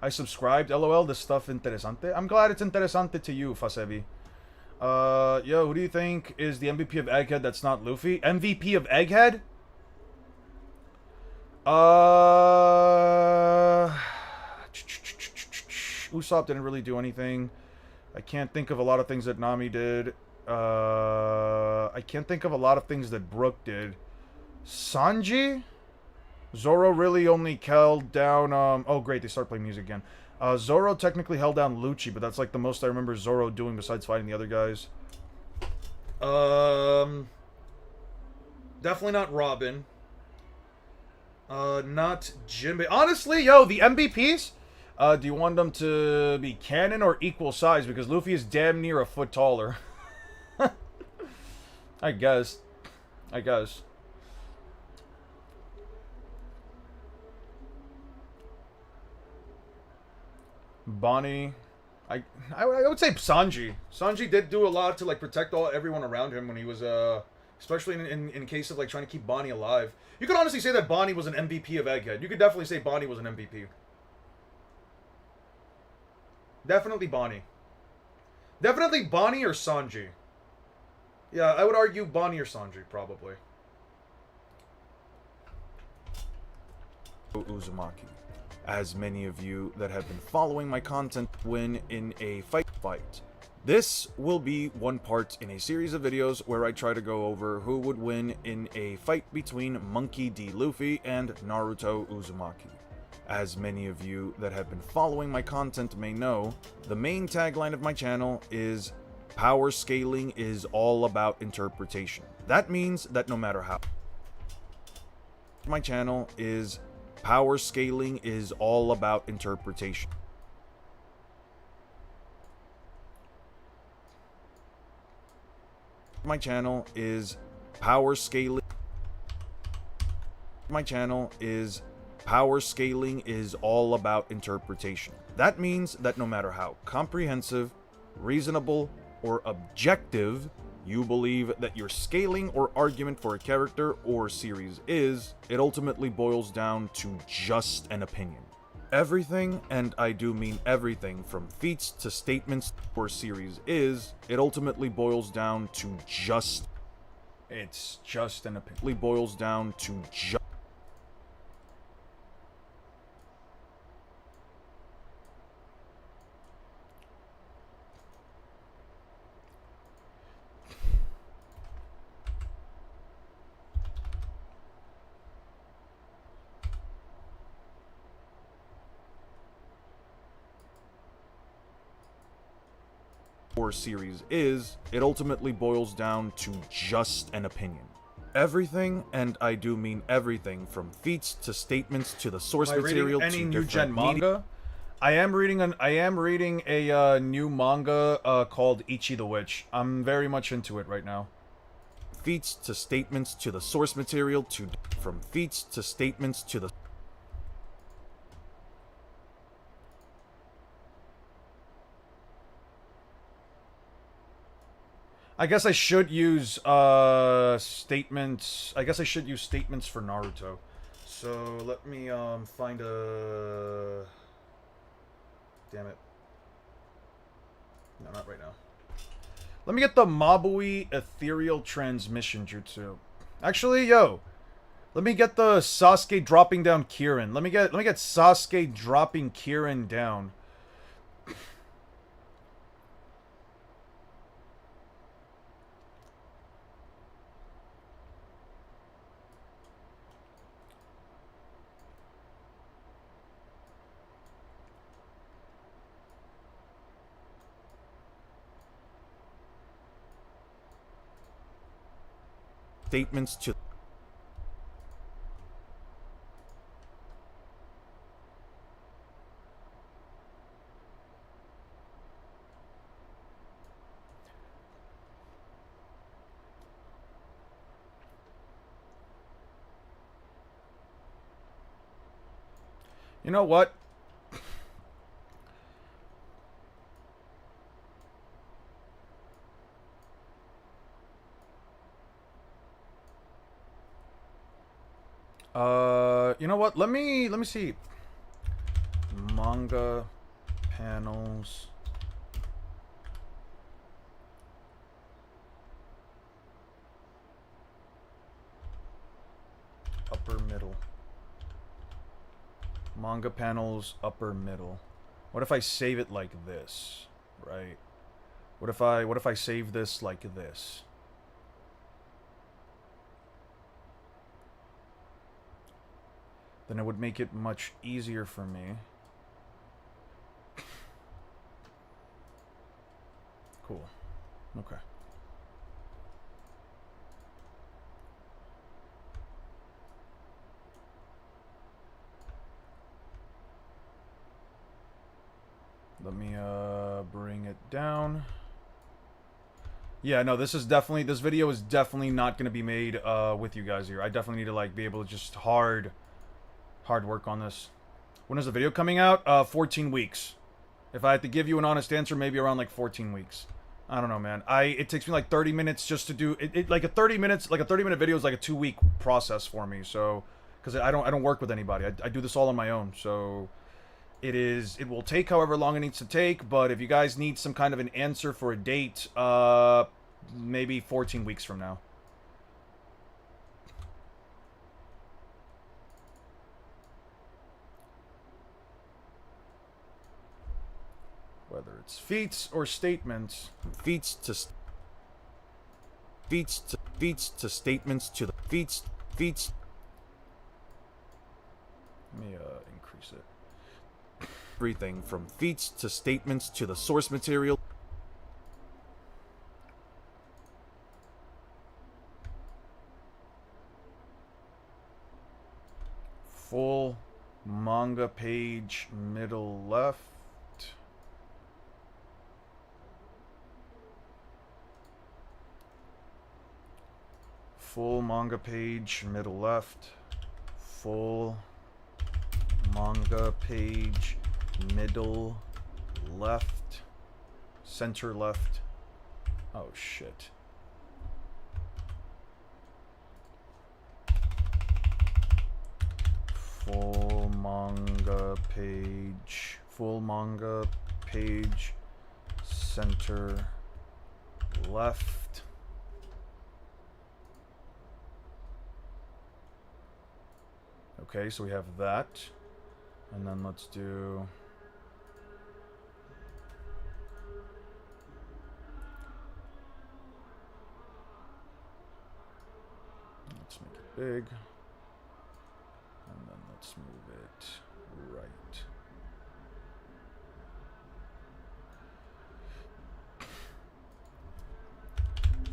I subscribed. LOL, this stuff interesante. I'm glad it's interesante to you, Fasevi. Yo, who do you think is the MVP of Egghead that's not Luffy? MVP of Egghead? Usopp didn't really do anything. I can't think of a lot of things that Nami did. I can't think of a lot of things that Brook did. Sanji? Zoro really only held down, oh great, they start playing music again. Zoro technically held down Lucci, but that's like the most I remember Zoro doing besides fighting the other guys. Definitely not Robin. Not Jinbei. Honestly, yo, the MVPs, do you want them to be canon or equal size? Because Luffy is damn near a foot taller. I guess. Bonnie. I would say Sanji. Sanji did do a lot to like protect everyone around him when he was especially in case of like trying to keep Bonnie alive. You could honestly say that Bonnie was an MVP of Egghead. You could definitely say Bonnie was an MVP. Definitely Bonnie. Definitely Bonnie or Sanji. Yeah, I would argue Bonnie or Sanji, probably. Uzumaki. As many of you that have been following my content win in a fight. This will be one part in a series of videos where I try to go over who would win in a fight between Monkey D. Luffy and Naruto Uzumaki. As many of you that have been following my content may know, the main tagline of my channel is power scaling is all about interpretation. That means that no matter how my channel is power scaling is all about interpretation. My channel is power scaling. My channel is power scaling is all about interpretation. That means that no matter how comprehensive, reasonable, or objective you believe that your scaling or argument for a character or series is, it ultimately boils down to just an opinion. Everything, and I do mean everything from feats to statements or series is, it ultimately boils down to just. It's just an opinion. It boils down to just. Or series is, it ultimately boils down to just an opinion. Everything, and I do mean everything from feats to statements to the source material any to new gen different manga. I am reading a new manga called Ichi the Witch. I'm very much into it right now. feats to statements to the source material to from feats to statements to the I guess I should use statements. I guess I should use statements for Naruto. So let me find a. Damn it. No, not right now. Let me get the Mabui Ethereal Transmission Jutsu. Actually, yo, let me get the Sasuke dropping down Kirin. Let me get Sasuke dropping Kirin down. statements to You know what? You know what? Let me see. Manga panels. Upper middle. Manga panels, upper middle. What if I save it like this, right? What if I save this like this? Then it would make it much easier for me. Cool. Okay. Let me bring it down. Yeah, no, this video is definitely not going to be made with you guys here. I definitely need to like be able to just hard work on this. When is the video coming out? 14 weeks. If I had to give you an honest answer, maybe around like 14 weeks. I don't know, man. It takes me like 30 minutes just to do it. Like a 30-minute video is like a 2-week process for me. So, because I don't work with anybody. I do this all on my own. So, it will take however long it needs to take. But if you guys need some kind of an answer for a date, maybe 14 weeks from now. Whether it's feats or statements. feats to statements to the feats. Let me increase it. Everything from feats to statements to the source material. Full manga page, middle left. Full manga page, middle left. Full manga page, middle left. Center left. Oh shit. Full manga page, center left. Okay, so we have that. And then let's do... Let's make it big. And then let's move it right.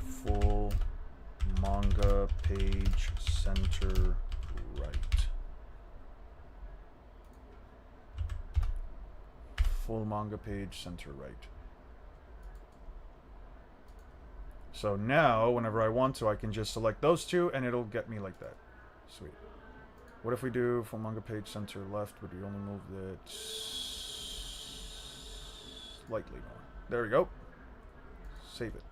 Full manga page, center right. Full manga page, center right. So now, whenever I want to, I can just select those two, and it'll get me like that. Sweet. What if we do full manga page center left, but we only move it slightly more? There we go. Save it.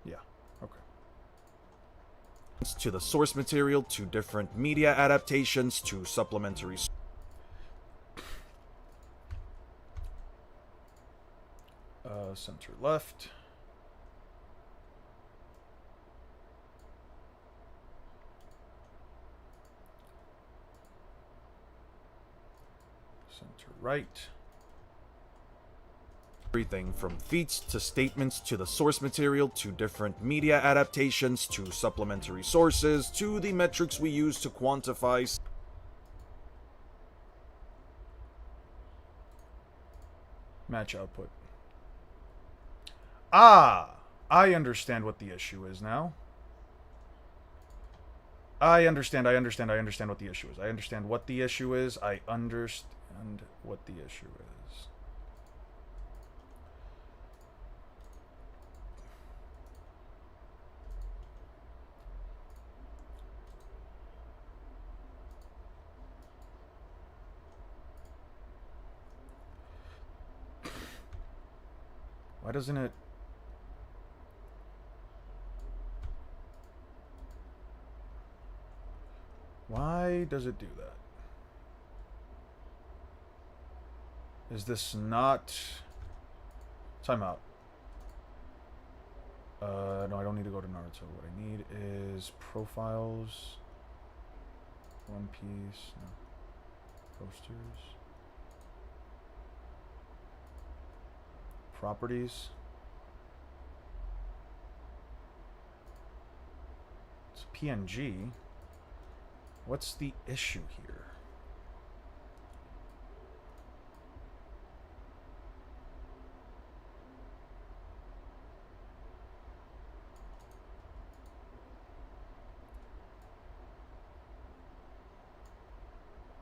Yeah, okay. To the source material, to different media adaptations, to supplementary. Center left. Center right. Everything from feats to statements to the source material to different media adaptations to supplementary sources to the metrics we use to quantify. Match output. Ah! I understand what the issue is now. I understand what the issue is. I understand what the issue is. I understand what the issue is. Why doesn't it... Why does it do that? Is this not... Time out. No, I don't need to go to Naruto. What I need is profiles. One Piece. No. Posters. Properties. It's PNG. What's the issue here?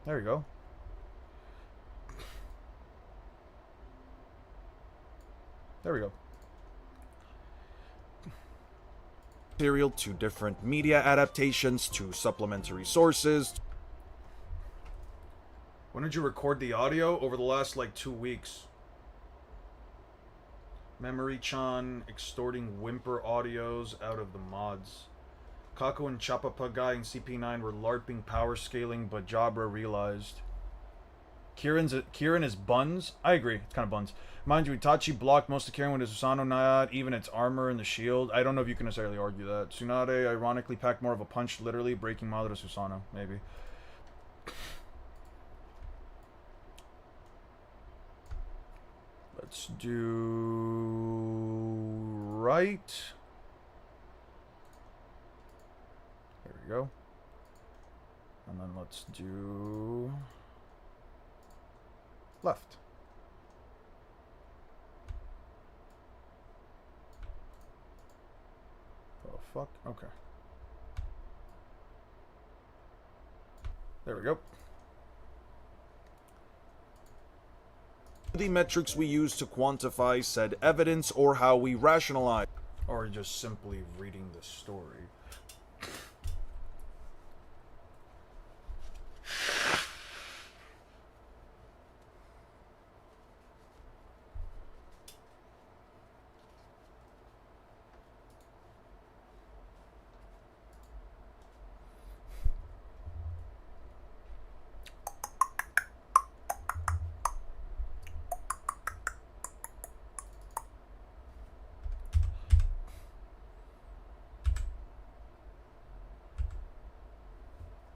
There you go. There we go. Material to different media adaptations to supplementary sources. When did you record the audio? Over the last, like, 2 weeks. Memory-chan extorting whimper audios out of the mods. Kaku and Chapapa guy in CP9 were LARPing power scaling, but Jabra realized. Kirin is buns? I agree, it's kind of buns. Mind you, Itachi blocked most of Kirin with his Susanoo Nayat, even its armor and the shield. I don't know if you can necessarily argue that. Tsunade ironically packed more of a punch, literally breaking Madara Susanoo, maybe. Let's do... right. There we go. And then let's do... left. Oh, fuck. Okay. There we go. The metrics we use to quantify said evidence or how we rationalize. Or just simply reading the story.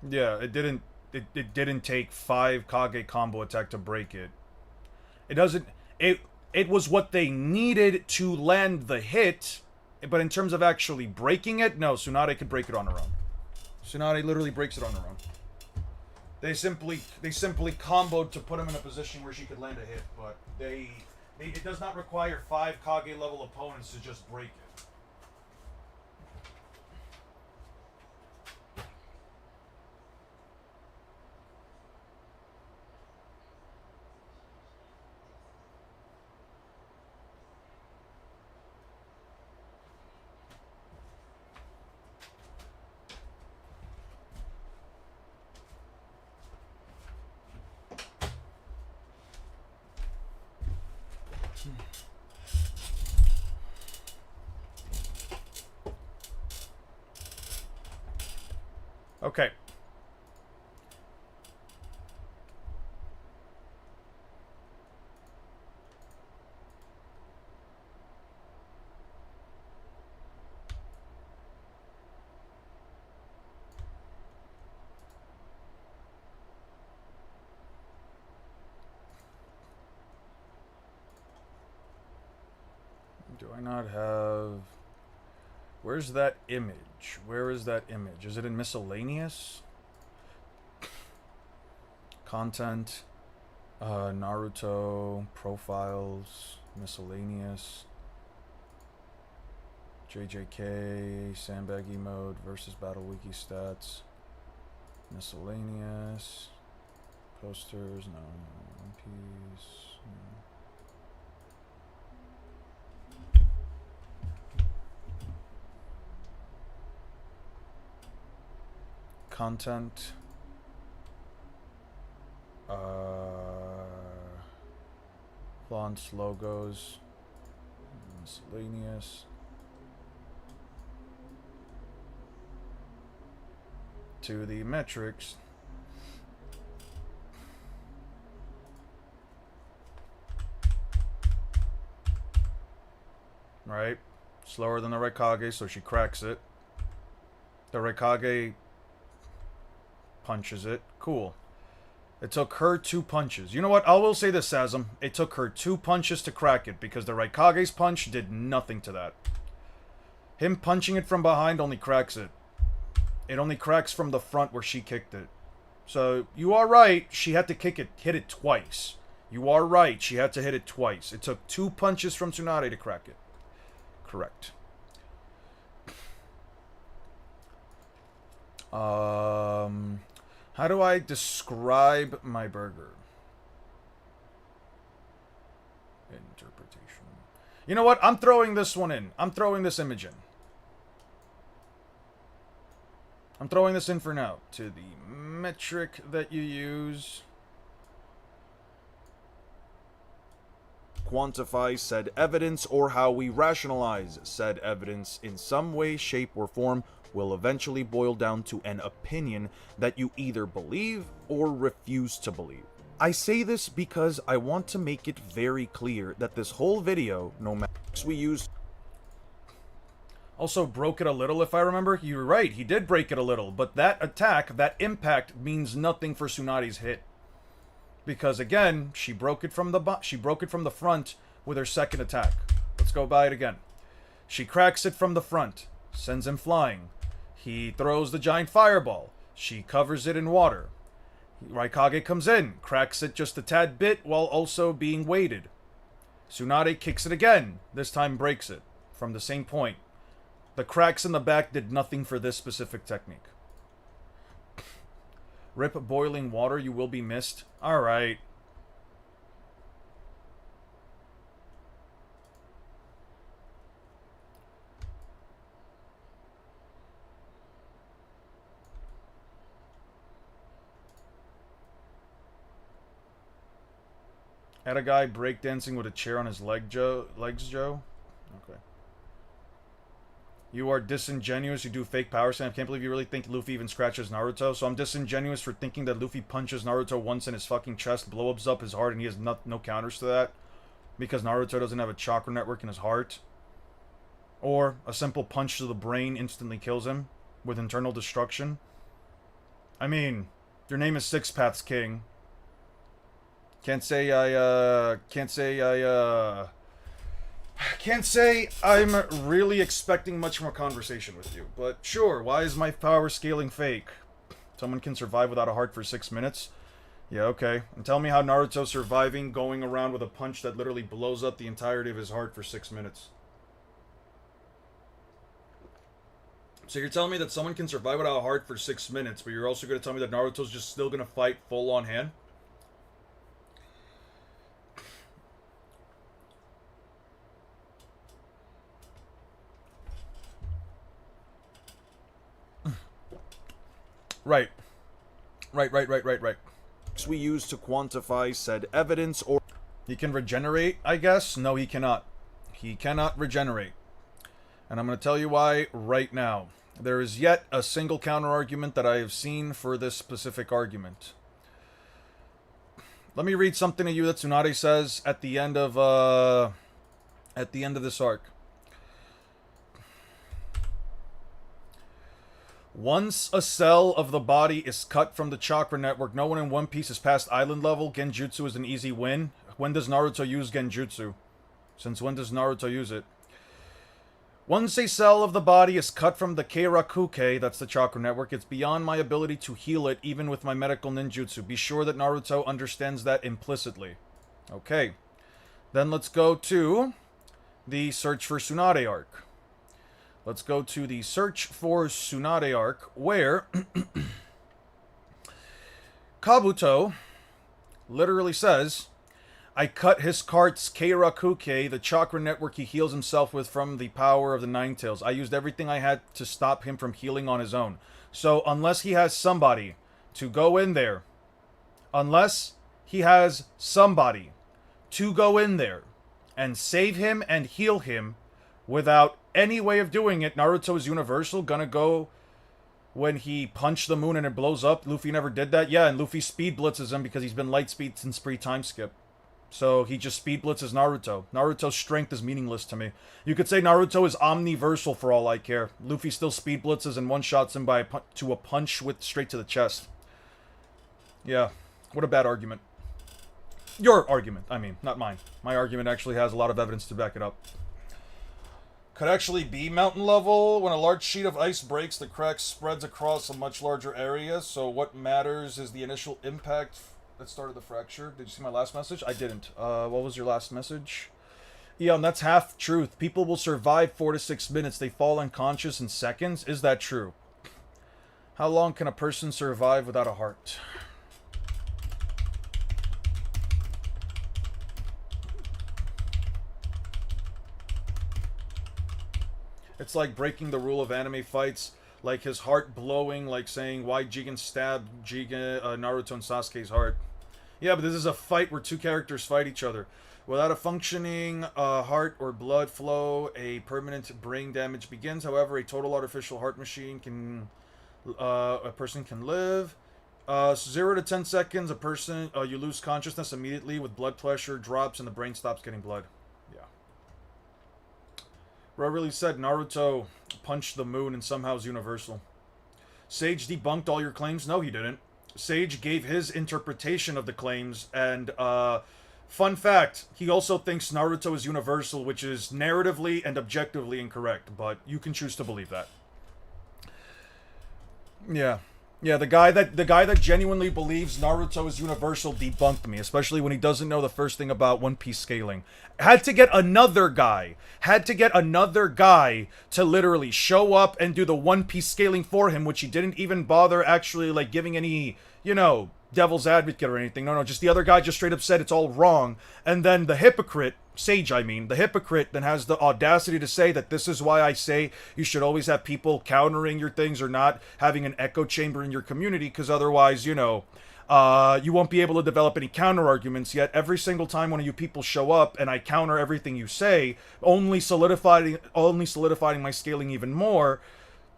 Yeah, it didn't take 5 Kage combo attack to break it. It was what they needed to land the hit, but in terms of actually breaking it, no, Tsunade could break it on her own. Tsunade literally breaks it on her own. They simply comboed to put him in a position where she could land a hit, but it does not require 5 Kage level opponents to just break it. Okay. Do I not have... Where's that image? Where is that image? Is it in miscellaneous? Content. Naruto. Profiles. Miscellaneous. JJK. Sandbaggy mode versus Battle Wiki stats. Miscellaneous. Posters. No. One Piece. No. Content. Fonts, logos, miscellaneous. To the metrics. Right? Slower than the Raikage, so she cracks it. The Raikage punches it. Cool. It took her 2 punches. You know what? I will say this, Sazam. It took her 2 punches to crack it, because the Raikage's punch did nothing to that. Him punching it from behind only cracks it. It only cracks from the front where she kicked it. So, you are right. She had to hit it twice. You are right. She had to hit it twice. It took 2 punches from Tsunade to crack it. Correct. How do I describe my burger? Interpretation. You know what? I'm throwing this one in. I'm throwing this image in. I'm throwing this in for now. To the metric that you use. Quantify said evidence, or how we rationalize said evidence in some way, shape, or form will eventually boil down to an opinion that you either believe or refuse to believe. I say this because I want to make it very clear that this whole video, no matter we use... Also broke it a little, if I remember. You're right, he did break it a little, but that attack, that impact, means nothing for Tsunade's hit. Because again, she broke it from the front with her second attack. Let's go by it again. She cracks it from the front, sends him flying. He throws the giant fireball. She covers it in water. Raikage comes in, cracks it just a tad bit while also being weighted. Tsunade kicks it again, this time breaks it, from the same point. The cracks in the back did nothing for this specific technique. Rip boiling water, you will be missed. Alright. Had a guy breakdancing with a chair on his legs, Joe? Okay. You are disingenuous. You do fake power slam. I can't believe you really think Luffy even scratches Naruto. So I'm disingenuous for thinking that Luffy punches Naruto once in his fucking chest, blows up his heart, and he has no counters to that. Because Naruto doesn't have a chakra network in his heart. Or a simple punch to the brain instantly kills him with internal destruction. I mean, your name is Six Paths King. Can't say I'm really expecting much more conversation with you. But sure, why is my power scaling fake? Someone can survive without a heart for 6 minutes? Yeah, okay. And tell me how Naruto's surviving going around with a punch that literally blows up the entirety of his heart for 6 minutes. So you're telling me that someone can survive without a heart for 6 minutes, but you're also going to tell me that Naruto's just still going to fight full on hand? Right. Right. We use to quantify said evidence, or... He can regenerate, I guess? No, he cannot. He cannot regenerate. And I'm going to tell you why right now. There is yet a single counter-argument that I have seen for this specific argument. Let me read something to you that Tsunade says at the end of this arc. Once a cell of the body is cut from the chakra network, no one in One Piece is past island level. Genjutsu is an easy win. When does Naruto use Genjutsu? Since when does Naruto use it? Once a cell of the body is cut from the Keirakuke, that's the chakra network, it's beyond my ability to heal it even with my medical ninjutsu. Be sure that Naruto understands that implicitly. Okay. Then let's go to the Search for Tsunade arc. Let's go to the Search for Tsunade arc, where Kabuto literally says, I cut his cart's Keirakuke, the chakra network he heals himself with from the power of the Nine Tails. I used everything I had to stop him from healing on his own. So unless he has somebody to go in there, unless he has somebody to go in there and save him and heal him without any way of doing it, Naruto is universal, gonna go when he punched the moon and it blows up. Luffy never did that. Yeah, and Luffy speed blitzes him because he's been light speed since pre-time skip. So he just speed blitzes Naruto. Naruto's strength is meaningless to me. You could say Naruto is omniversal for all I care. Luffy still speed blitzes and one-shots him by to a punch with straight to the chest. Yeah, what a bad argument. Your argument, I mean, not mine. My argument actually has a lot of evidence to back it up. Could actually be mountain level. When a large sheet of ice breaks, the crack spreads across a much larger area. So what matters is the initial impact that started the fracture. Did you see my last message? I didn't. What was your last message? Eon, that's half truth. People will survive 4 to 6 minutes. They fall unconscious in seconds. Is that true? How long can a person survive without a heart? It's like breaking the rule of anime fights. Like his heart blowing, like saying why Jigen stabbed Naruto and Sasuke's heart. Yeah, but this is a fight where two characters fight each other. Without a functioning heart or blood flow, a permanent brain damage begins. However, a total artificial heart machine can a person can live. 0 to 10 seconds, a person you lose consciousness immediately with blood pressure drops and the brain stops getting blood. Yeah. Bro really said Naruto punched the moon and somehow is universal. Sage debunked all your claims? No, he didn't. Sage gave his interpretation of the claims, and fun fact, he also thinks Naruto is universal, which is narratively and objectively incorrect, but you can choose to believe that. Yeah. Yeah, the guy that genuinely believes Naruto is universal debunked me, especially when he doesn't know the first thing about One Piece scaling. Had to get another guy to literally show up and do the One Piece scaling for him, which he didn't even bother actually, like, giving any, you know, devil's advocate or anything. No, just the other guy just straight up said it's all wrong. And then the hypocrite, Sage I mean, the hypocrite then has the audacity to say that this is why I say you should always have people countering your things or not having an echo chamber in your community, because otherwise, you know, you won't be able to develop any counter arguments. Yet every single time one of you people show up and I counter everything you say, only solidifying my scaling even more,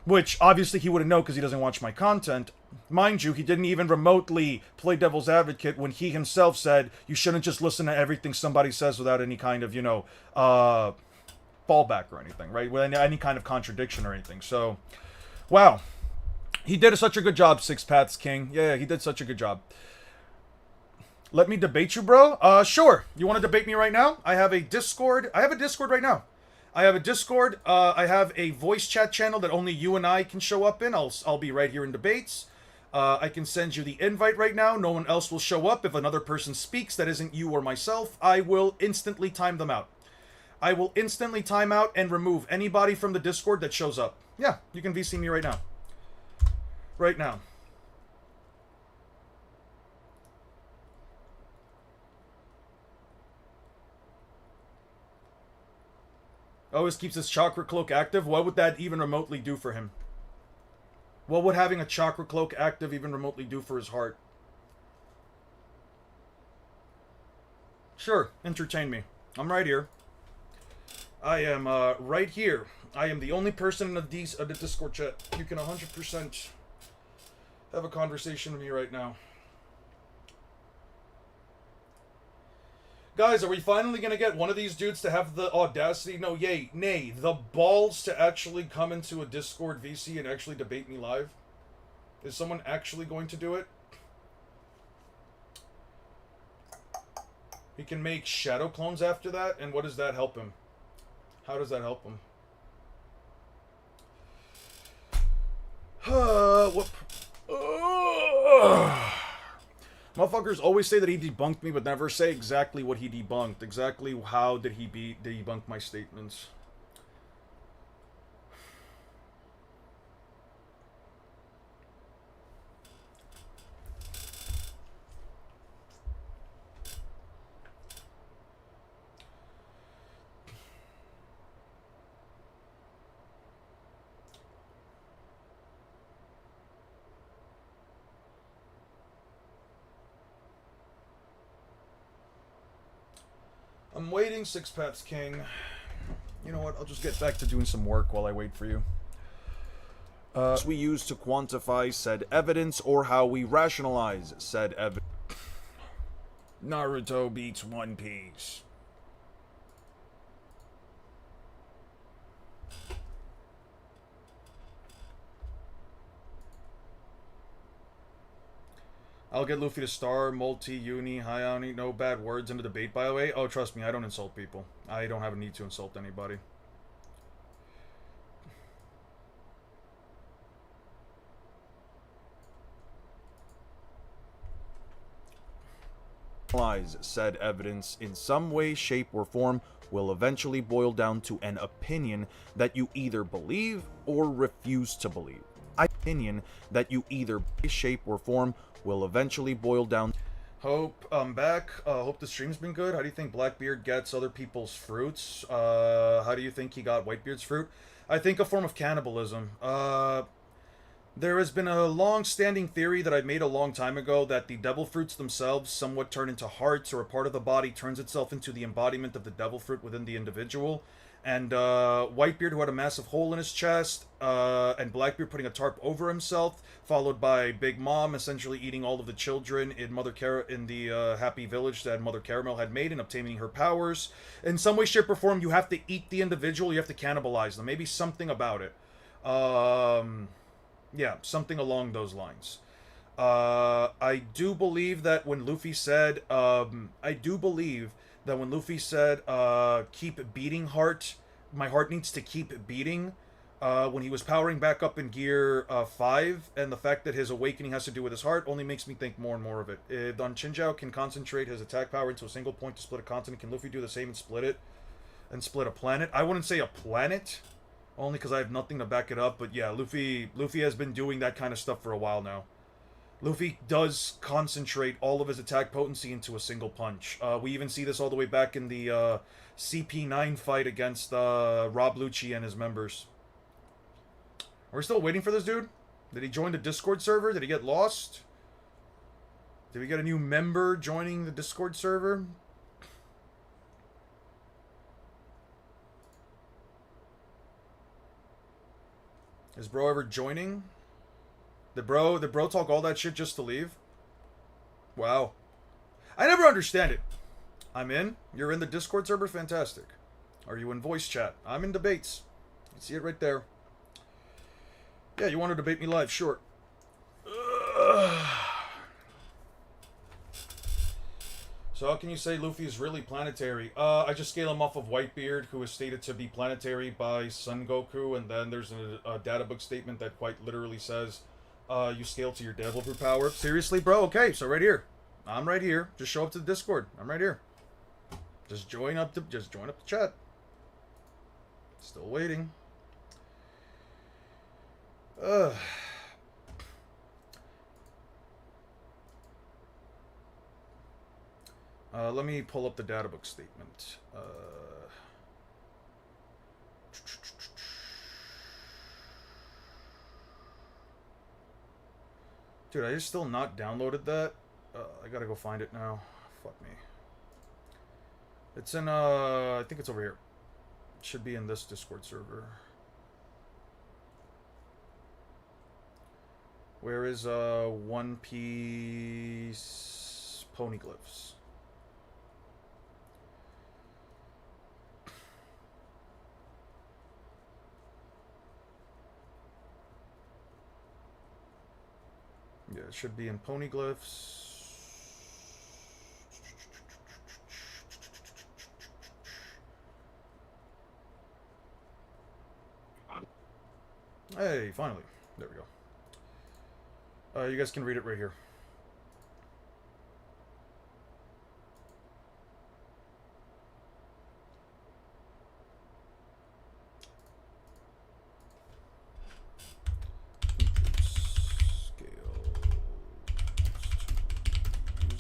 which obviously he wouldn't know because he doesn't watch my content. Mind you, he didn't even remotely play devil's advocate when he himself said you shouldn't just listen to everything somebody says without any kind of, you know, fallback or anything, right? With any kind of contradiction or anything. So, wow. He did such a good job, Six Paths King. Yeah, he did such a good job. Let me debate you, bro? Sure. You want to debate me right now? I have a Discord. I have a Discord right now. I have a Discord. I have a voice chat channel that only you and I can show up in. I'll be right here in debates. I can send you the invite right now. No one else will show up. If another person speaks that isn't you or myself, I will instantly time them out. I will instantly time out and remove anybody from the Discord that shows up. Yeah, you can VC me right now. Right now. Always keeps his chakra cloak active. What would that even remotely do for him? What would having a chakra cloak active even remotely do for his heart? Sure, entertain me. I'm right here. I am right here. I am the only person in the Discord chat. You can 100% have a conversation with me right now. Guys, are we finally gonna get one of these dudes to have the audacity, no, yay, nay, the balls to actually come into a Discord VC and actually debate me live? Is someone actually going to do it? He can make shadow clones after that, and what does that help him? How does that help him? What? Motherfuckers always say that he debunked me, but never say exactly what he debunked. Exactly how did he debunk my statements? I'm waiting, Six Paths King. You know what? I'll just get back to doing some work while I wait for you. We use to quantify said evidence or how we rationalize said evidence. Naruto beats One Piece. I'll get Luffy to star, multi, uni, Hayani, no bad words in the debate, by the way. Oh, trust me, I don't insult people. I don't have a need to insult anybody. Said evidence in some way, shape, or form will eventually boil down to an opinion that you either believe or refuse to believe. Opinion that you either shape or form will eventually boil down. Hope I'm back. Hope the stream's been good. How do you think Blackbeard gets other people's fruits? How do you think he got Whitebeard's fruit? I think a form of cannibalism. There has been a long-standing theory that I made a long time ago that the devil fruits themselves somewhat turn into hearts, or a part of the body turns itself into the embodiment of the devil fruit within the individual. And Whitebeard, who had a massive hole in his chest, and Blackbeard putting a tarp over himself, followed by Big Mom essentially eating all of the children in the Happy Village that Mother Caramel had made and obtaining her powers. In some way, shape, or form, you have to eat the individual. You have to cannibalize them. Maybe something about it. Yeah, something along those lines. I do believe that when Luffy said, keep beating heart, my heart needs to keep beating, when he was powering back up in Gear 5, and the fact that his awakening has to do with his heart only makes me think more and more of it. If Don Chinjao can concentrate his attack power into a single point to split a continent, can Luffy do the same and split it? And split a planet? I wouldn't say a planet, only because I have nothing to back it up, but yeah, Luffy has been doing that kind of stuff for a while now. Luffy does concentrate all of his attack potency into a single punch. We even see this all the way back in the CP9 fight against Rob Lucci and his members. Are we still waiting for this dude? Did he join the Discord server? Did he get lost? Did we get a new member joining the Discord server? Is bro ever joining? Did bro talk all that shit just to leave? Wow. I never understand it. I'm in. You're in the Discord server? Fantastic. Are you in voice chat? I'm in debates. You see it right there. Yeah, you want to debate me live? Sure. So how can you say Luffy is really planetary? I just scale him off of Whitebeard, who is stated to be planetary by Son Goku, and then there's a databook statement that quite literally says, you scale to your devil fruit power. Seriously, bro? Okay, so right here. I'm right here. Just show up to the Discord. I'm right here. Just join up the chat. Still waiting. Let me pull up the databook statement. Dude, I just still not downloaded that. I gotta go find it now. Fuck me. It's in, I think it's over here. It should be in this Discord server. Where is, One Piece Poneglyphs? Yeah, it should be in Poneglyphs. Hey, finally. There we go. You guys can read it right here. Scale.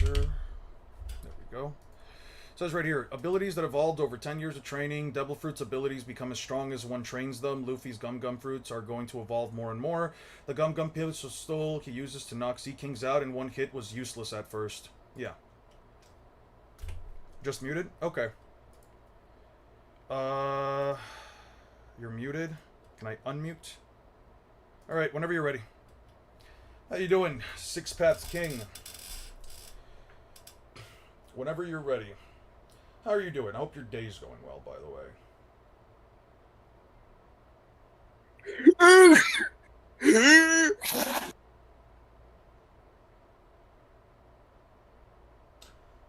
User. There we go. It says right here, abilities that evolved over 10 years of training. Devil Fruit's abilities become as strong as one trains them. Luffy's Gum Gum Fruits are going to evolve more and more. The Gum Gum Pistol he uses to knock Sea Kings out in one hit was useless at first. Yeah. Just muted? Okay. You're muted. Can I unmute? Alright, whenever you're ready. How you doing, Six Paths King? Whenever you're ready. How are you doing? I hope your day's going well, by the way.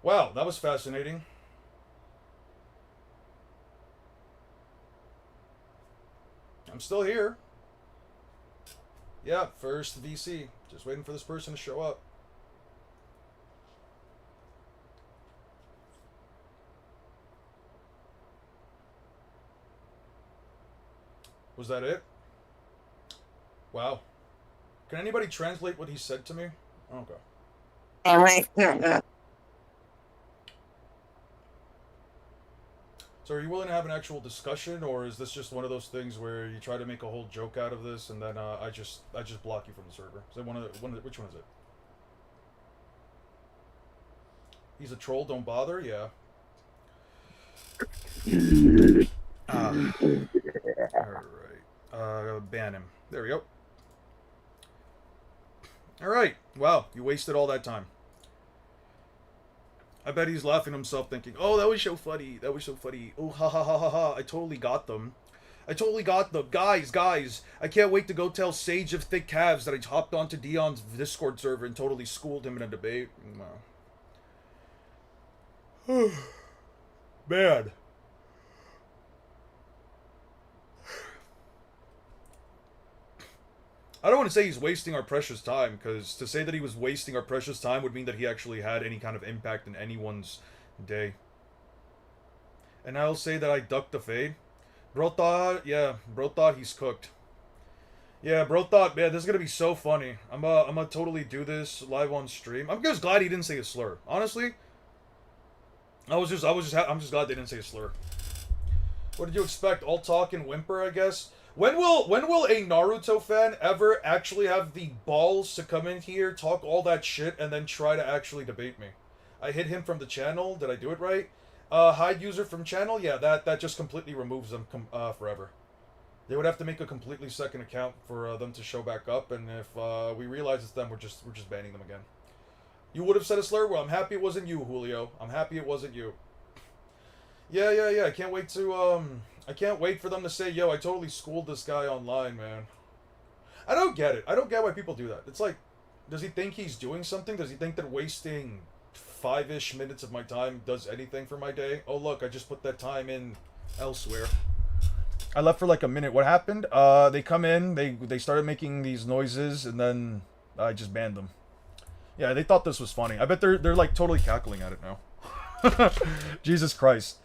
Wow, that was fascinating. I'm still here. Yeah, first VC. Just waiting for this person to show up. Was that it? Wow. Can anybody translate what he said to me? Okay. So are you willing to have an actual discussion, or is this just one of those things where you try to make a whole joke out of this and then I just block you from the server? Is that which one is it? He's a troll, don't bother? Yeah. Alright. Ban him. There we go. Alright. Wow, you wasted all that time. I bet he's laughing himself thinking, oh, that was so funny. That was so funny. Oh, ha ha ha ha ha. I totally got them. I totally got them. Guys, I can't wait to go tell Sage of Thick Calves that I hopped onto Dion's Discord server and totally schooled him in a debate. Wow. Bad. I don't want to say he's wasting our precious time, because to say that he was wasting our precious time would mean that he actually had any kind of impact in anyone's day. And I'll say that I ducked the fade. Bro thought he's cooked. Yeah, bro thought, man, this is gonna be so funny. I'm gonna totally do this live on stream. I'm just glad he didn't say a slur. Honestly, I'm just glad they didn't say a slur. What did you expect? All talk and whimper, I guess. When will a Naruto fan ever actually have the balls to come in here, talk all that shit, and then try to actually debate me? I hid him from the channel. Did I do it right? Hide user from channel? Yeah, that just completely removes them forever. They would have to make a completely second account for them to show back up, and if we realize it's them, we're just banning them again. You would have said a slur? Well, I'm happy it wasn't you, Julio. I'm happy it wasn't you. Yeah. I can't wait for them to say, yo, I totally schooled this guy online, man. I don't get it. I don't get why people do that. It's like, does he think he's doing something? Does he think that wasting 5-ish minutes of my time does anything for my day? Oh, look, I just put that time in elsewhere. I left for like a minute. What happened? They come in, they started making these noises, and then I just banned them. Yeah, they thought this was funny. I bet they're like totally cackling at it now. Jesus Christ.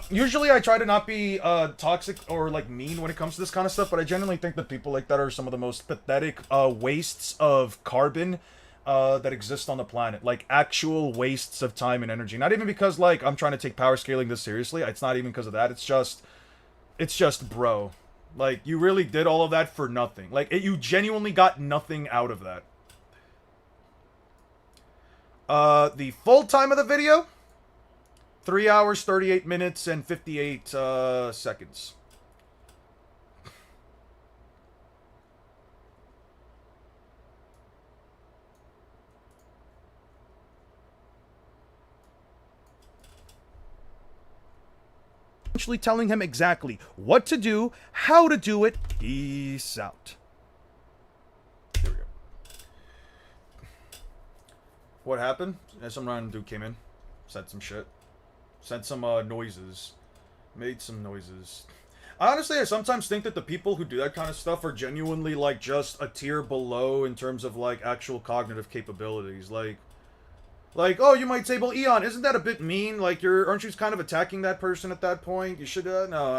Usually I try to not be toxic or like mean when it comes to this kind of stuff, but I genuinely think that people like that are some of the most pathetic wastes of carbon that exist on the planet. Like actual wastes of time and energy. Not even because like I'm trying to take power scaling this seriously. It's not even because of that. It's just bro. Like you really did all of that for nothing. Like you genuinely got nothing out of that. The full time of the video, 3 hours, 38 minutes, and 58 seconds. Essentially telling him exactly what to do, how to do it. Peace out. There we go. What happened? Some random dude came in, said some shit, said some noises, made some noises. Honestly, I sometimes think that the people who do that kind of stuff are genuinely like just a tier below in terms of like actual cognitive capabilities. Like, oh, you might say, well, Eon, isn't that a bit mean? Like, aren't you kind of attacking that person at that point? You should, no,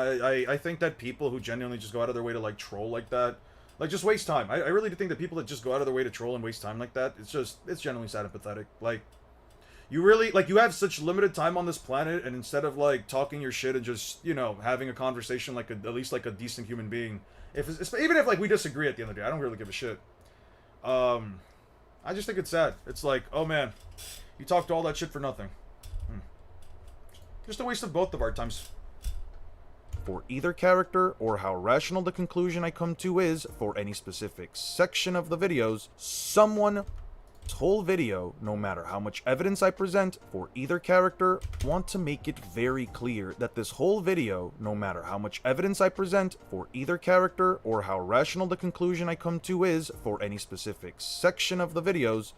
I think that people who genuinely just go out of their way to, like, troll like that, like, just waste time. I really do think that people that just go out of their way to troll and waste time like that, it's genuinely sad and pathetic. Like, you really, like, you have such limited time on this planet, and instead of, like, talking your shit and just, you know, having a conversation like, at least, like, a decent human being, even if, like, we disagree at the end of the day, I don't really give a shit. I just think it's sad. It's like, oh, man. You talked all that shit for nothing. Just a waste of both of our times. For either character, or how rational the conclusion I come to is for any specific section of the videos, someone's whole video, no matter how much evidence I present for either character, want to make it very clear that this whole video, no matter how much evidence I present for either character, or how rational the conclusion I come to is for any specific section of the videos,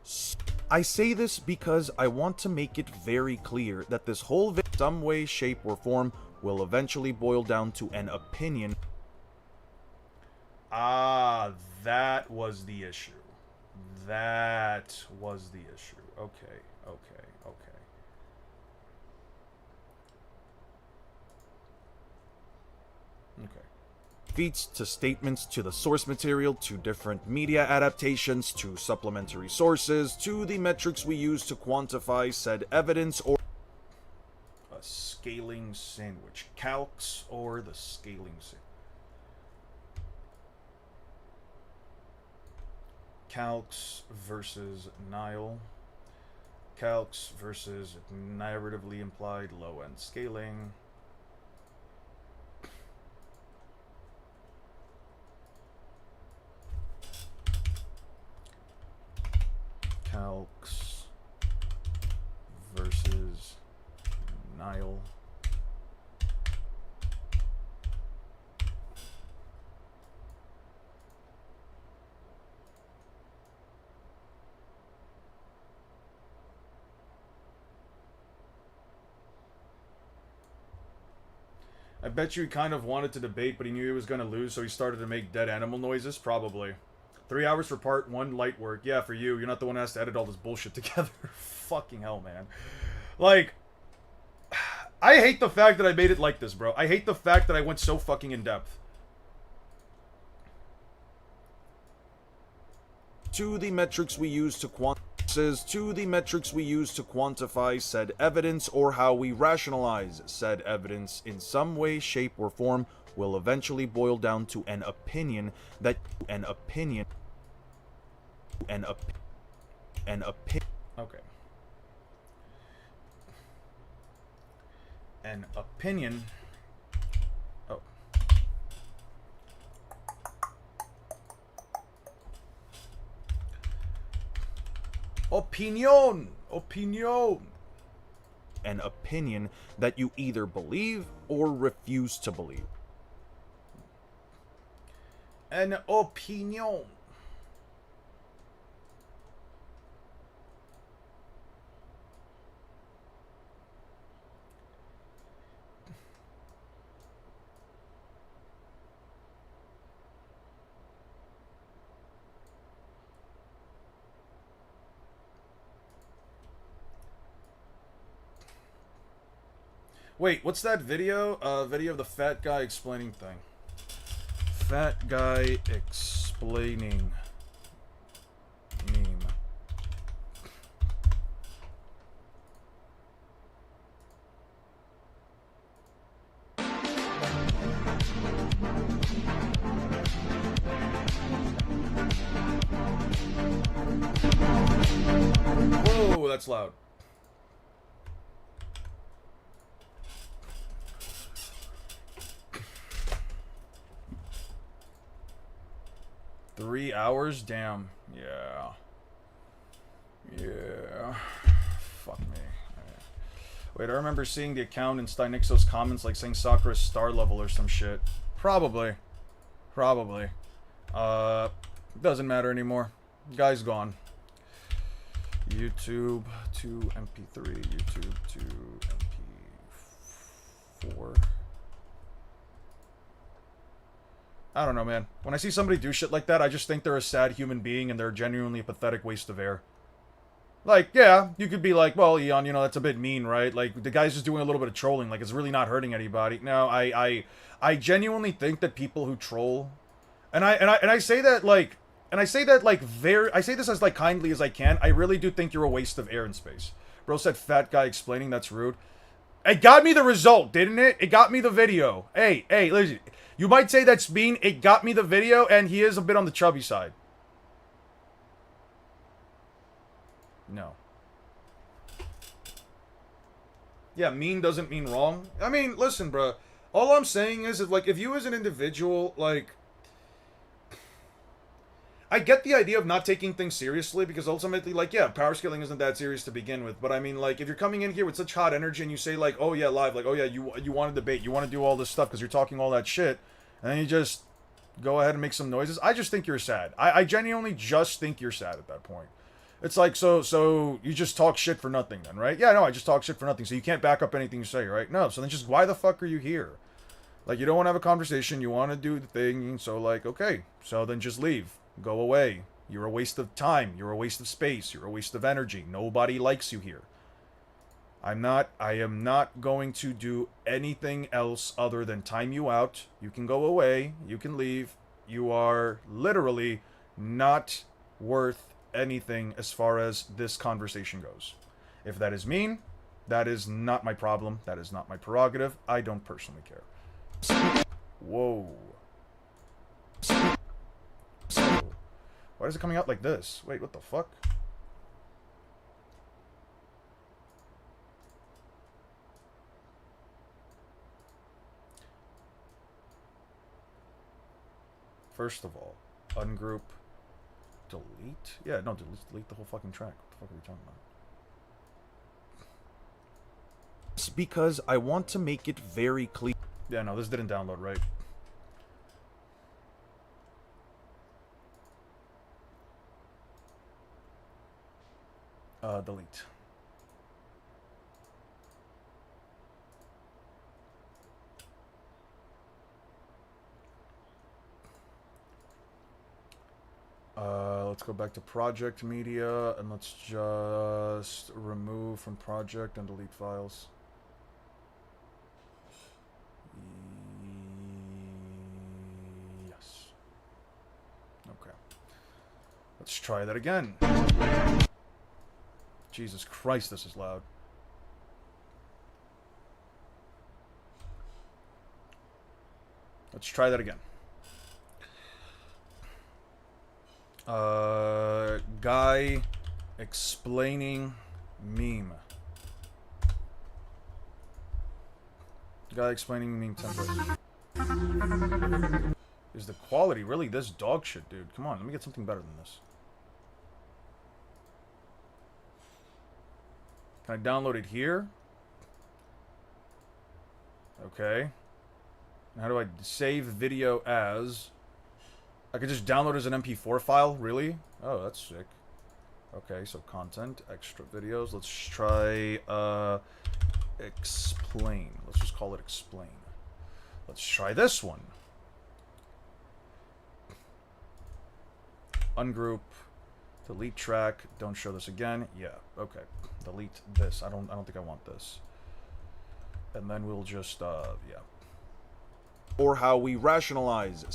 I say this because I want to make it very clear that this whole video, some way, shape, or form, will eventually boil down to an opinion. Ah, that was the issue. That was the issue. Okay. Feats to statements to the source material, to different media adaptations, to supplementary sources, to the metrics we use to quantify said evidence, or A scaling sandwich. Calcs or the scaling sandwich. Calcs versus Nile. Calcs versus narratively implied low-end scaling. Calcs versus Nile. I bet you he kind of wanted to debate, but he knew he was going to lose, so he started to make dead animal noises? Probably. 3 hours for part 1, light work. Yeah, for you. You're not the one who has to edit all this bullshit together. Fucking hell, man. Like, I hate the fact that I made it like this, bro. I hate the fact that I went so fucking in depth. to the metrics we use to quantify said evidence, or how we rationalize said evidence in some way, shape, or form, will eventually boil down to an opinion that Okay. An opinion. Oh. Opinion. An opinion that you either believe or refuse to believe. An opinion. Wait, what's that video? Video of the fat guy explaining thing. Fat guy explaining meme. Whoa, that's loud. 3 hours? Damn. Yeah. Yeah. Fuck me. Wait, I remember seeing the account in Steinixo's comments like saying Sakura is star level or some shit. Probably. Probably. Doesn't matter anymore. Guy's gone. YouTube to MP3. YouTube to MP4. I don't know, man. When I see somebody do shit like that, I just think they're a sad human being and they're genuinely a pathetic waste of air. Like, yeah, you could be like, well, Eon, you know, that's a bit mean, right? Like, the guy's just doing a little bit of trolling. Like, it's really not hurting anybody. No, I genuinely think that people who troll, and I say that like, I say this as like kindly as I can. I really do think you're a waste of air and space. Bro said, fat guy explaining, that's rude. It got me the result, didn't it? It got me the video. Hey, listen. You might say that's mean. It got me the video, and he is a bit on the chubby side. No. Yeah, mean doesn't mean wrong. I mean, listen, bro. All I'm saying is, like, if you as an individual, like... I get the idea of not taking things seriously, because ultimately, like, yeah, power scaling isn't that serious to begin with. But I mean, like, if you're coming in here with such hot energy and you say, like, oh yeah, live, like, oh yeah, you want to debate, you want to do all this stuff because you're talking all that shit, and then you just go ahead and make some noises, I just think you're sad. I genuinely just think you're sad at that point. It's like, so you just talk shit for nothing then, right? Yeah, no, I just talk shit for nothing, so you can't back up anything you say, right? No, so then just, why the fuck are you here? Like, you don't want to have a conversation, you want to do the thing, so like, okay, so then just leave. Go away. You're a waste of time, you're a waste of space, you're a waste of energy. Nobody likes you here. I am not going to do anything else other than time you out. You can go away, you can leave. You are literally not worth anything as far as this conversation goes. If that is mean, that is not my problem. That is not my prerogative. I don't personally care. Whoa. Why is it coming out like this? Wait, what the fuck? First of all, ungroup, delete? Yeah, no, delete the whole fucking track. What the fuck are we talking about? It's because I want to make it very clear. Yeah, no, this didn't download right. Delete. Let's go back to project media and let's just remove from project and delete files. Yes. Okay. Let's try that again. Jesus Christ, this is loud. Let's try that again. Guy explaining meme. Guy explaining meme template. Is the quality really this dog shit, dude? Come on, let me get something better than this. Can I download it here? Okay. How do I save video as? I could just download it as an MP4 file? Really? Oh, that's sick. Okay, so content, extra videos. Let's try, explain. Let's just call it explain. Let's try this one. Ungroup. Delete track. Don't show this again. Yeah, okay. Delete this. I don't think I want this. And then we'll just, yeah. Or how we rationalize.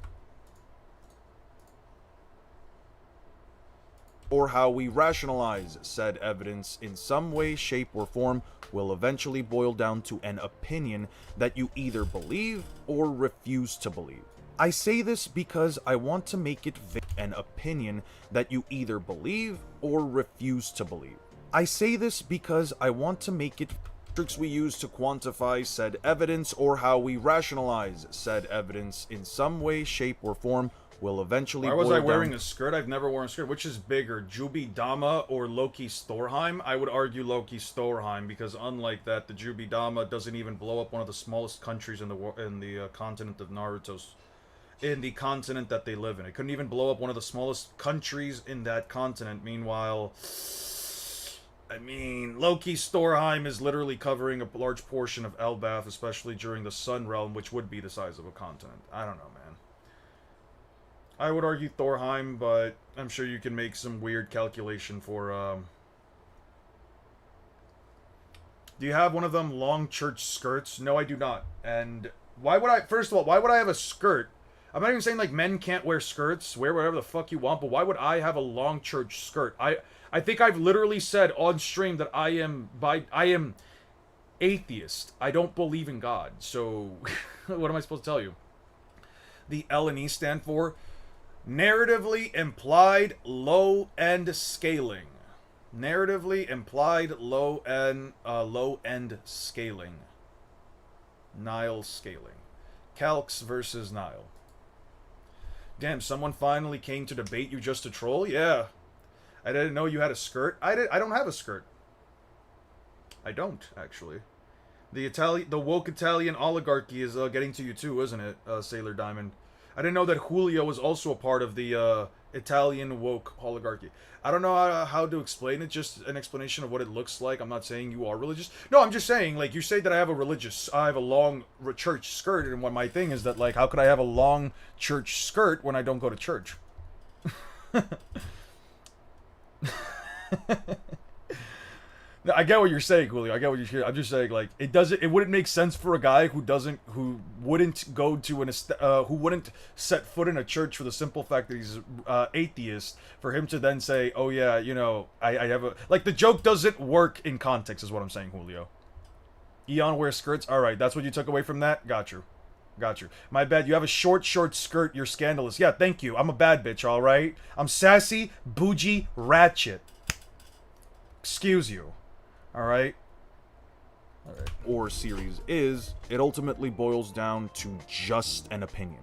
Or how we rationalize said evidence in some way, shape, or form will eventually boil down to an opinion that you either believe or refuse to believe. I say this because I want to make it an opinion that you either believe or refuse to believe. I say this because I want to make it metrics we use to quantify said evidence or how we rationalize said evidence in some way, shape, or form will eventually Why was boil I wearing down... a skirt? I've never worn a skirt. Which is bigger, Jubi Dama or Loki Storheim? I would argue Loki Storheim because unlike that, the Jubi Dama doesn't even blow up one of the smallest countries in the continent of Naruto's, in the continent that they live in. It couldn't even blow up one of the smallest countries in that continent. Meanwhile, I mean, Loki Storheim is literally covering a large portion of Elbaf, especially during the Sun Realm, which would be the size of a continent. I don't know, man. I would argue Thorheim, but I'm sure you can make some weird calculation for, Do you have one of them long church skirts? No, I do not. And why would I... First of all, why would I have a skirt? I'm not even saying, like, men can't wear skirts. Wear whatever the fuck you want, but why would I have a long church skirt? I think I've literally said on stream that I am atheist. I don't believe in God. So, what am I supposed to tell you? The L and E stand for Narratively Implied Low-End Scaling. Narratively Implied Low-End Scaling. Nile Scaling. Calx versus Nile. Damn, someone finally came to debate you just to troll? Yeah. I didn't know you had a skirt. I don't have a skirt. I don't, actually. The woke Italian oligarchy is getting to you too, isn't it, Sailor Diamond? I didn't know that Julio was also a part of the Italian woke oligarchy. I don't know how to explain it, just an explanation of what it looks like. I'm not saying you are religious. No, I'm just saying, like, you say that I have a long church skirt, and what my thing is that, like, how could I have a long church skirt when I don't go to church? No, I get what you're saying, Julio. I get what you're saying. I'm just saying, like, it wouldn't make sense for a guy who wouldn't go to who wouldn't set foot in a church for the simple fact that he's atheist, for him to then say, oh yeah, you know, I have a, like, the joke doesn't work in context, is what I'm saying, Julio. Eon wears skirts. All right, that's what you took away from that. Got you. My bad. You have a short skirt. You're scandalous. Yeah, thank you. I'm a bad bitch. All right. I'm sassy, bougie, ratchet. Excuse you. All right. Or series is, it ultimately boils down to just an opinion.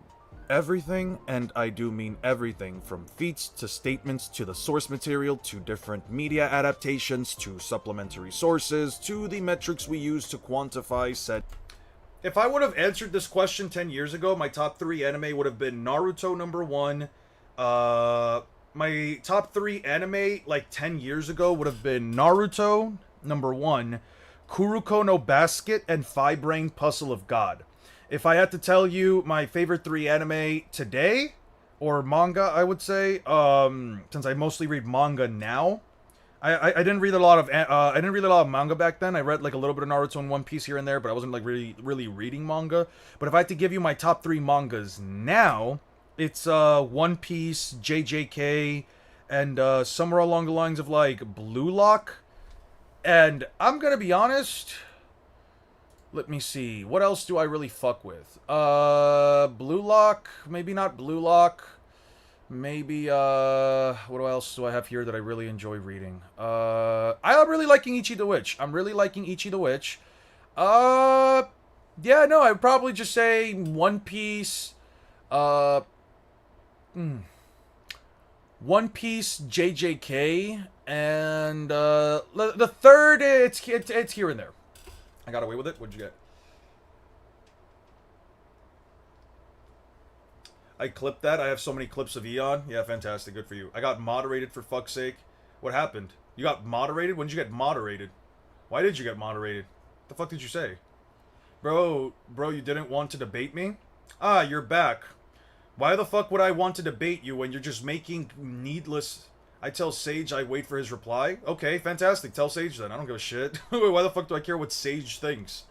Everything, and I do mean everything, from feats to statements to the source material to different media adaptations to supplementary sources to the metrics we use to quantify said. If I would have answered this question 10 years ago, my top 3 anime would have been Naruto #1. My top 3 anime, like, 10 years ago would have been Naruto #1, Kuruko no Basket, and Phi Brain Puzzle of God. If I had to tell you my favorite 3 anime today, or manga, I would say, since I mostly read manga now, I didn't read a lot of manga back then. I read like a little bit of Naruto and One Piece here and there, but I wasn't like really reading manga. But if I had to give you my top 3 mangas now, it's One Piece, JJK, and somewhere along the lines of like Blue Lock. And I'm gonna be honest. Let me see. What else do I really fuck with? Blue Lock. Maybe not Blue Lock. Maybe, what else do I have here that I really enjoy reading? I'm really liking Ichi the Witch. Yeah, no, I'd probably just say One Piece, One Piece, JJK, and, the third, it's here and there. I got away with it. What'd you get? I clipped that. I have so many clips of Eon. Yeah, fantastic. Good for you. I got moderated, for fuck's sake. What happened? You got moderated? When did you get moderated? Why did you get moderated? What the fuck did you say? Bro, you didn't want to debate me? Ah, you're back. Why the fuck would I want to debate you when you're just making needless... I tell Sage I wait for his reply? Okay, fantastic. Tell Sage then. I don't give a shit. Why the fuck do I care what Sage thinks?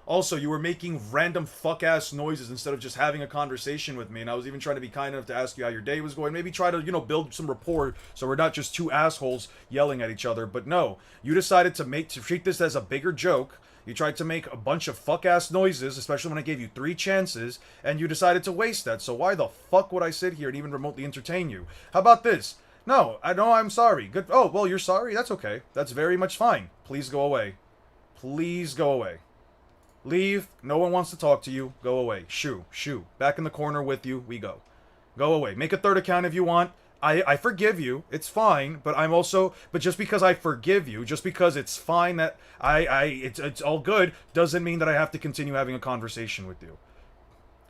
Also, you were making random fuck-ass noises instead of just having a conversation with me, and I was even trying to be kind enough to ask you how your day was going. Maybe try to, you know, build some rapport so we're not just two assholes yelling at each other. But no, you decided to treat this as a bigger joke. You tried to make a bunch of fuck-ass noises, especially when I gave you 3 chances, and you decided to waste that. So why the fuck would I sit here and even remotely entertain you? How about this? No, I'm sorry. Good. Oh, well, you're sorry? That's okay. That's very much fine. Please go away. Please go away. Leave. No one wants to talk to you. Go away. Shoo. Back in the corner with you. We go. Go away. Make a third account if you want. I forgive you. It's fine, but but just because I forgive you, just because it's fine that it's all good, doesn't mean that I have to continue having a conversation with you.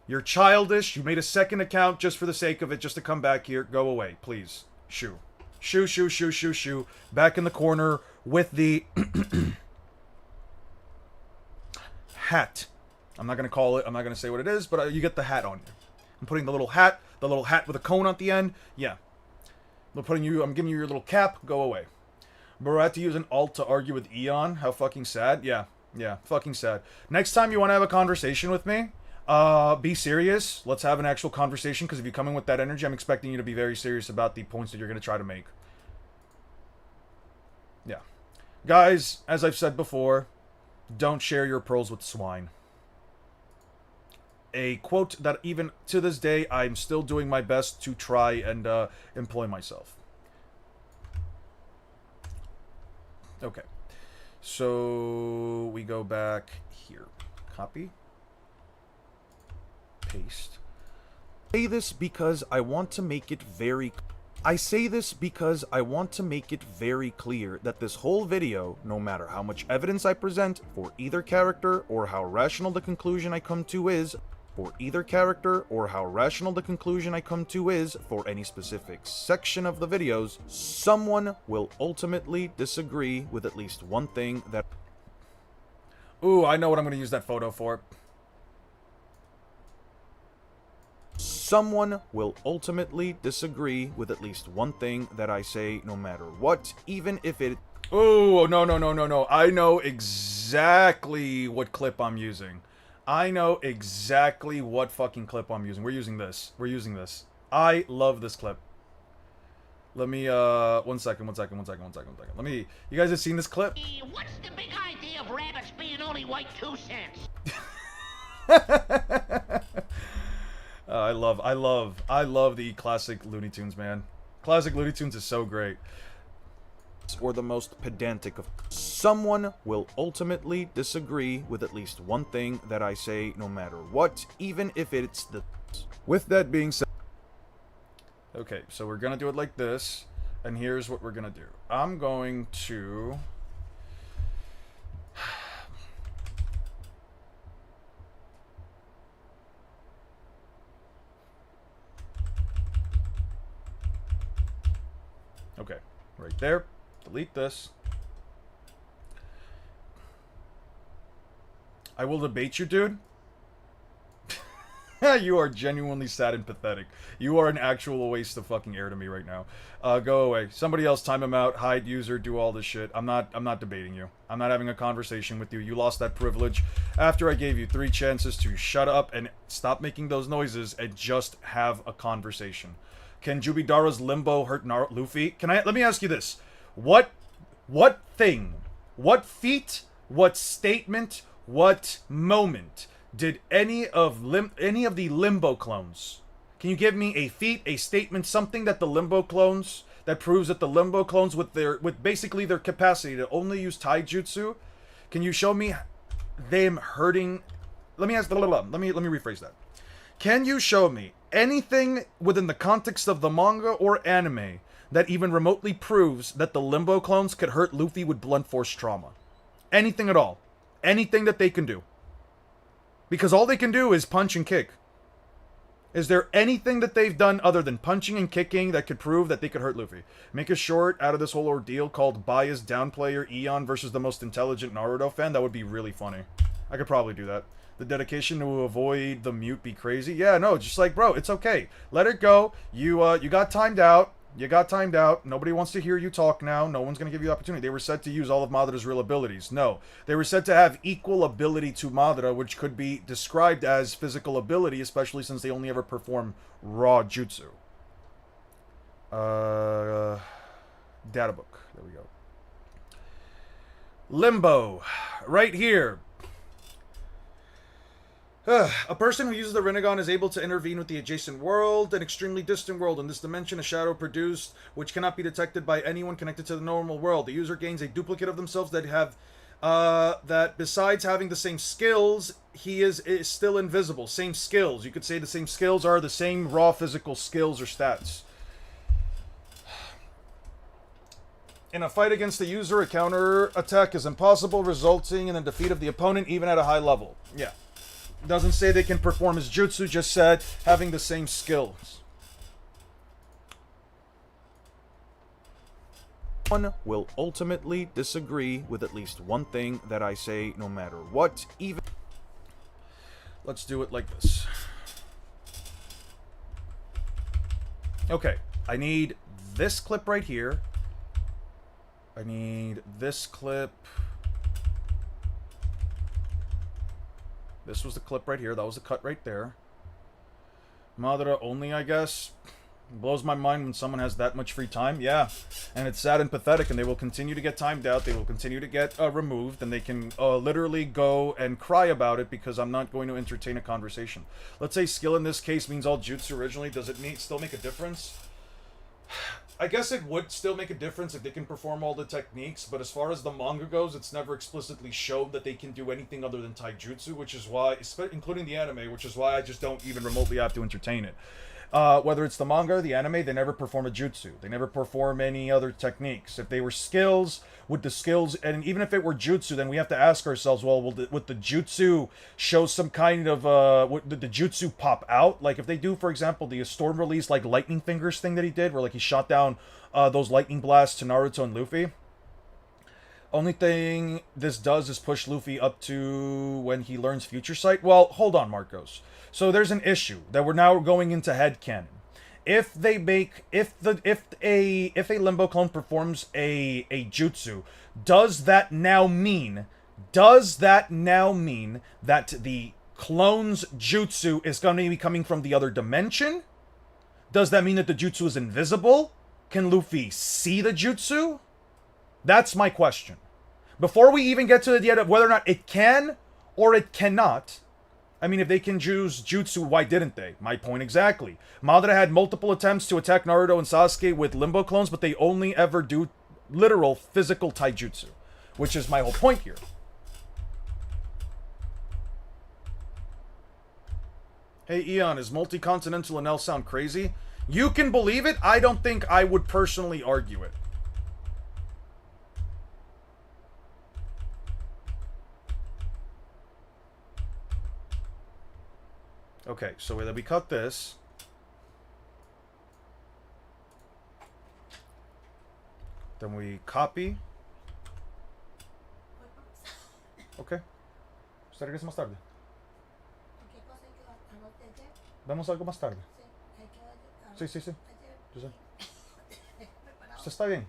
You're childish. You made a second account just for the sake of it, just to come back here. Go away, please. Shoo. Shoo, shoo, shoo, shoo, shoo. Back in the corner with the hat. I'm not going to call it, I'm not going to say what it is, but you get the hat on you. I'm putting the little hat with a cone at the end. Yeah. I'm giving you your little cap. Go away. Bro, I had to use an alt to argue with Eon. How fucking sad. Yeah, fucking sad. Next time you want to have a conversation with me, be serious. Let's have an actual conversation, because if you come in with that energy, I'm expecting you to be very serious about the points that you're going to try to make. Yeah. Guys, as I've said before, don't share your pearls with swine. A quote that even to this day I'm still doing my best to try and employ myself. Okay. So we go back here. Copy. Paste. I say this because I want to make it very clear that this whole video, no matter how much evidence I present for either character or how rational the conclusion I come to is, for any specific section of the videos, someone will ultimately disagree with at least one thing that... Ooh, I know what I'm going to use that photo for. Someone will ultimately disagree with at least one thing that I say, no matter what, even if it... Oh, no. I know exactly what clip I'm using. I know exactly what fucking clip I'm using. We're using this. I love this clip. Let me, one second. Let me, you guys have seen this clip? What's the big idea of rabbits being only white 2 cents? I love the classic Looney Tunes, man. Classic Looney Tunes is so great. Or the most pedantic of... Someone will ultimately disagree with at least one thing that I say, no matter what, even if it's the... With that being said... Okay, so we're gonna do it like this, and here's what we're gonna do. I'm going to... Okay, right there. Delete this. I will debate you, dude. You are genuinely sad and pathetic. You are an actual waste of fucking air to me right now. Go away. Somebody else time him out, hide user, do all this shit. I'm not debating you. I'm not having a conversation with you. You lost that privilege after I gave you 3 chances to shut up and stop making those noises and just have a conversation. Can Jubidara's limbo hurt Luffy? Let me ask you this. What thing, what feat, what statement, what moment did any of the Limbo clones? Can you give me a feat, a statement, something that the Limbo clones, that proves that the Limbo clones with basically their capacity to only use taijutsu, can you show me them hurting? Let me rephrase that. Can you show me anything within the context of the manga or anime that even remotely proves that the Limbo clones could hurt Luffy with blunt force trauma? Anything at all. Anything that they can do. Because all they can do is punch and kick. Is there anything that they've done other than punching and kicking that could prove that they could hurt Luffy? Make a short out of this whole ordeal called Biased Downplayer Eon versus the most intelligent Naruto fan. That would be really funny. I could probably do that. The dedication to avoid the mute be crazy. Yeah, no, just like, bro, it's okay. Let it go. You got timed out. Nobody wants to hear you talk now. No one's going to give you the opportunity. They were said to use all of Madara's real abilities. No. They were said to have equal ability to Madara, which could be described as physical ability, especially since they only ever perform raw jutsu. Data book. There we go. Limbo. Right here. A person who uses the Rinnegan is able to intervene with the adjacent world, an extremely distant world. In this dimension, a shadow produced, which cannot be detected by anyone connected to the normal world. The user gains a duplicate of themselves that have that besides having the same skills, he is still invisible. Same skills. You could say the same skills are the same raw physical skills or stats. In a fight against the user, a counter attack is impossible, resulting in the defeat of the opponent even at a high level. Yeah. Doesn't say they can perform his jutsu, just said having the same skills. One will ultimately disagree with at least one thing that I say no matter what, even... Let's do it like this. Okay, I need this clip right here. I need this clip. This was the clip right here. That was the cut right there. Madara only, I guess. Blows my mind when someone has that much free time. Yeah, and it's sad and pathetic, and they will continue to get timed out. They will continue to get removed, and they can literally go and cry about it because I'm not going to entertain a conversation. Let's say skill in this case means all jutsu originally. Does it still make a difference? I guess it would still make a difference if they can perform all the techniques, but as far as the manga goes, it's never explicitly shown that they can do anything other than taijutsu, which is why, including the anime, which is why I just don't even remotely have to entertain it. Whether it's the manga or the anime, they never perform a jutsu. They never perform any other techniques. If they were skills, would the skills, and even if it were jutsu, then we have to ask ourselves, well, would the jutsu show some kind of, did the jutsu pop out? Like, if they do, for example, the storm release, like, lightning fingers thing that he did, where, like, he shot down those lightning blasts to Naruto and Luffy. Only thing this does is push Luffy up to when he learns Future Sight. Well, hold on, Marcos. So there's an issue that we're now going into headcanon. If they make if a Limbo clone performs a jutsu, does that now mean that the clone's jutsu is going to be coming from the other dimension? Does that mean that the jutsu is invisible? Can Luffy see the jutsu? That's my question. Before we even get to the idea of whether or not it can or it cannot, I mean, if they can use jutsu, why didn't they? My point exactly. Madara had multiple attempts to attack Naruto and Sasuke with Limbo clones, but they only ever do literal physical taijutsu, which is my whole point here. Hey, Eon, is multi-continental and L sound crazy? You can believe it. I don't think I would personally argue it. Okay, so we cut this. Then we copy. Ok. Usted regresa más tarde. Vemos algo más tarde. Sí, sí, sí. Yo sé. Usted está bien.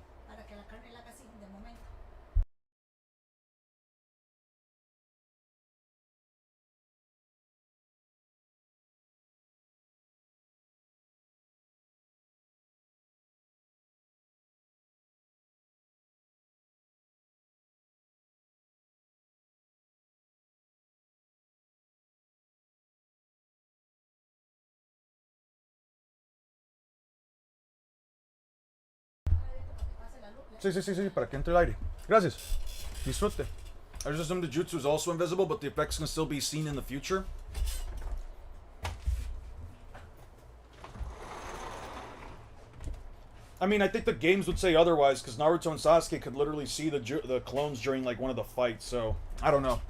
Sí, sí, sí, sí, para que entre el aire. Gracias. Disfrute. I just assume the jutsu is also invisible, but the effects can still be seen in the future. I mean, I think the games would say otherwise, because Naruto and Sasuke could literally see the clones during, like, one of the fights, so... I don't know.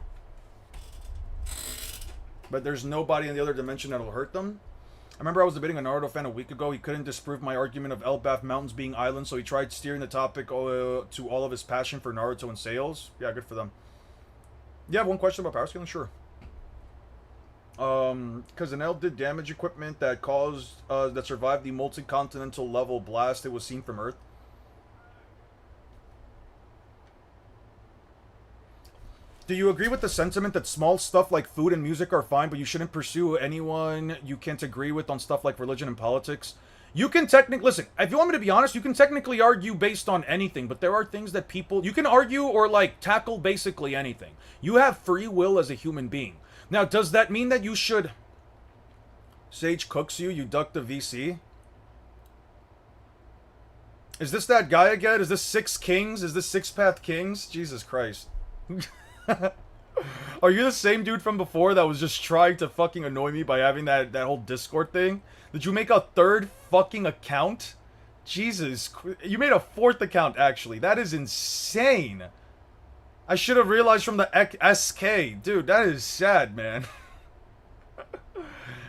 But there's nobody in the other dimension that'll hurt them. I remember I was debating a Naruto fan a week ago. He couldn't disprove my argument of Elbaf Mountains being islands, so he tried steering the topic to all of his passion for Naruto and sales. Yeah, good for them. You have one question about power scaling? Sure. Because an L did damage equipment that that survived the multi-continental level blast it was seen from Earth. Do you agree with the sentiment that small stuff like food and music are fine, but you shouldn't pursue anyone you can't agree with on stuff like religion and politics? You can technically... Listen, if you want me to be honest, you can technically argue based on anything, but there are things that people... You can argue or, like, tackle basically anything. You have free will as a human being. Now, does that mean that you should... Sage cooks you duck the VC? Is this that guy again? Is this Six Kings? Is this Six Path Kings? Jesus Christ. Are you the same dude from before that was just trying to fucking annoy me by having that whole Discord thing? Did you make a third fucking account? Jesus, you made a fourth account actually. That is insane. I should have realized from the SK. Dude, that is sad, man.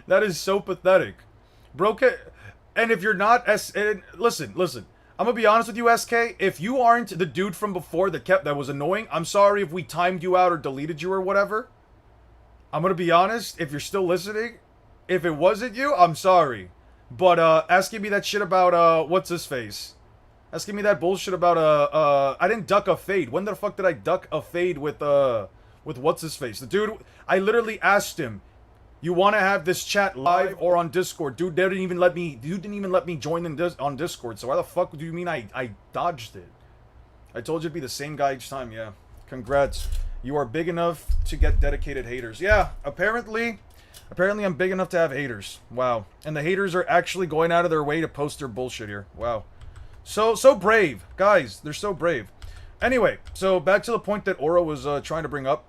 That is so pathetic. Bro, and if you're not listen. I'm gonna be honest with you, SK. If you aren't the dude from before that was annoying, I'm sorry if we timed you out or deleted you or whatever. I'm gonna be honest. If you're still listening, if it wasn't you, I'm sorry. But asking me that shit about what's his face? Asking me that bullshit about I didn't duck a fade. When the fuck did I duck a fade with what's his face? The dude, I literally asked him, "You want to have this chat live or on Discord?" Dude, they didn't even let me. Dude didn't even let me join on Discord. So why the fuck do you mean I dodged it? I told you it'd be the same guy each time. Yeah, congrats. You are big enough to get dedicated haters. Yeah, apparently I'm big enough to have haters. Wow, and the haters are actually going out of their way to post their bullshit here. Wow, so brave, guys. They're so brave. Anyway, so back to the point that Aura was trying to bring up.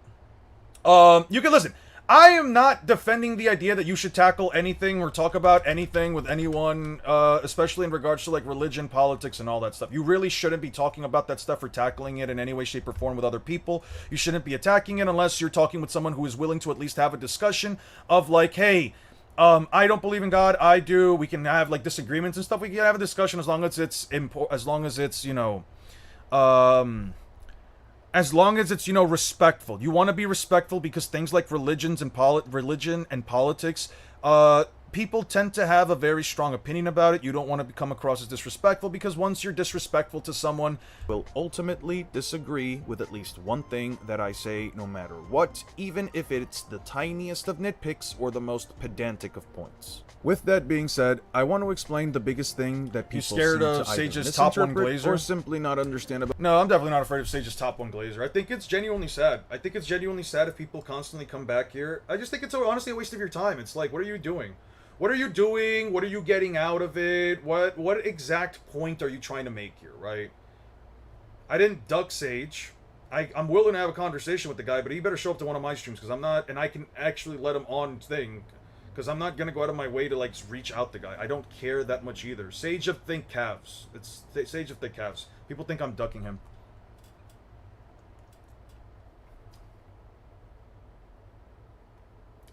You can listen. I am not defending the idea that you should tackle anything or talk about anything with anyone, especially in regards to like religion, politics, and all that stuff. You really shouldn't be talking about that stuff or tackling it in any way, shape, or form with other people. You shouldn't be attacking it unless you're talking with someone who is willing to at least have a discussion of like, hey, I don't believe in God. I do. We can have like disagreements and stuff. We can have a discussion as long as it's you know, as long as it's, you know, respectful. You want to be respectful because things like religion and politics, people tend to have a very strong opinion about it. You don't want to come across as disrespectful because once you're disrespectful to someone, will ultimately disagree with at least one thing that I say no matter what, even if it's the tiniest of nitpicks or the most pedantic of points. With that being said, I want to explain the biggest thing that people scared seem of to either Sage's top one misinterpret glazer? or simply not understand about. no, I'm definitely not afraid of Sage's top one glazer. I think it's genuinely sad. I think it's genuinely sad if people constantly come back here. I just think it's honestly a waste of your time. It's like, what are you doing? What are you doing? What are you getting out of it? What exact point are you trying to make here, right? I didn't duck Sage. I'm willing to have a conversation with the guy, but he better show up to one of my streams because I'm not, and I can actually let him on thing. Because I'm not going to go out of my way to, like, reach out the guy. I don't care that much either. Sage of Think Calves. It's Sage of Think Calves. People think I'm ducking him.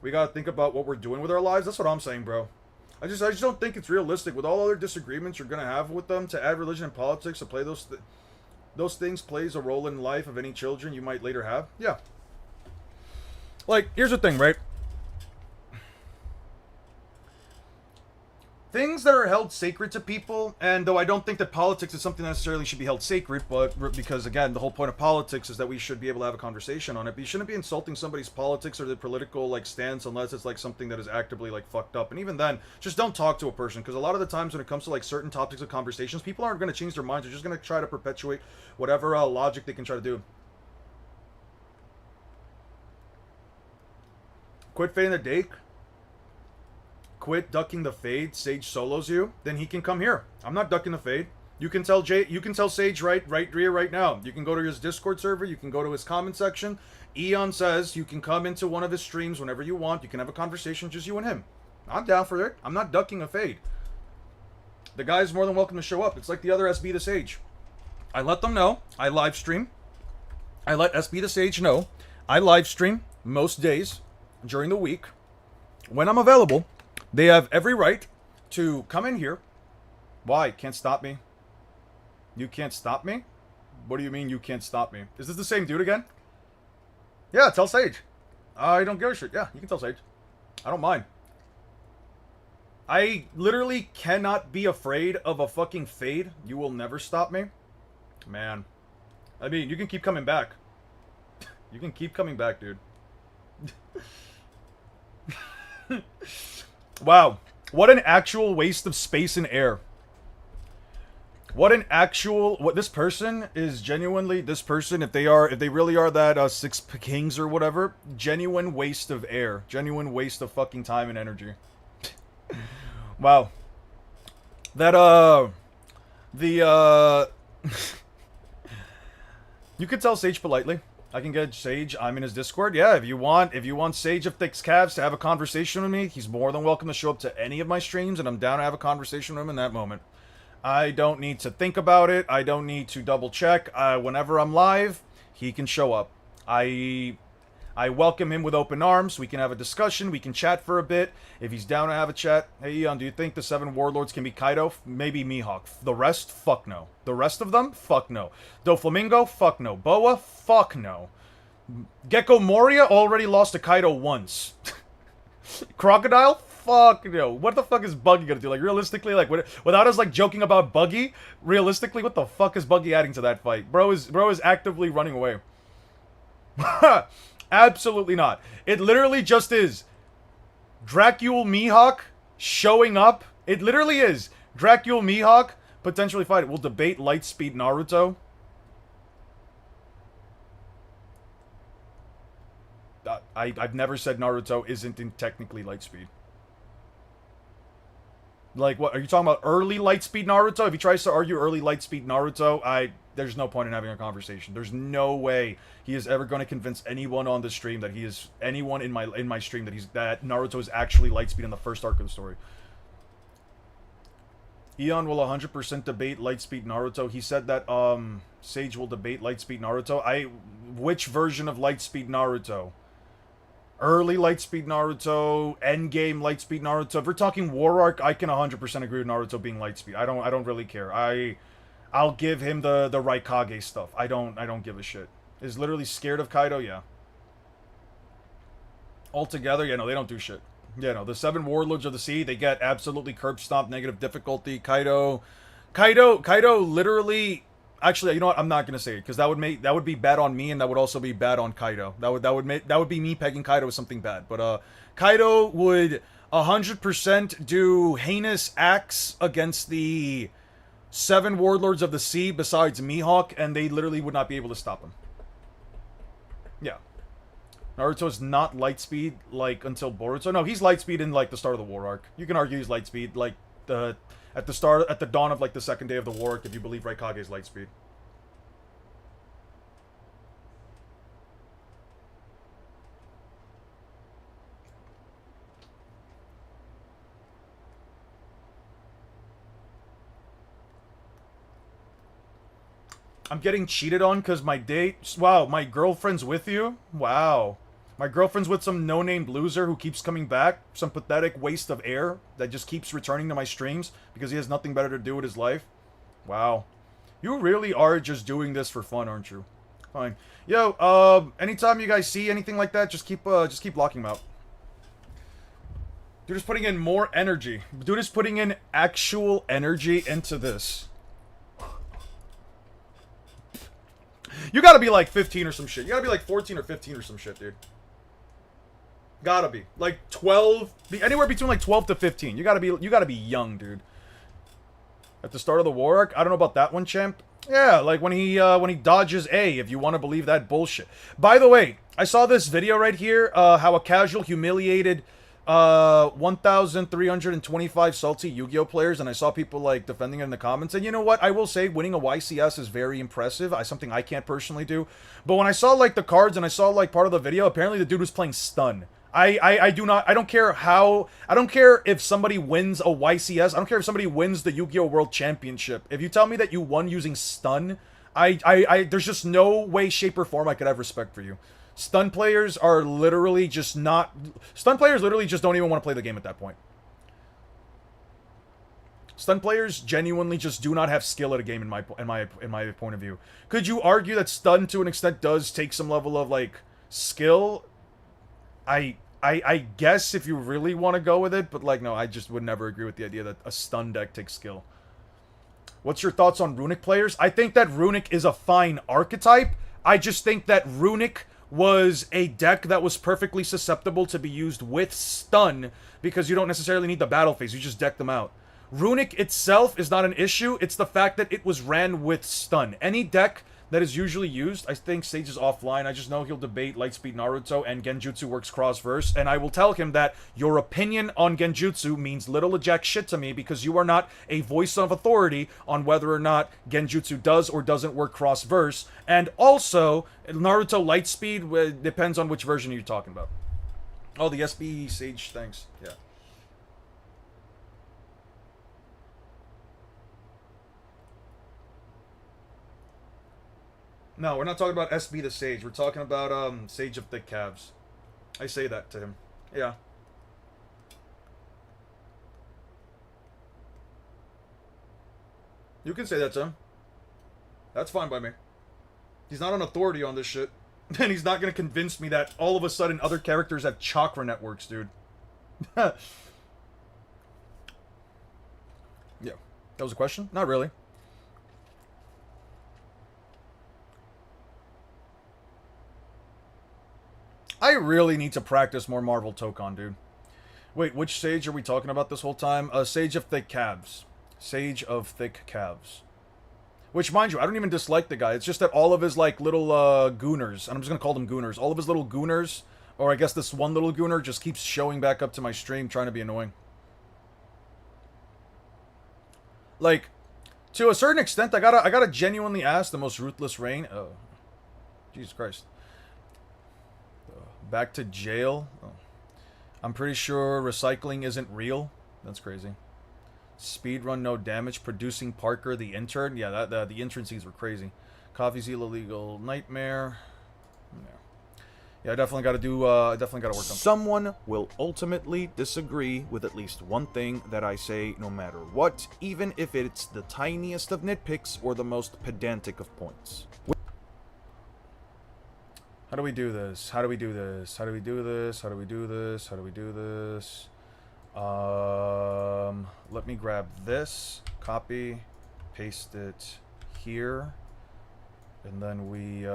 We got to think about what we're doing with our lives. That's what I'm saying, bro. I just don't think it's realistic. With all other disagreements you're going to have with them, to add religion and politics, to play those things plays a role in life of any children you might later have. Yeah. Like, here's the thing, right? Things that are held sacred to people, and though I don't think that politics is something that necessarily should be held sacred, but because, again, the whole point of politics is that we should be able to have a conversation on it, but you shouldn't be insulting somebody's politics or their political, like, stance unless it's, like, something that is actively, like, fucked up. And even then, just don't talk to a person, because a lot of the times when it comes to, like, certain topics of conversations, people aren't going to change their minds. They're just going to try to perpetuate whatever logic they can try to do. Quit fading the dake. Quit ducking the fade. Sage solos you, then he can come here. I'm not ducking the fade. You can tell Sage right here right now. You can go to his Discord server, you can go to his comment section. Eon says you can come into one of his streams whenever you want. You can have a conversation, just you and him. I'm down for it. I'm not ducking a fade. The guy's more than welcome to show up. It's like the other SB the Sage. I let them know. I live stream. I let SB the Sage know. I live stream most days during the week when I'm available. They have every right to come in here. Why? Can't stop me? You can't stop me? What do you mean you can't stop me? Is this the same dude again? Yeah, tell Sage. I don't give a shit. Yeah, you can tell Sage. I don't mind. I literally cannot be afraid of a fucking fade. You will never stop me. Man. I mean, you can keep coming back. You can keep coming back, dude. Wow, what an actual waste of space and air. This person is genuinely, if they really are that Six Kings or whatever, genuine waste of air. Genuine waste of fucking time and energy. Wow. That, you could tell Sage politely. I can get Sage. I'm in his Discord. Yeah, if you want Sage of Thick's Calves to have a conversation with me, he's more than welcome to show up to any of my streams, and I'm down to have a conversation with him in that moment. I don't need to think about it. I don't need to double check. Whenever I'm live, he can show up. I welcome him with open arms. We can have a discussion. We can chat for a bit. If he's down to have a chat, hey, Eon, do you think the 7 warlords can be Kaido? Maybe Mihawk. The rest? Fuck no. The rest of them? Fuck no. Doflamingo? Fuck no. Boa? Fuck no. Gecko Moria already lost to Kaido once. Crocodile? Fuck no. What the fuck is Buggy gonna do? Like, realistically, like, without us, like, joking about Buggy, realistically, what the fuck is Buggy adding to that fight? Bro is actively running away. Absolutely not. It literally just is Dracule Mihawk showing up. It literally is Dracule Mihawk potentially fight. We'll debate Lightspeed Naruto. I've never said Naruto isn't technically Lightspeed. Like, what are you talking about? Early Lightspeed Naruto? If he tries to argue early Lightspeed Naruto, there's no point in having a conversation. There's no way he is ever going to convince anyone on the stream that anyone in my stream that Naruto is actually Lightspeed in the first arc of the story. Eon will 100% debate Lightspeed Naruto. He said that Sage will debate Lightspeed Naruto. Which version of Lightspeed Naruto? Early Lightspeed Naruto, endgame Lightspeed Naruto. If we're talking War Arc, I can 100% agree with Naruto being Lightspeed. I don't really care. I'll give him the Raikage stuff. I don't give a shit. Is literally scared of Kaido, yeah. Altogether, yeah, no, they don't do shit. Yeah, no, the 7 warlords of the sea, they get absolutely curb stomped, negative difficulty. Kaido literally. Actually, you know what? I'm not gonna say it because that would be bad on me, and that would also be bad on Kaido. That would be me pegging Kaido as something bad. But Kaido would 100% do heinous acts against the 7 warlords of the sea besides Mihawk, and they literally would not be able to stop him. Yeah. Naruto's not Lightspeed like until Boruto. No, he's Lightspeed in like the start of the War Arc. You can argue he's Lightspeed like at the dawn of like the second day of the War Arc if you believe Raikage is Lightspeed. I'm getting cheated on because my date... Wow, my girlfriend's with you? Wow. My girlfriend's with some no-named loser who keeps coming back. Some pathetic waste of air that just keeps returning to my streams because he has nothing better to do with his life. Wow. You really are just doing this for fun, aren't you? Fine. Yo, anytime you guys see anything like that, just keep locking them out. Dude is putting in more energy. Dude is putting in actual energy into this. You gotta be like 15 or some shit. You gotta be like 14 or 15 or some shit, dude. Gotta be. Like 12, anywhere between like 12 to 15. You gotta be young, dude. At the start of the War Arc, I don't know about that one, champ. Yeah, like when he dodges A, if you want to believe that bullshit. By the way, I saw this video right here, how a casual humiliated 1,325 salty Yu-Gi-Oh players, and I saw people like defending it in the comments. And you know what? I will say winning a YCS is very impressive. Something I can't personally do. But when I saw like the cards and I saw like part of the video, apparently the dude was playing stun. I don't care if somebody wins a YCS. I don't care if somebody wins the Yu-Gi-Oh World Championship. If you tell me that you won using stun, there's just no way, shape, or form I could have respect for you. Stun players are literally just not... Stun players literally just don't even want to play the game at that point. Stun players genuinely just do not have skill at a game in my point of view. Could you argue that stun to an extent does take some level of like skill? I guess if you really want to go with it, but like no, I just would never agree with the idea that a stun deck takes skill. What's your thoughts on Runic players? I think that Runic is a fine archetype. I just think that Runic was a deck that was perfectly susceptible to be used with stun because you don't necessarily need the battle phase, you just deck them out. Runic itself is not an issue, it's the fact that it was ran with stun. Any deck that is usually used. I think Sage is offline. I just know he'll debate Lightspeed Naruto and Genjutsu works cross-verse, and I will tell him that your opinion on Genjutsu means little jack shit to me because you are not a voice of authority on whether or not Genjutsu does or doesn't work cross-verse, and also, Naruto Lightspeed depends on which version you're talking about. Oh, the SB Sage, thanks. Yeah. No, we're not talking about SB the Sage. We're talking about Sage of Thick Calves. I say that to him. Yeah. You can say that to him. That's fine by me. He's not an authority on this shit. And he's not gonna convince me that all of a sudden other characters have chakra networks, dude. Yeah. That was a question? Not really. I really need to practice more Marvel Tokon, dude. Wait, which Sage are we talking about this whole time? Sage of Thick Calves. Sage of Thick Calves. Which, mind you, I don't even dislike the guy. It's just that all of his, like, little, gooners, and I'm just gonna call them gooners, all of his little gooners, or I guess this one little gooner just keeps showing back up to my stream trying to be annoying. Like, to a certain extent, I gotta genuinely ask the most ruthless Rain. Oh. Jesus Christ. Back to jail. Oh. I'm pretty sure recycling isn't real. That's crazy. Speedrun, no damage. Producing Parker, the intern. Yeah, the intern scenes were crazy. Coffee Zeal, illegal nightmare. Yeah, I definitely got to do. I definitely got to work on. Someone will ultimately disagree with at least one thing that I say, no matter what, even if it's the tiniest of nitpicks or the most pedantic of points. How do we do this? How do we do this? How do we do this? How do we do this? How do we do this? Let me grab this, copy, paste it here, and then we,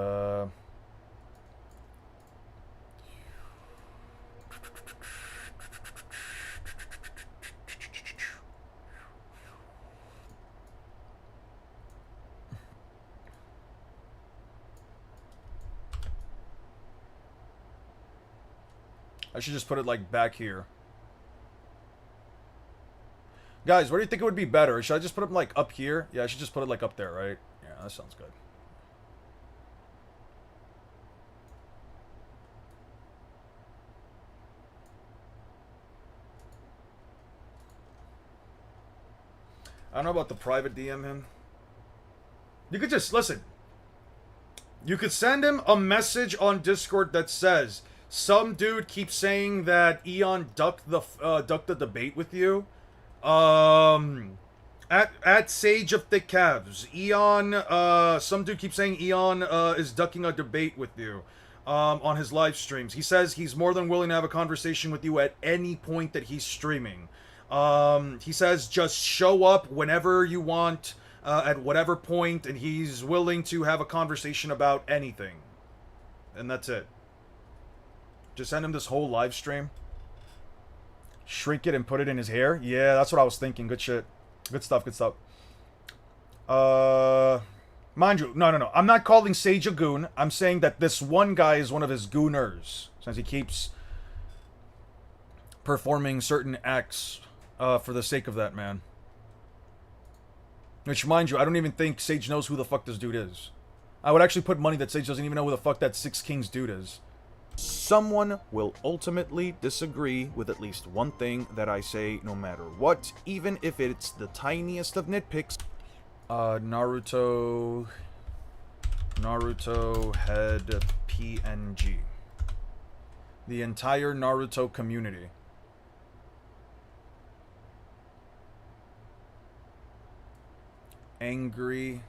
I should just put it, like, back here. Guys, what do you think it would be better? Should I just put it, like, up here? Yeah, I should just put it, like, up there, right? Yeah, that sounds good. I don't know about the private DM him. You could just, listen. You could send him a message on Discord that says, some dude keeps saying that Eon ducked the debate with you. At Sage of Thick Calves, Eon, some dude keeps saying Eon, is ducking a debate with you, on his live streams. He says he's more than willing to have a conversation with you at any point that he's streaming. He says just show up whenever you want, at whatever point, and he's willing to have a conversation about anything. And that's it. Just send him this whole live stream. Shrink it and put it in his hair. Yeah, that's what I was thinking. Good shit. Good stuff, good stuff. Mind you, no. I'm not calling Sage a goon. I'm saying that this one guy is one of his gooners. Since he keeps performing certain acts for the sake of that man. Which, mind you, I don't even think Sage knows who the fuck this dude is. I would actually put money that Sage doesn't even know who the fuck that Six Kings dude is. Someone will ultimately disagree with at least one thing that I say, no matter what, even if it's the tiniest of nitpicks. Naruto head PNG. The entire Naruto community. Angry.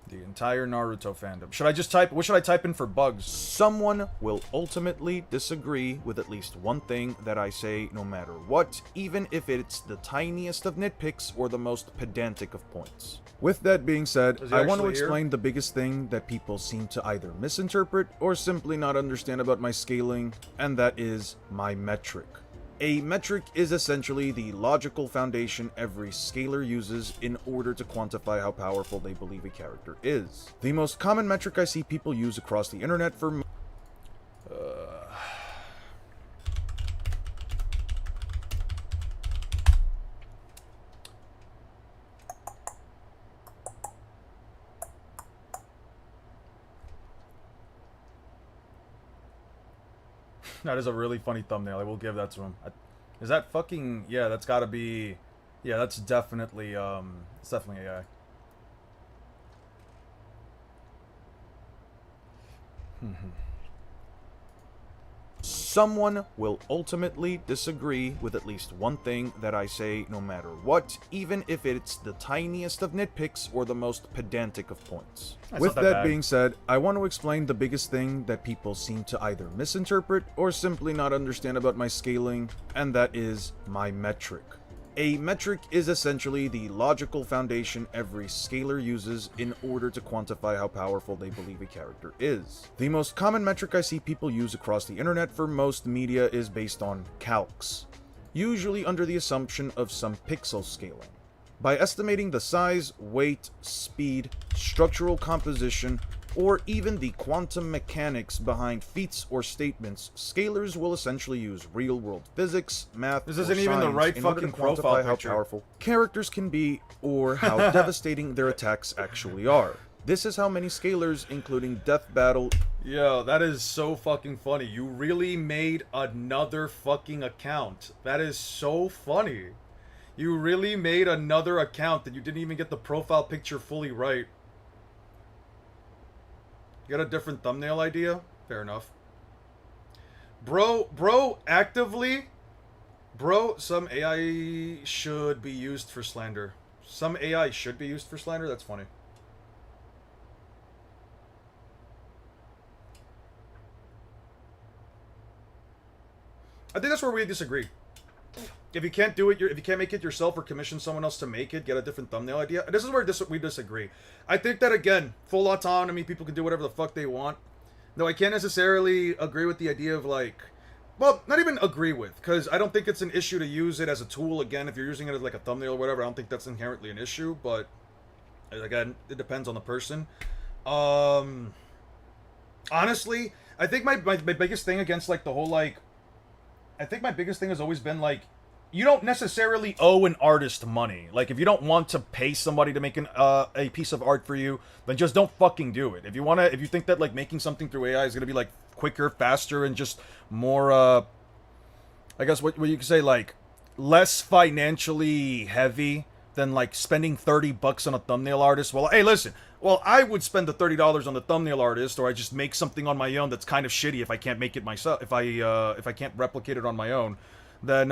The entire Naruto fandom. Should I just type, what should I type in for bugs? Someone will ultimately disagree with at least one thing that I say no matter what, even if it's the tiniest of nitpicks or the most pedantic of points. With that being said, Is he I want to actually here? explain the biggest thing that people seem to either misinterpret or simply not understand about my scaling, and that is my metric. A metric is essentially the logical foundation every scaler uses in order to quantify how powerful they believe a character is. The most common metric I see people use across the internet for That is a really funny thumbnail. I will give that to him. Is that fucking... Yeah, that's gotta be... Yeah, that's definitely, it's definitely AI. Someone will ultimately disagree with at least one thing that I say no matter what, even if it's the tiniest of nitpicks or the most pedantic of points. That's With not that that bad. being said, I want to explain the biggest thing that people seem to either misinterpret or simply not understand about my scaling, and that is my metric. A metric is essentially the logical foundation every scaler uses in order to quantify how powerful they believe a character is. The most common metric I see people use across the internet for most media is based on calcs, usually under the assumption of some pixel scaling. By estimating the size, weight, speed, structural composition, or even the quantum mechanics behind feats or statements, scalers will essentially use real-world physics, math, This or isn't even the science right in order to fucking profile quantify how picture. powerful characters can be or how devastating their attacks actually are. This is how many scalers, including Death Battle, Yo, that is so fucking funny. You really made another fucking account. That is so funny. You really made another account that you didn't even get the profile picture fully right. You got a different thumbnail idea? Fair enough. Bro, actively... Bro, some AI should be used for slander. Some AI should be used for slander? That's funny. I think that's where we disagree. If you can't do it, if you can't make it yourself or commission someone else to make it, get a different thumbnail idea. This is where we disagree. I think that, again, full autonomy, people can do whatever the fuck they want. Though I can't necessarily agree with the idea of, like... Well, not even agree with, because I don't think it's an issue to use it as a tool. Again, if you're using it as like a thumbnail or whatever, I don't think that's inherently an issue, but... Again, it depends on the person. Honestly, I think my biggest thing against, like, the whole, like... I think my biggest thing has always been, like, you don't necessarily owe an artist money. Like, if you don't want to pay somebody to make a piece of art for you, then just don't fucking do it. If you think that, like, making something through AI is gonna be, like, quicker, faster, and just more, I guess what you could say, like, less financially heavy than, like, spending $30 on a thumbnail artist. Well, hey, listen. Well, I would spend the $30 on the thumbnail artist, or I just make something on my own that's kind of shitty if I can't make it myself. If I can't replicate it on my own, then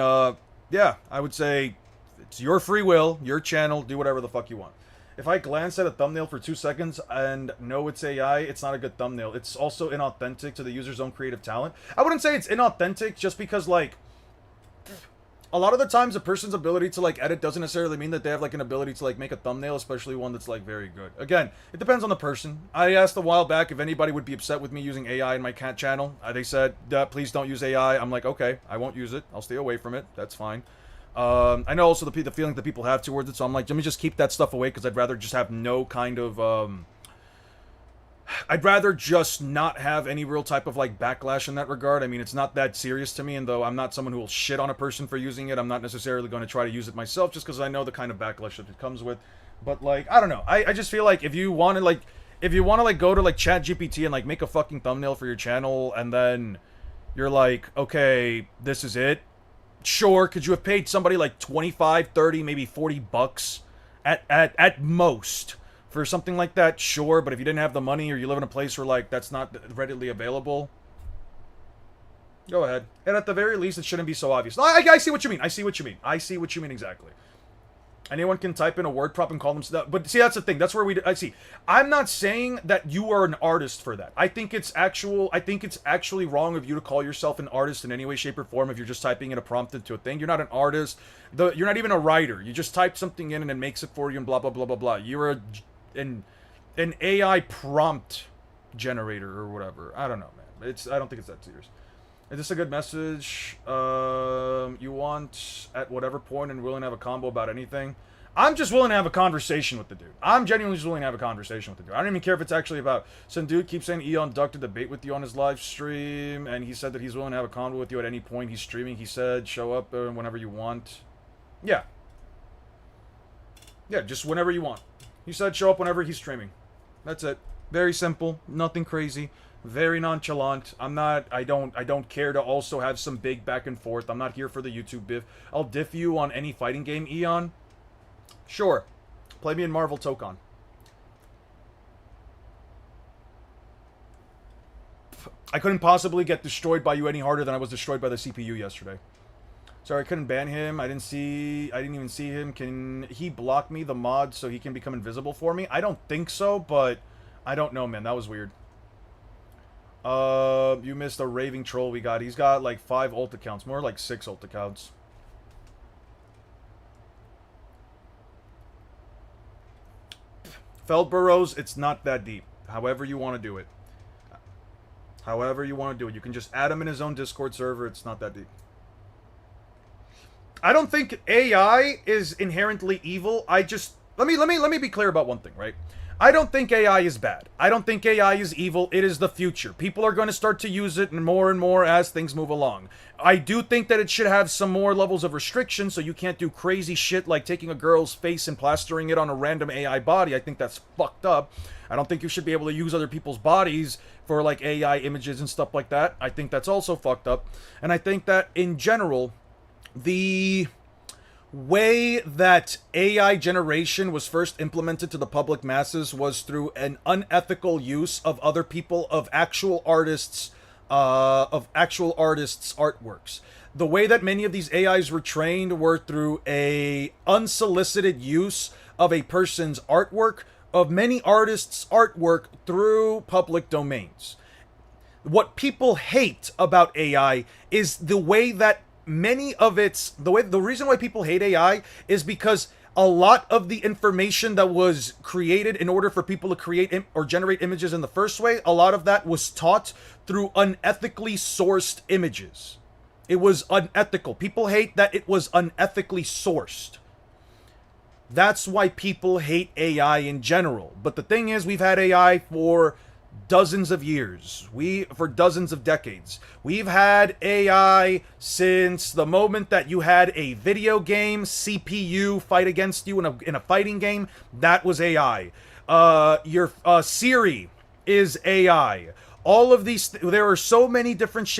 yeah, I would say it's your free will, your channel, do whatever the fuck you want. If I glance at a thumbnail for 2 seconds and know it's AI, it's not a good thumbnail. It's also inauthentic to the user's own creative talent. I wouldn't say it's inauthentic just because, like, a lot of the times a person's ability to, like, edit doesn't necessarily mean that they have, like, an ability to, like, make a thumbnail, especially one that's, like, very good. Again, it depends on the person. I asked a while back if anybody would be upset with me using AI in my cat channel. They said, please don't use AI. I'm like, okay, I won't use it. I'll stay away from it. That's fine. I know also the feeling that people have towards it, so I'm like, let me just keep that stuff away, because I'd rather just have no kind of, I'd rather just not have any real type of, like, backlash in that regard. I mean, it's not that serious to me, and though I'm not someone who will shit on a person for using it, I'm not necessarily going to try to use it myself, just because I know the kind of backlash that it comes with. But, like, I don't know. I just feel like if you want to, like, go to, like, ChatGPT and, like, make a fucking thumbnail for your channel, and then you're like, okay, this is it. Sure, could you have paid somebody, like, 25, 30, maybe $40 at most for something like that? Sure, but if you didn't have the money, or you live in a place where, like, that's not readily available, go ahead. And at the very least, it shouldn't be so obvious. I see what you mean. I see what you mean exactly. Anyone can type in a word prop and call themselves. But see, that's the thing. That's where I see. I'm not saying that you are an artist for that. I think it's actually wrong of you to call yourself an artist in any way, shape, or form if you're just typing in a prompt into a thing. You're not an artist. You're not even a writer. You just type something in and it makes it for you and blah blah blah blah blah. You're an AI prompt generator or whatever. I don't know, man. I don't think it's that serious. Is this a good message? You want at whatever point and willing to have a combo about anything? I'm just willing to have a conversation with the dude. I'm genuinely just willing to have a conversation with the dude. I don't even care if it's actually about some dude keeps saying Eon ducked a debate with you on his live stream, and he said that he's willing to have a combo with you at any point he's streaming. He said show up whenever you want. Yeah. Yeah, just whenever you want. He said show up whenever he's streaming. That's it. Very simple. Nothing crazy. Very nonchalant. I don't care to also have some big back and forth. I'm not here for the YouTube biff. I'll diff you on any fighting game, Eon. Sure. Play me in Marvel Tokon. I couldn't possibly get destroyed by you any harder than I was destroyed by the CPU yesterday. Sorry, I couldn't ban him. I didn't even see him. Can he block me, the mod, so he can become invisible for me? I don't think so, but I don't know, man. That was weird. You missed a raving troll we got. He's got like 5 ult accounts. More like 6 ult accounts. Feldburrows, it's not that deep. However you want to do it. However you want to do it. You can just add him in his own Discord server. It's not that deep. I don't think AI is inherently evil. I just... Let me be clear about one thing, right? I don't think AI is bad. I don't think AI is evil. It is the future. People are going to start to use it and more as things move along. I do think that it should have some more levels of restriction, so you can't do crazy shit like taking a girl's face and plastering it on a random AI body. I think that's fucked up. I don't think you should be able to use other people's bodies for like AI images and stuff like that. I think that's also fucked up. And I think that in general, the way that AI generation was first implemented to the public masses was through an unethical use of other people, of actual artists' artworks. The way that many of these AIs were trained were through a unsolicited use of a person's artwork, of many artists' artwork through public domains. What people hate about AI is the way that the reason why people hate AI is because a lot of the information that was created in order for people to create or generate images in the first way, a lot of that was taught through unethically sourced images. It was unethical. People hate that it was unethically sourced. That's why people hate AI in general. But the thing is, we've had AI for dozens of years. For dozens of decades. We've had AI since the moment that you had a video game CPU fight against you in a fighting game. That was AI. Your Siri is AI. All of these, there are so many different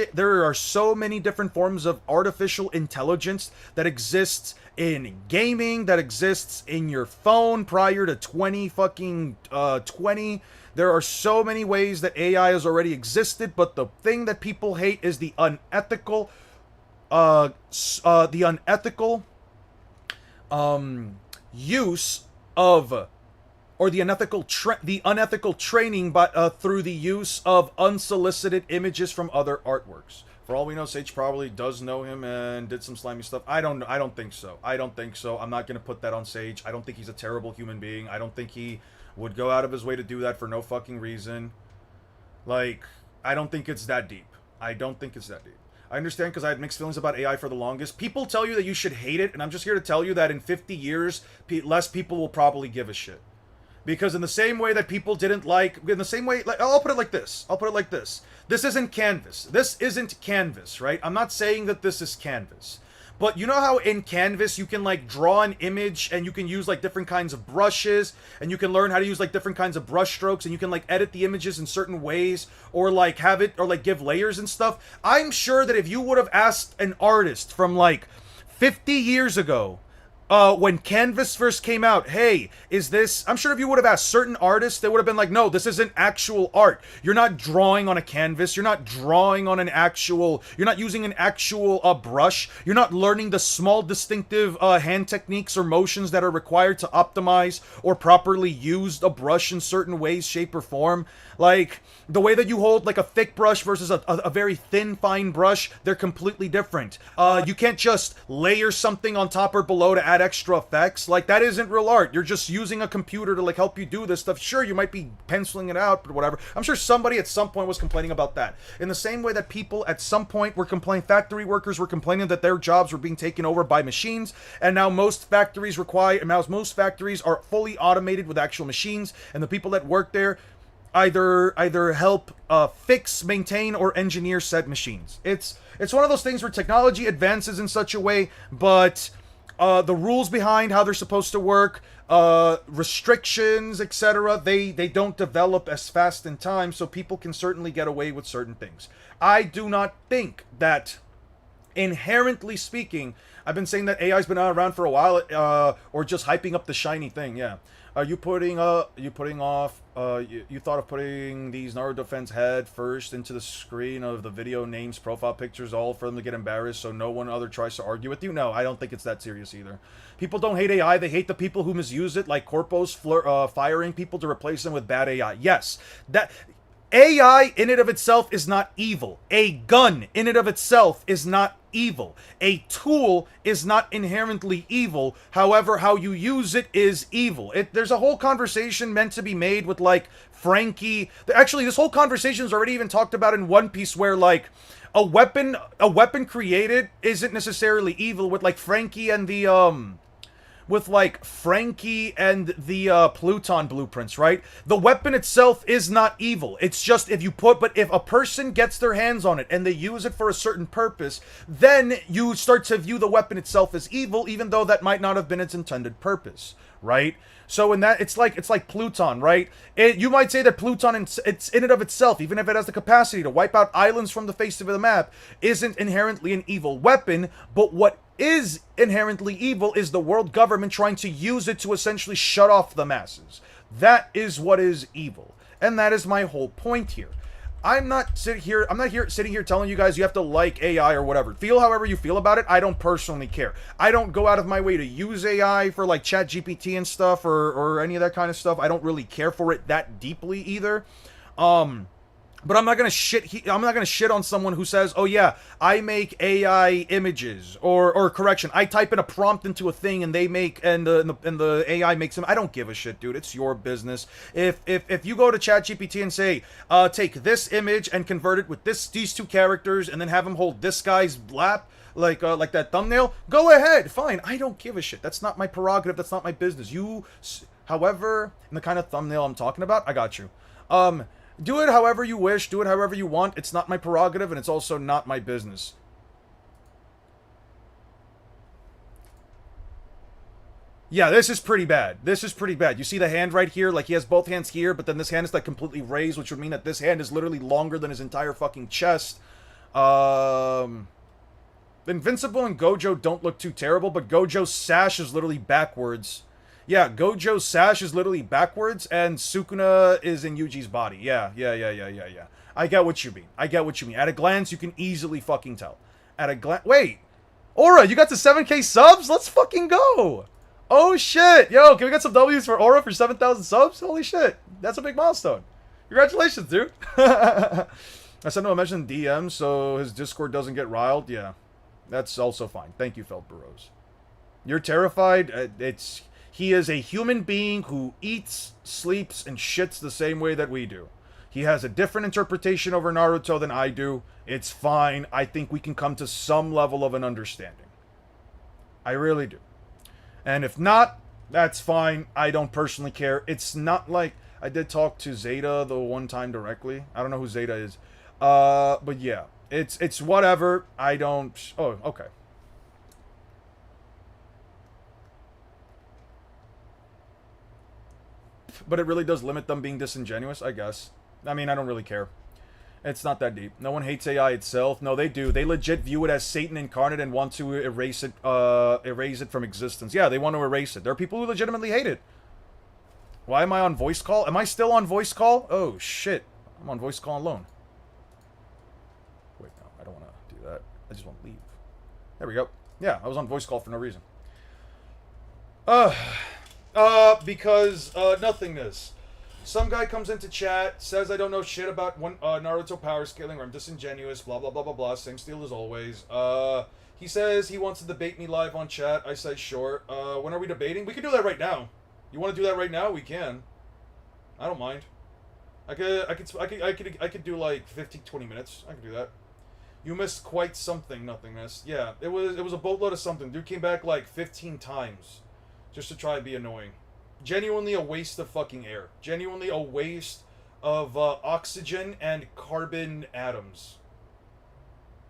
forms of artificial intelligence that exists in gaming, that exists in your phone prior to 2020. There are so many ways that AI has already existed, but the thing that people hate is the unethical use of, or the unethical training through the use of unsolicited images from other artworks. For all we know, Sage probably does know him and did some slimy stuff. I don't think so. I'm not going to put that on Sage. I don't think he's a terrible human being. I don't think he would go out of his way to do that for no fucking reason. Like, I don't think it's that deep. I understand, because I had mixed feelings about AI for the longest. People tell you that you should hate it, and I'm just here to tell you that in 50 years, less people will probably give a shit. Because in the same way that people didn't like... I'll put it like this. This isn't Canvas, right? I'm not saying that this is Canvas. But you know how in Canvas you can like draw an image and you can use like different kinds of brushes and you can learn how to use like different kinds of brush strokes and you can like edit the images in certain ways or like have it or like give layers and stuff. I'm sure that if you would have asked an artist from like 50 years ago when Canvas first came out, hey, is this... I'm sure if you would have asked certain artists, they would have been like, no, this isn't actual art. You're not drawing on a canvas. You're not drawing on an actual... You're not using an actual brush. You're not learning the small distinctive hand techniques or motions that are required to optimize or properly use a brush in certain ways, shape, or form. Like, the way that you hold, like, a thick brush versus a very thin, fine brush, they're completely different. You can't just layer something on top or below to add extra effects. Like, that isn't real art. You're just using a computer to, like, help you do this stuff. Sure, you might be penciling it out, but whatever. I'm sure somebody at some point was complaining about that. In the same way that people at some point were complaining, factory workers were complaining that their jobs were being taken over by machines, and now most factories are fully automated with actual machines, and the people that work there either help fix, maintain, or engineer said machines. It's one of those things where technology advances in such a way, but the rules behind how they're supposed to work, restrictions, etc., they don't develop as fast in time, so people can certainly get away with certain things. I do not think that, inherently speaking, I've been saying that AI's been around for a while, or just hyping up the shiny thing, yeah. You thought of putting these Naruto fans head first into the screen of the video names, profile pictures, all for them to get embarrassed so no one other tries to argue with you? No, I don't think it's that serious either. People don't hate AI, they hate the people who misuse it, like Corpos firing people to replace them with bad AI. Yes, that... AI in and of itself is not evil. A gun in and of itself is not evil. A tool is not inherently evil. However, how you use it is evil. There's a whole conversation meant to be made with, like, Frankie. Actually, this whole conversation is already even talked about in One Piece, where, like, a weapon created isn't necessarily evil, with, like, Frankie and the Pluton blueprints, right? The weapon itself is not evil. It's just but if a person gets their hands on it and they use it for a certain purpose, then you start to view the weapon itself as evil, even though that might not have been its intended purpose, right? So in that, it's like Pluton, right? You might say that Pluton, it's in and of itself, even if it has the capacity to wipe out islands from the face of the map, isn't inherently an evil weapon, but what is inherently evil is the world government trying to use it to essentially shut off the masses. That is what is evil. And that is my whole point here. I'm not sitting here telling you guys you have to like AI or whatever. Feel however you feel about it. I don't personally care. I don't go out of my way to use AI for, like, ChatGPT and stuff, or any of that kind of stuff. I don't really care for it that deeply either. But I'm not gonna shit on someone who says, "Oh yeah, I make AI images," or correction, I type in a prompt into a thing and they make and the AI makes them. I don't give a shit, dude. It's your business. If you go to ChatGPT and say, take this image and convert it with these two characters and then have him hold this guy's lap, like that thumbnail, go ahead, fine. I don't give a shit. That's not my prerogative. That's not my business. However, in the kind of thumbnail I'm talking about, I got you. Do it however you wish, do it however you want. It's not my prerogative, and it's also not my business. Yeah, this is pretty bad. This is pretty bad. You see the hand right here? Like, he has both hands here, but then this hand is, like, completely raised, which would mean that this hand is literally longer than his entire fucking chest. Invincible and Gojo don't look too terrible, but Gojo's sash is literally backwards. Yeah, Gojo's sash is literally backwards, and Sukuna is in Yuji's body. Yeah. I get what you mean. At a glance, you can easily fucking tell. Wait! Aura, you got to 7K subs? Let's fucking go! Oh shit! Yo, can we get some W's for Aura for 7,000 subs? Holy shit. That's a big milestone. Congratulations, dude. I sent him a message in DM so his Discord doesn't get riled. Yeah. That's also fine. Thank you, Felt Burrows. You're terrified? He is a human being who eats, sleeps, and shits the same way that we do. He has a different interpretation over Naruto than I do. It's fine. I think we can come to some level of an understanding. I really do. And if not, that's fine. I don't personally care. It's not like... I did talk to Zeta the one time directly. I don't know who Zeta is. But yeah. It's whatever. I don't... Oh, okay. But it really does limit them being disingenuous, I guess. I mean, I don't really care. It's not that deep. No one hates AI itself. No, they do. They legit view it as Satan incarnate and want to erase it from existence. Yeah, they want to erase it. There are people who legitimately hate it. Why am I on voice call? Am I still on voice call? Oh, shit. I'm on voice call alone. Wait, no. I don't want to do that. I just want to leave. There we go. Yeah, I was on voice call for no reason. Because nothingness. Some guy comes into chat, says I don't know shit about Naruto power scaling, or I'm disingenuous, blah blah blah blah blah, same steal as always. He says he wants to debate me live on chat. I say sure. When are we debating? We can do that right now. You want to do that right now? We can. I don't mind. I could do like 15-20 minutes. I could do that. You missed quite something, nothingness. Yeah, it was a boatload of something. Dude came back like 15 times just to try and be annoying. Genuinely a waste of fucking air. Genuinely a waste of oxygen and carbon atoms.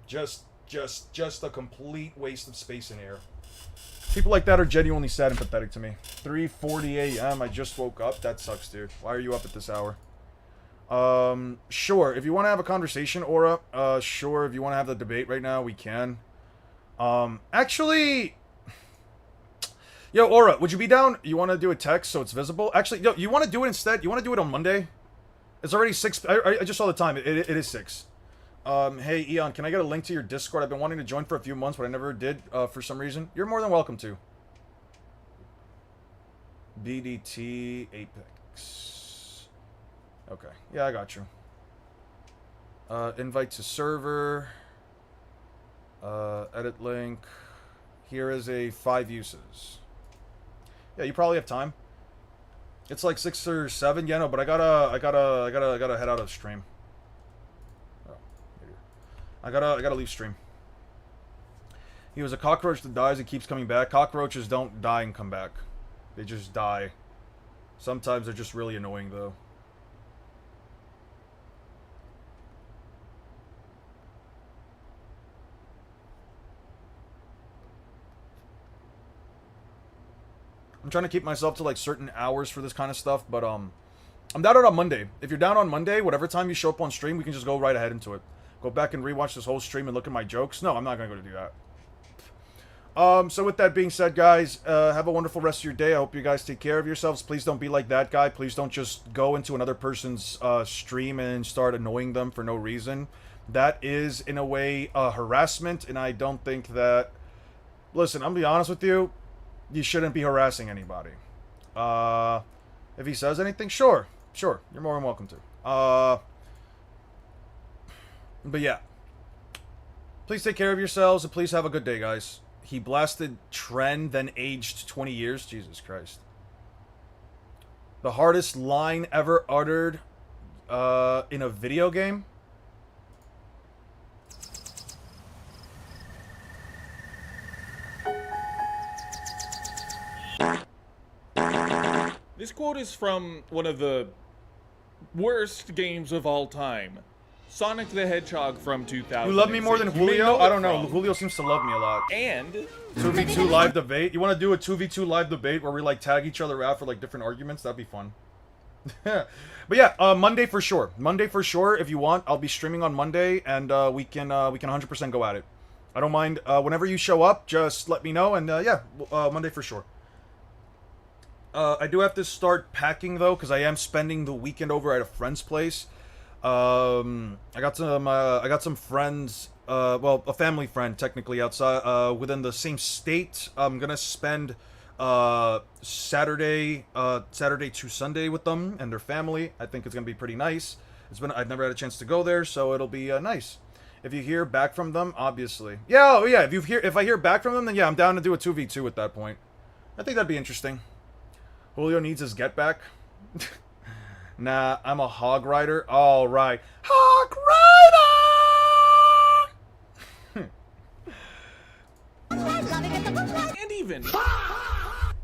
Just a complete waste of space and air. People like that are genuinely sad and pathetic to me. 3:40 a.m. I just woke up. That sucks, dude. Why are you up at this hour? Sure. If you want to have a conversation, Aura, sure. If you want to have the debate right now, we can. Actually... Yo, Aura, would you be down? You want to do a text so it's visible? Actually, yo, you want to do it instead? You want to do it on Monday? It's already 6. I just saw the time. It is 6. Hey, Eon, can I get a link to your Discord? I've been wanting to join for a few months, but I never did for some reason. You're more than welcome to. BDT Apex. Okay. Yeah, I got you. Invite to server. Edit link. Here is a 5 uses. Yeah, you probably have time. It's like 6 or 7, yeah, no, but I gotta head out of stream. Oh, I gotta leave stream. He was a cockroach that dies and keeps coming back. Cockroaches don't die and come back. They just die. Sometimes they're just really annoying, though. I'm trying to keep myself to like certain hours for this kind of stuff, but I'm down on Monday. If you're down on Monday, whatever time you show up on stream, we can just go right ahead into it. Go back and rewatch this whole stream and look at my jokes. No, I'm not gonna go to do that. So with that being said, guys, have a wonderful rest of your day. I hope you guys take care of yourselves. Please don't be like that guy. Please don't just go into another person's stream and start annoying them for no reason. That is, in a way, harassment, and I don't think that... Listen, I'm gonna be honest with you. You shouldn't be harassing anybody. If he says anything, sure. You're more than welcome to. But yeah. Please take care of yourselves, and please have a good day, guys. He blasted Tren, then aged 20 years. Jesus Christ. The hardest line ever uttered in a video game? This quote is from one of the worst games of all time. Sonic the Hedgehog from 2000. You love me more than Julio? I don't know. Julio seems to love me a lot. And 2v2 live debate. You want to do a 2v2 live debate where we like tag each other out for like different arguments? That'd be fun. But yeah, Monday for sure. Monday for sure. If you want, I'll be streaming on Monday, and we can 100% go at it. I don't mind. Whenever you show up, just let me know, and yeah, Monday for sure. I do have to start packing though, because I am spending the weekend over at a friend's place. I got some friends, well, a family friend technically outside, within the same state. I'm gonna spend Saturday to Sunday with them and their family. I think it's gonna be pretty nice. I've never had a chance to go there, so it'll be nice. If you hear back from them, obviously, yeah, oh yeah. If I hear back from them, then yeah, I'm down to do a 2v2 at that point. I think that'd be interesting. Julio needs his get back. Nah, I'm a hog rider. All right, hog rider. and even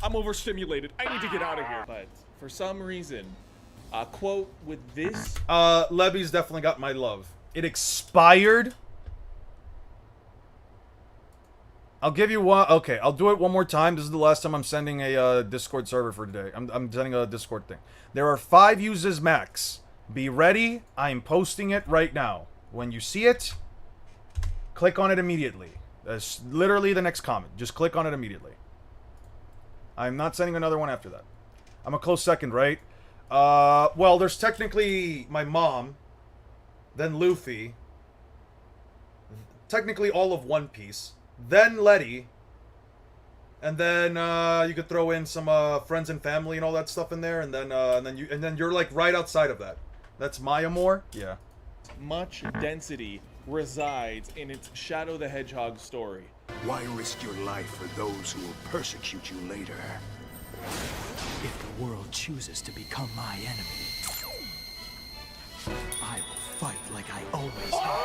I'm overstimulated. I need to get out of here. But for some reason, a quote with this. Levy's definitely got my love. It expired. I'll give you one. Okay, I'll do it one more time. This is the last time I'm sending a Discord server for today. I'm sending a Discord thing. There are 5 uses max. Be ready. I'm posting it right now. When you see it, click on it immediately. That's literally the next comment. Just click on it immediately. I'm not sending another one after that. I'm a close second, right? Well, there's technically my mom, then Luffy, technically all of One Piece, then Letty, and then you could throw in some friends and family and all that stuff in there, and then you're like right outside of that. That's my Amor. Yeah. Much density resides in its Shadow the Hedgehog story. Why risk your life for those who will persecute you later? If the world chooses to become my enemy, I will fight like I always have.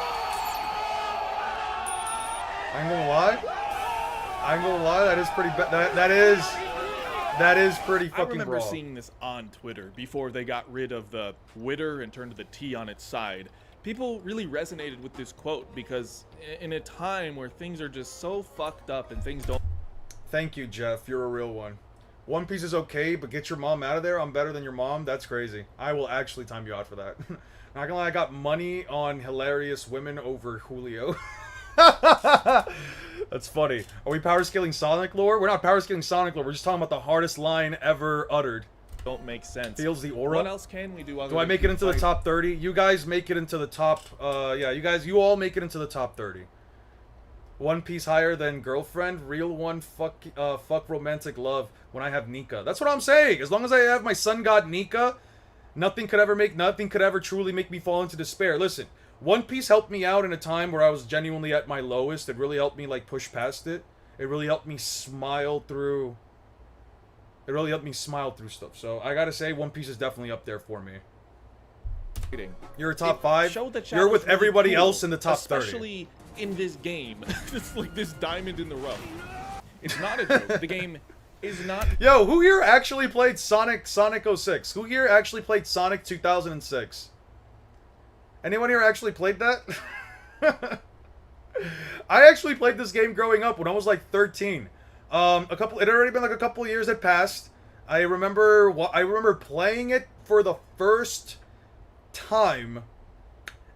I ain't gonna lie. That is pretty. That is pretty fucking I remember raw. seeing this on Twitter before they got rid of the Twitter and turned the T on its side. People really resonated with this quote because in a time where things are just so fucked up and things don't... Thank you, Jeff. You're a real one. One Piece is okay, but get your mom out of there. I'm better than your mom. That's crazy. I will actually time you out for that. Not gonna lie, I got money on hilarious women over Julio. That's funny. Are we power scaling Sonic lore? We're not power scaling Sonic lore. We're just talking about the hardest line ever uttered. Don't make sense. Feels the aura. What else can we do? Other Do I than make it into the fight? top 30? You guys make it into the top. Yeah, you all make it into the top 30. One Piece higher than girlfriend. Real one. Fuck romantic love. When I have Nika. That's what I'm saying. As long as I have my sun god Nika, nothing could ever truly make me fall into despair. Listen, One Piece helped me out in a time where I was genuinely at my lowest. It really helped me like push past it. It really helped me smile through. It really helped me smile through stuff. So I gotta say, One Piece is definitely up there for me. You're a top 5. Showed that You're with Shadow's really everybody cool, else in the top 30. Especially in this game. It's like this diamond in the rough. It's not a joke. The game is not... Yo, who here actually played Sonic 06? Who here actually played Sonic 2006? Anyone here actually played that? I actually played this game growing up when I was like 13. It had already been like a couple years had passed. I remember playing it for the first time,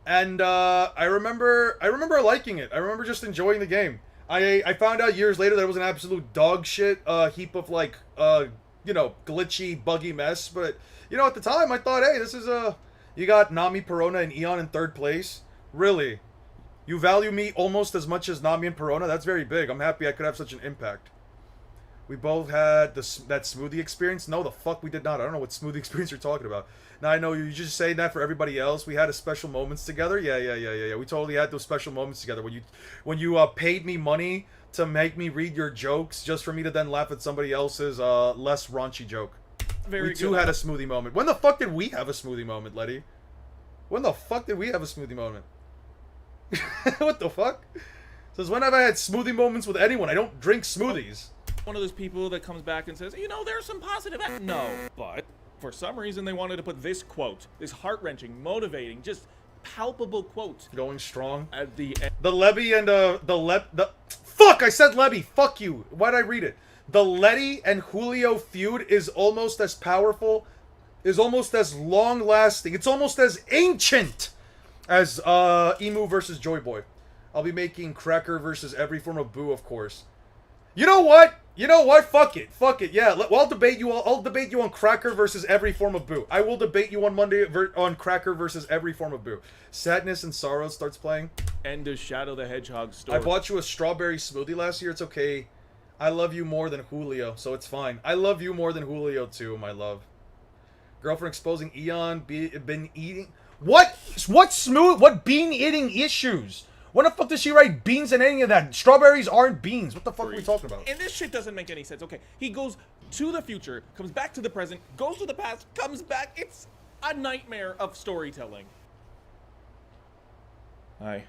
and I remember liking it. I remember just enjoying the game. I found out years later that it was an absolute dog shit heap of like you know, glitchy, buggy mess. But you know, at the time, I thought, hey, this is you got Nami, Perona, and Eon in 3rd place. Really, you value me almost as much as Nami and Perona. That's very big. I'm happy I could have such an impact. We both had that smoothie experience. No, the fuck we did not. I don't know what smoothie experience you're talking about. Now, I know you're just saying that for everybody else. We had a special moments together. Yeah. We totally had those special moments together. When you paid me money to make me read your jokes just for me to then laugh at somebody else's less raunchy joke. Very We too had a smoothie moment. When the fuck did we have a smoothie moment, Letty? When the fuck did we have a smoothie moment? What the fuck? Since when have I had smoothie moments with anyone? I don't drink smoothies. One of those people that comes back and says, you know, there's some positive... No, but for some reason they wanted to put this quote, this heart-wrenching, motivating, just palpable quote. Going strong. At the end. The Levy and fuck! I said Levy. Fuck you. Why'd I read it? The Letty and Julio feud is almost as powerful, is almost as long-lasting. It's almost as ancient as Emu versus Joy Boy. I'll be making Cracker versus every form of Boo, of course. You know what? Fuck it. Yeah, I'll debate you. I'll debate you on Cracker versus every form of Boo. I will debate you on Monday on Cracker versus every form of Boo. Sadness and Sorrow starts playing. End of Shadow the Hedgehog story. I bought you a strawberry smoothie last year. It's okay. I love you more than Julio, so it's fine. I love you more than Julio too, my love. Girlfriend exposing Eon been eating. What bean eating issues? When the fuck does she write beans in any of that? Strawberries aren't beans. What the fuck are we talking about? And this shit doesn't make any sense. Okay, he goes to the future, comes back to the present, goes to the past, comes back. It's a nightmare of storytelling. Hi.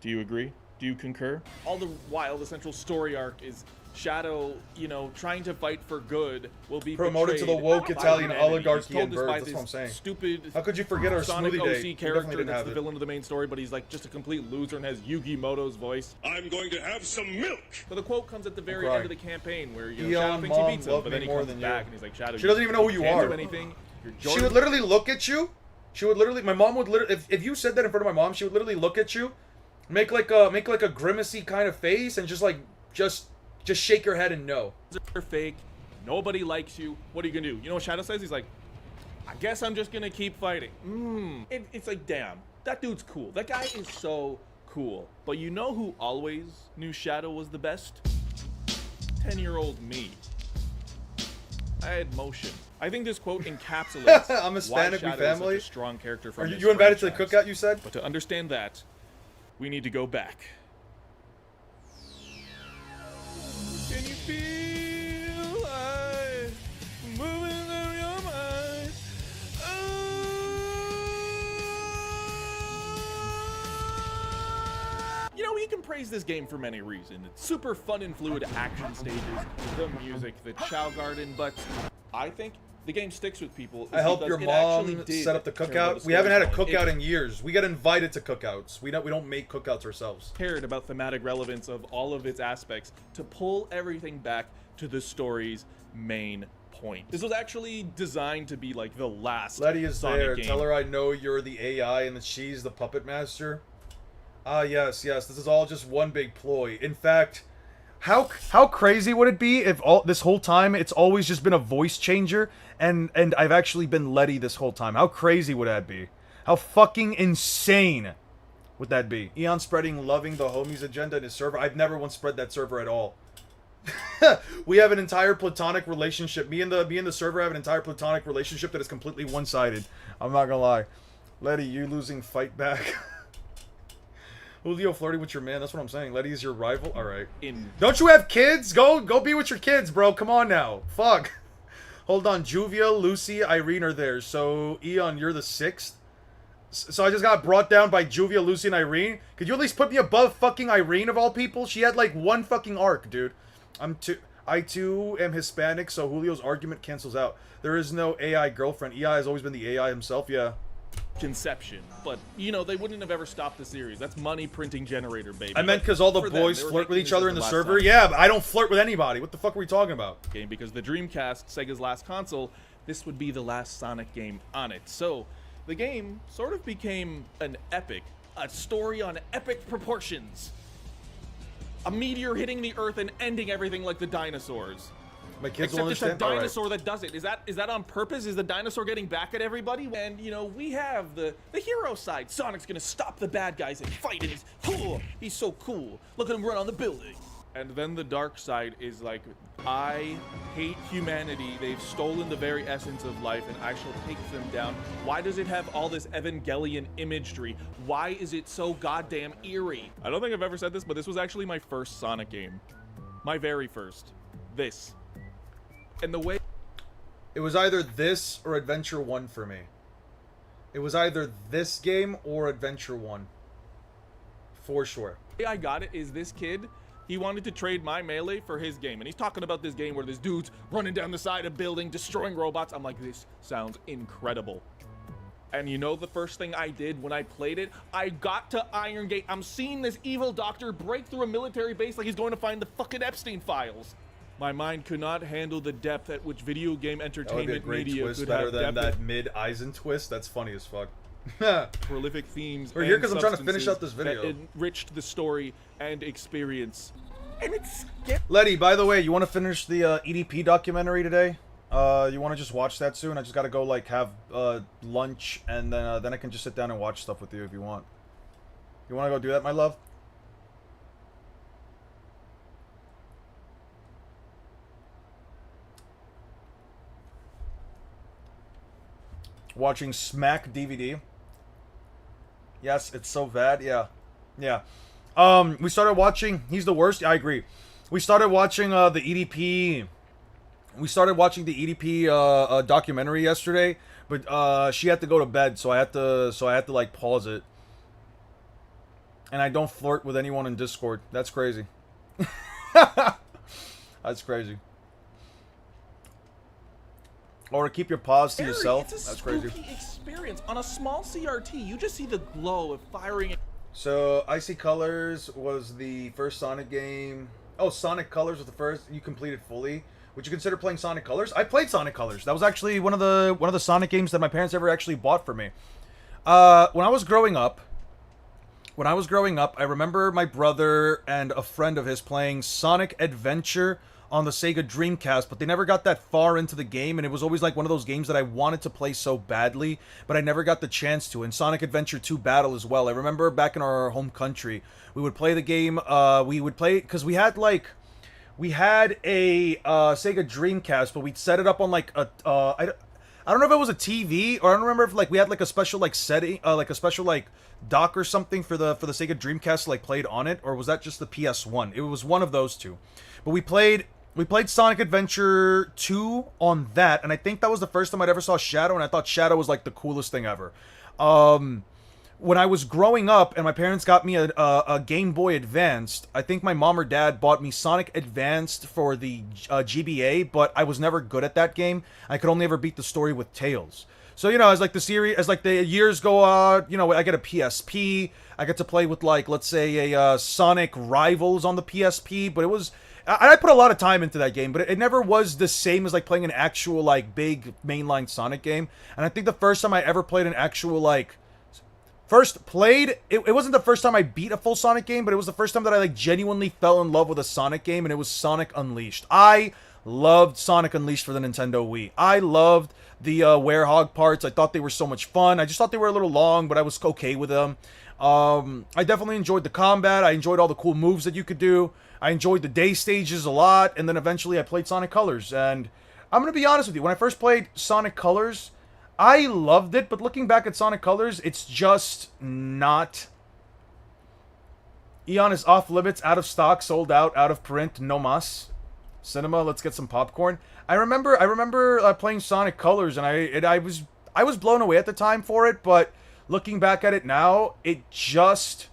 Do you agree? Do you concur? All the while, the central story arc is Shadow, you know, trying to fight for good, will be promoted to the woke Italian oligarchy and birds. That's what I'm saying. Stupid. How could you forget our Sonic smoothie day? OC We character definitely that's didn't the have villain of the main story, but he's like just a complete loser and has Yugi Moto's voice. I'm going to have some milk. So the quote comes at the very crying. end of the campaign where you know, Eon, Shadow thinks he Mom, beats him, love but me then he more comes than back you. and he's like, Shadow, She doesn't even know who you can't are. do anything. You're She Jordan. would literally look at you She would literally, my mom would literally, if you said that in front of my mom, she would literally look at you, make like a grimacy kind of face, and just shake her head and no. They're fake. Nobody likes you. What are you gonna do? You know what Shadow says? He's like, I guess I'm just gonna keep fighting. It's like, damn, that dude's cool. That guy is so cool. But you know who always knew Shadow was the best? 10-year-old me. I had motion. I think this quote encapsulates I'm Hispanic, why we Shadow is family. such a strong character from Are this you invited to the franchise. cookout, you said? But to understand that, we need to go back. Can you feel life moving through your mind? You know, you can praise this game for many reasons. It's super fun and fluid action stages, the music, the Chow Garden, but I think the game sticks with people. I helped your mom set up the cookout. We haven't had a cookout in years. We get invited to cookouts. We don't make cookouts ourselves. Cared about thematic relevance of all of its aspects to pull everything back to the story's main point. This was actually designed to be like the last Letty is Sonic there. game. Tell her I know you're the AI and that she's the puppet master. Ah, yes. This is all just one big ploy. In fact, how crazy would it be if this whole time it's always just been a voice changer and I've actually been Letty this whole time? How crazy would that be? How fucking insane would that be? Eon spreading loving the homies agenda in his server. I've never once spread that server at all. We have an entire platonic relationship. Me and the server have an entire platonic relationship that is completely one-sided. I'm not gonna lie. Letty, you losing fight back. Julio flirting with your man. That's what I'm saying. Letty is your rival. All right. Don't you have kids? Go be with your kids, bro. Come on now. Fuck. Hold on. Juvia, Lucy, Irene are there. So Eon, you're the 6th. So I just got brought down by Juvia, Lucy, and Irene. Could you at least put me above fucking Irene of all people? She had like one fucking arc, dude. I too am Hispanic, so Julio's argument cancels out. There is no AI girlfriend. EI has always been the AI himself. Yeah. Conception, but you know they wouldn't have ever stopped the series. That's money printing generator, baby. I meant But because all the for them, boys they were flirt with making each this other as in the last server. Sonic Yeah, but I don't flirt with anybody. What the fuck are we talking about? game, because the Dreamcast, Sega's last console, this would be the last Sonic game on it. So the game sort of became an epic, a story on epic proportions. A meteor hitting the Earth and ending everything like the dinosaurs. My kids Except will it's a understand. All right. dinosaur that does it. Is that on purpose? Is the dinosaur getting back at everybody? And you know, we have the hero side. Sonic's gonna stop the bad guys and fight, and he's so cool. Look at him run on the building. And then the dark side is like, I hate humanity. They've stolen the very essence of life, and I shall take them down. Why does it have all this Evangelion imagery? Why is it so goddamn eerie? I don't think I've ever said this, but this was actually my first Sonic game. My very first. This. And the way It was either this or Adventure 1 for me. It was either this game or Adventure 1. For sure. I got it is this kid, he wanted to trade my Melee for his game. And he's talking about this game where this dude's running down the side of a building, destroying robots. I'm like, this sounds incredible. And you know the first thing I did when I played it? I got to Iron Gate. I'm seeing this evil doctor break through a military base like he's going to find the fucking Epstein files. My mind could not handle the depth at which video game That would be a entertainment great media twist, could better have than depth that mid-Eisen twist. That's funny as fuck. prolific themes. We're here and 'cause I'm trying to finish substances out this that video. enriched the story and experience. And it's Letty, by the way, you want to finish the EDP documentary today? You want to just watch that soon? I just got to go like have lunch, and then I can just sit down and watch stuff with you if you want. You want to go do that, my love? Watching Smack DVD. Yes, it's so bad. Yeah. We started watching. He's the worst. I agree. We started watching the EDP. We started watching the EDP documentary yesterday, but she had to go to bed, so I had to like pause it. And I don't flirt with anyone in Discord. That's crazy. That's crazy. Or keep your pause to yourself. It's a That's crazy. spooky experience. On a small CRT, you just see the glow of firing. So, Icy Colors was the first Sonic game. Oh, Sonic Colors was the first you completed fully. Would you consider playing Sonic Colors? I played Sonic Colors. That was actually one of the Sonic games that my parents ever actually bought for me. When I was growing up, I remember my brother and a friend of his playing Sonic Adventure on the Sega Dreamcast, but they never got that far into the game, and it was always like one of those games that I wanted to play so badly, but I never got the chance to. And Sonic Adventure 2 Battle as well. I remember back in our home country, we would play the game, we would play, because we had a Sega Dreamcast, but we'd set it up on like a, I don't know if it was a TV, or I don't remember if like we had like a special like setting, like a special like dock or something for the Sega Dreamcast like played on it, or was that just the PS1? It was one of those two. But we played Sonic Adventure 2 on that, and I think that was the first time I'd ever saw Shadow, and I thought Shadow was like the coolest thing ever. When I was growing up and my parents got me a Game Boy Advanced, I think my mom or dad bought me Sonic Advanced for the GBA, but I was never good at that game. I could only ever beat the story with Tails. So, you know, as like the years go on, you know, I get a PSP, I get to play with like, let's say a Sonic Rivals on the PSP, but it was... I put a lot of time into that game, but it never was the same as like playing an actual like big mainline Sonic game. And I think the first time I ever played an actual like it wasn't the first time I beat a full Sonic game, but it was the first time that I like genuinely fell in love with a Sonic game, and it was Sonic Unleashed. I loved Sonic Unleashed for the Nintendo Wii. I loved the Werehog parts. I thought they were so much fun. I just thought they were a little long, but I was okay with them. I definitely enjoyed the combat. I enjoyed all the cool moves that you could do. I enjoyed the day stages a lot, and then eventually I played Sonic Colors, and I'm going to be honest with you, when I first played Sonic Colors, I loved it, but looking back at Sonic Colors, it's just not... Eon is off limits, out of stock, sold out of print, no mas. Cinema, let's get some popcorn. I remember playing Sonic Colors, and I was blown away at the time for it, but looking back at it now, it just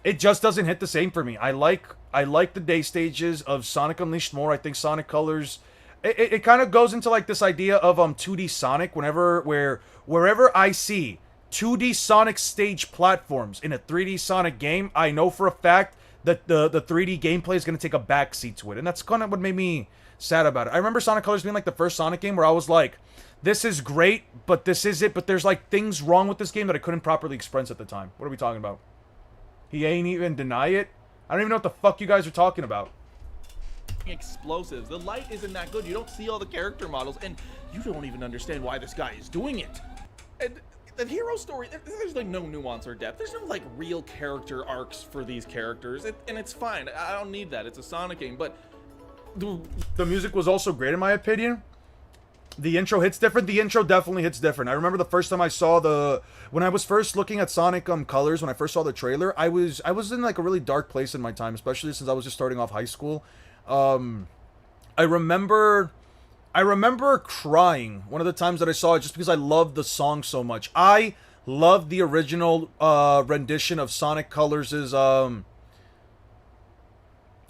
doesn't hit the same for me. I like the day stages of Sonic Unleashed more. I think Sonic Colors, it kind of goes into like this idea of 2D Sonic. Wherever I see 2D Sonic stage platforms in a 3D Sonic game, I know for a fact that the 3D gameplay is going to take a backseat to it, and that's kind of what made me sad about it. I remember Sonic Colors being like the first Sonic game where I was like, this is great, but this is it, but there's like things wrong with this game that I couldn't properly express at the time. What are we talking about? He ain't even deny it? I don't even know what the fuck you guys are talking about. Explosives. The light isn't that good. You don't see all the character models, and you don't even understand why this guy is doing it. And the hero story, there's like no nuance or depth. There's no like real character arcs for these characters, and it's fine. I don't need that. It's a Sonic game, but the music was also great in my opinion. The intro hits different. The intro definitely hits different. I remember the first time I saw when I was first looking at Sonic Colors, when I first saw the trailer, I was in like a really dark place in my time, especially since I was just starting off high school. I remember crying one of the times that I saw it just because I loved the song so much. I loved the original rendition of Sonic Colors'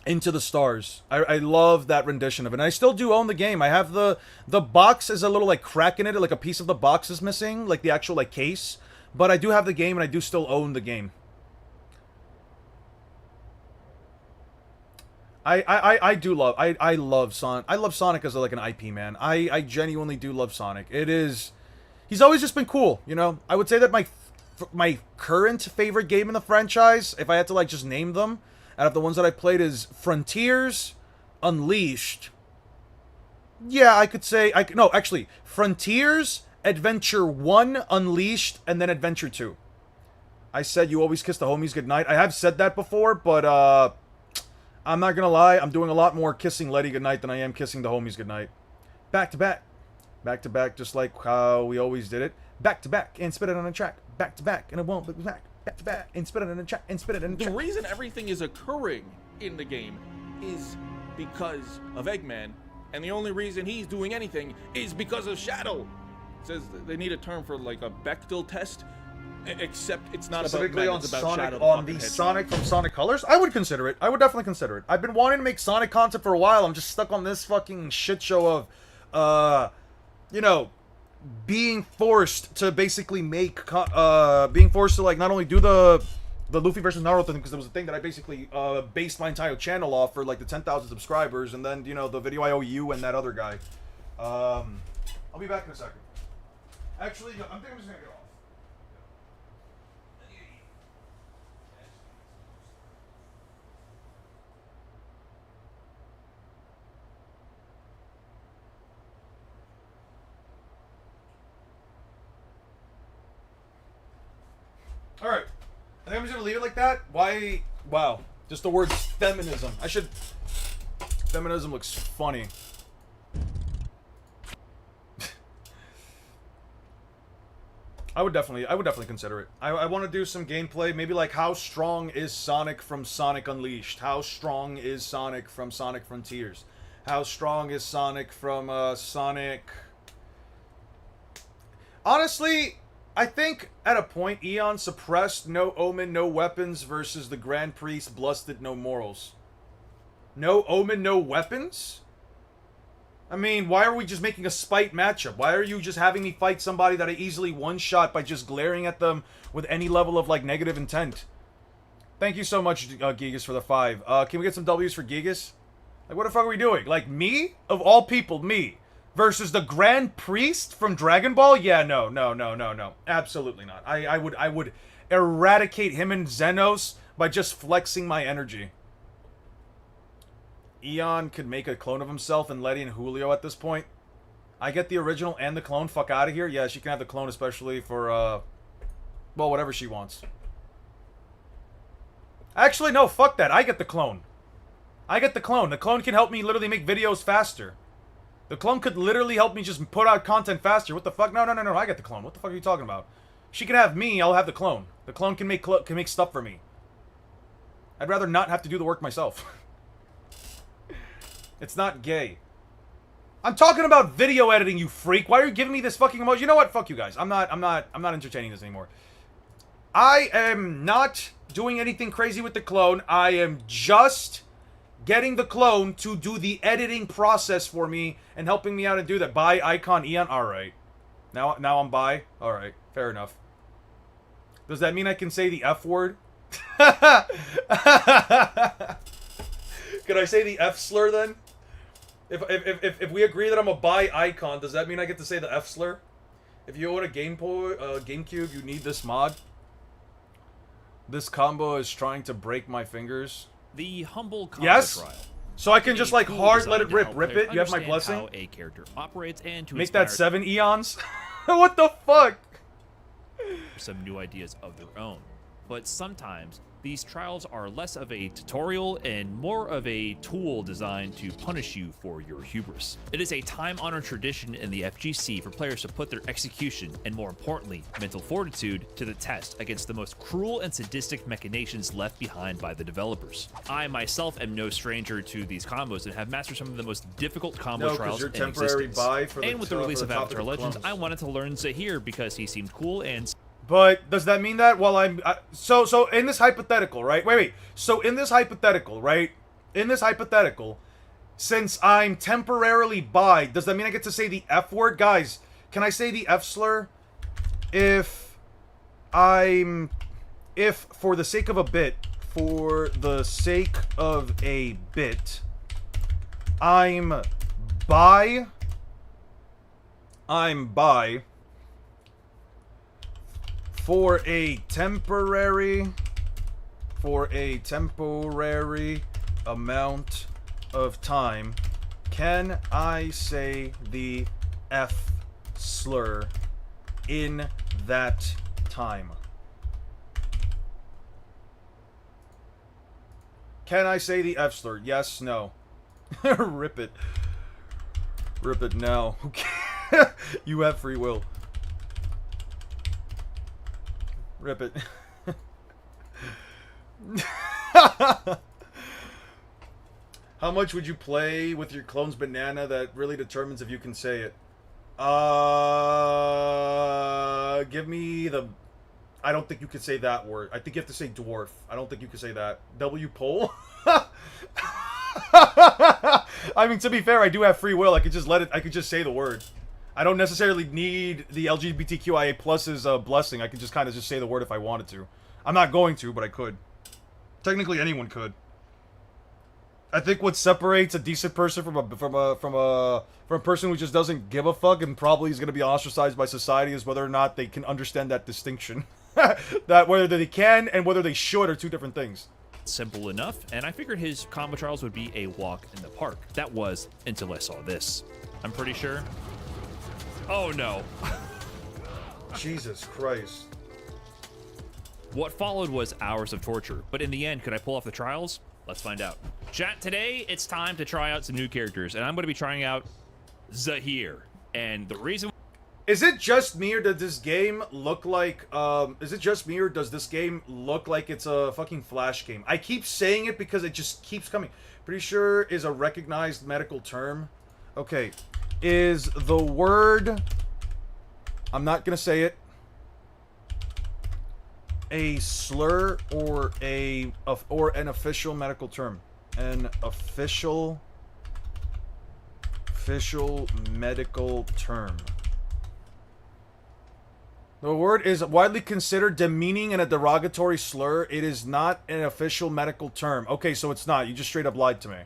Into the Stars. I love that rendition of it. And I still do own the game. I have the box is a little like crack in it, like a piece of the box is missing, like the actual like case. But I do have the game and I do still own the game. I love Sonic. I love Sonic as like an IP, man. I genuinely do love Sonic. He's always just been cool, you know? I would say that my current favorite game in the franchise, if I had to like just name them, out of the ones that I played, is Frontiers, Unleashed. Yeah, I could say... No, actually, Frontiers, Adventure 1, Unleashed, and then Adventure 2. I said you always kiss the homies goodnight. I have said that before, but I'm not gonna lie, I'm doing a lot more kissing Letty goodnight than I am kissing the homies goodnight. Back to back. Back to back, just like how we always did it. Back to back, and spit it on a track. Back to back, and it won't be back. Back to back, and spit it in a track, and spit it in a track. The reason everything is occurring in the game is because of Eggman, and the only reason he's doing anything is because of Shadow. It says they need a term for like a Bechdel test, except it's not about Eggman, it's about Sonic, Shadow. on the Sonic from Sonic Colors? I would consider it. I would definitely consider it. I've been wanting to make Sonic content for a while. I'm just stuck on this fucking shit show of, you know, being forced to basically make, being forced to like not only do the Luffy versus Naruto thing, because it was a thing that I basically based my entire channel off for like the 10,000 subscribers, and then, you know, the video I owe you and that other guy. I'll be back in a second. Actually, I think I'm just gonna get off. I'm just gonna leave it like that? Why? Wow. Just the word feminism. I should... Feminism looks funny. I would definitely consider it. I want to do some gameplay. Maybe like, how strong is Sonic from Sonic Unleashed? How strong is Sonic from Sonic Frontiers? How strong is Sonic from Sonic... Honestly, I think at a point Eon suppressed No Omen, No Weapons versus the Grand Priest Blusted, No Morals. No Omen, No Weapons? I mean, why are we just making a spite matchup? Why are you just having me fight somebody that I easily one-shot by just glaring at them with any level of, like, negative intent? Thank you so much, Gigas, for the 5. Can we get some W's for Gigas? Like, what the fuck are we doing? Like, me? Of all people, me. Versus the Grand Priest from Dragon Ball? Yeah, no. Absolutely not. I would eradicate him and Xenos by just flexing my energy. Eon could make a clone of himself and Letty and Julio at this point. I get the original and the clone. Fuck out of here. Yeah, she can have the clone, especially for, well, whatever she wants. Actually, no, fuck that. I get the clone. I get the clone. The clone can help me literally make videos faster. The clone could literally help me just put out content faster. What the fuck? No. I get the clone. What the fuck are you talking about? She can have me. I'll have the clone. The clone can make stuff for me. I'd rather not have to do the work myself. It's not gay. I'm talking about video editing, you freak. Why are you giving me this fucking emoji? You know what? Fuck you guys. I'm not entertaining this anymore. I am not doing anything crazy with the clone. I am just getting the clone to do the editing process for me and helping me out and do that. Bye, Icon Eon. Alright. Now I'm bi. Alright. Fair enough. Does that mean I can say the F word? Could I say the F slur then? If we agree that I'm a bi icon, does that mean I get to say the F slur? If you own a GameCube, you need this mod. This combo is trying to break my fingers. The humble combo trial. So I can just like hard let it rip it. You have my blessing. How a character operates and to make that 7 eons. What the fuck? Some new ideas of their own, but sometimes these trials are less of a tutorial and more of a tool designed to punish you for your hubris. It is a time-honored tradition in the FGC for players to put their execution, and more importantly, mental fortitude, to the test against the most cruel and sadistic machinations left behind by the developers. I myself am no stranger to these combos and have mastered some of the most difficult combo trials in existence. And with the release of Avatar Legends, I wanted to learn Zahir because he seemed cool and... But does that mean that while I'm so in this hypothetical, right? Wait. So in this hypothetical, right? In this hypothetical, since I'm temporarily bi, does that mean I get to say the F word? Guys, can I say the F slur? If for the sake of a bit, I'm bi. For a temporary amount of time, can I say the F slur in that time? Can I say the F slur? Yes, no. Rip it. Rip it now. You have free will. Rip it. How much would you play with your clone's banana? That really determines if you can say it. Give me the... I don't think you could say that word. I think you have to say dwarf. I don't think you could say that. W pole? I mean, to be fair, I do have free will. I could just I could just say the word. I don't necessarily need the LGBTQIA Plus's blessing. I could just kind of just say the word if I wanted to. I'm not going to, but I could. Technically, anyone could. I think what separates a decent person from a person who just doesn't give a fuck and probably is going to be ostracized by society is whether or not they can understand that distinction. That whether they can and whether they should are two different things. Simple enough, and I figured his combo trials would be a walk in the park. That was until I saw this. I'm pretty sure. Oh no. Jesus Christ. What followed was hours of torture, but in the end, could I pull off the trials? Let's find out. Chat, today it's time to try out some new characters, and I'm going to be trying out Zahir. And the reason... Is it just me, or does this game look like, is it just me, or does this game look like it's a fucking Flash game? I keep saying it because it just keeps coming. Pretty sure is a recognized medical term. Okay. Is the word... I'm not gonna say it. A slur or an official medical term? An official medical term. The word is widely considered demeaning and a derogatory slur. It is not an official medical term. Okay, so it's not. You just straight up lied to me.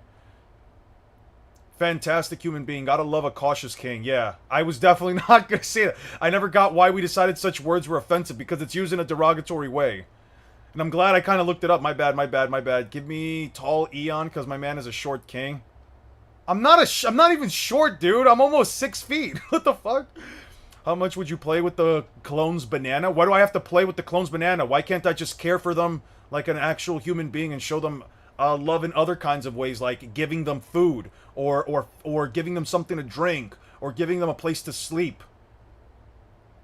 Fantastic human being. Gotta love a cautious king. Yeah, I was definitely not gonna say that. I never got why we decided such words were offensive, because it's used in a derogatory way. And I'm glad I kind of looked it up. My bad, my bad, my bad. Give me tall Eon, because my man is a short king. I'm not even short, dude. I'm almost 6 feet. What the fuck? How much would you play with the clone's banana? Why do I have to play with the clone's banana? Why can't I just care for them like an actual human being and show them love in other kinds of ways, like giving them food, or giving them something to drink, or giving them a place to sleep?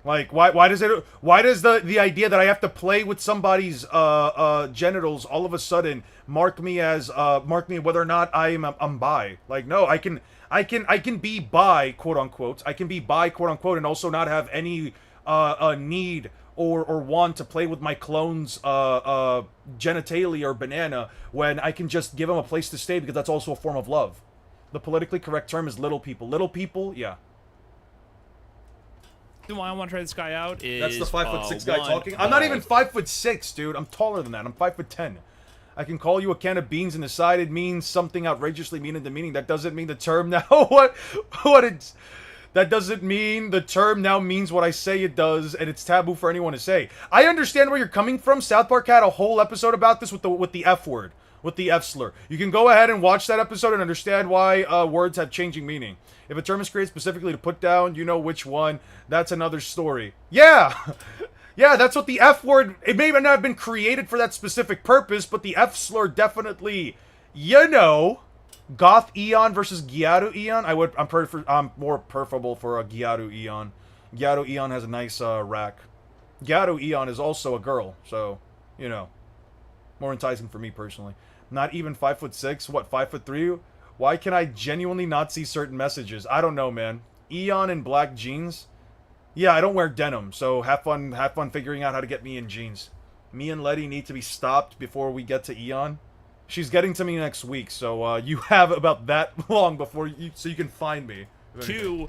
Like, why does the idea that I have to play with somebody's genitals all of a sudden mark me whether or not I'm bi? Like, no, I can be bi, quote unquote. I can be bi, quote unquote, and also not have any need or want to play with my clone's genitalia or banana, when I can just give them a place to stay, because that's also a form of love. The politically correct term is little people. Little people, yeah. Why I want to try this guy out is... That's the 5'6" guy talking. I'm not even 5'6", dude. I'm taller than that. I'm 5'10". I can call you a can of beans in the side. It means something outrageously mean and demeaning. That doesn't mean the term now. That doesn't mean the term now means what I say it does, and it's taboo for anyone to say. I understand where you're coming from. South Park had a whole episode about this with the F word, with the F slur. You can go ahead and watch that episode and understand why words have changing meaning. If a term is created specifically to put down, you know which one. That's another story. Yeah! Yeah, that's what the F word... It may not have been created for that specific purpose, but the F slur definitely... You know... Goth Eon versus Gyaru Eon? I'm more preferable for a Gyaru Eon. Gyaru Eon has a nice rack. Gyaru Eon is also a girl, so, you know. More enticing for me personally. Not even 5'6", what, 5'3"? Why can I genuinely not see certain messages? I don't know, man. Eon in black jeans? Yeah, I don't wear denim, so have fun figuring out how to get me in jeans. Me and Letty need to be stopped before we get to Eon. She's getting to me next week, so you have about that long before you can find me. And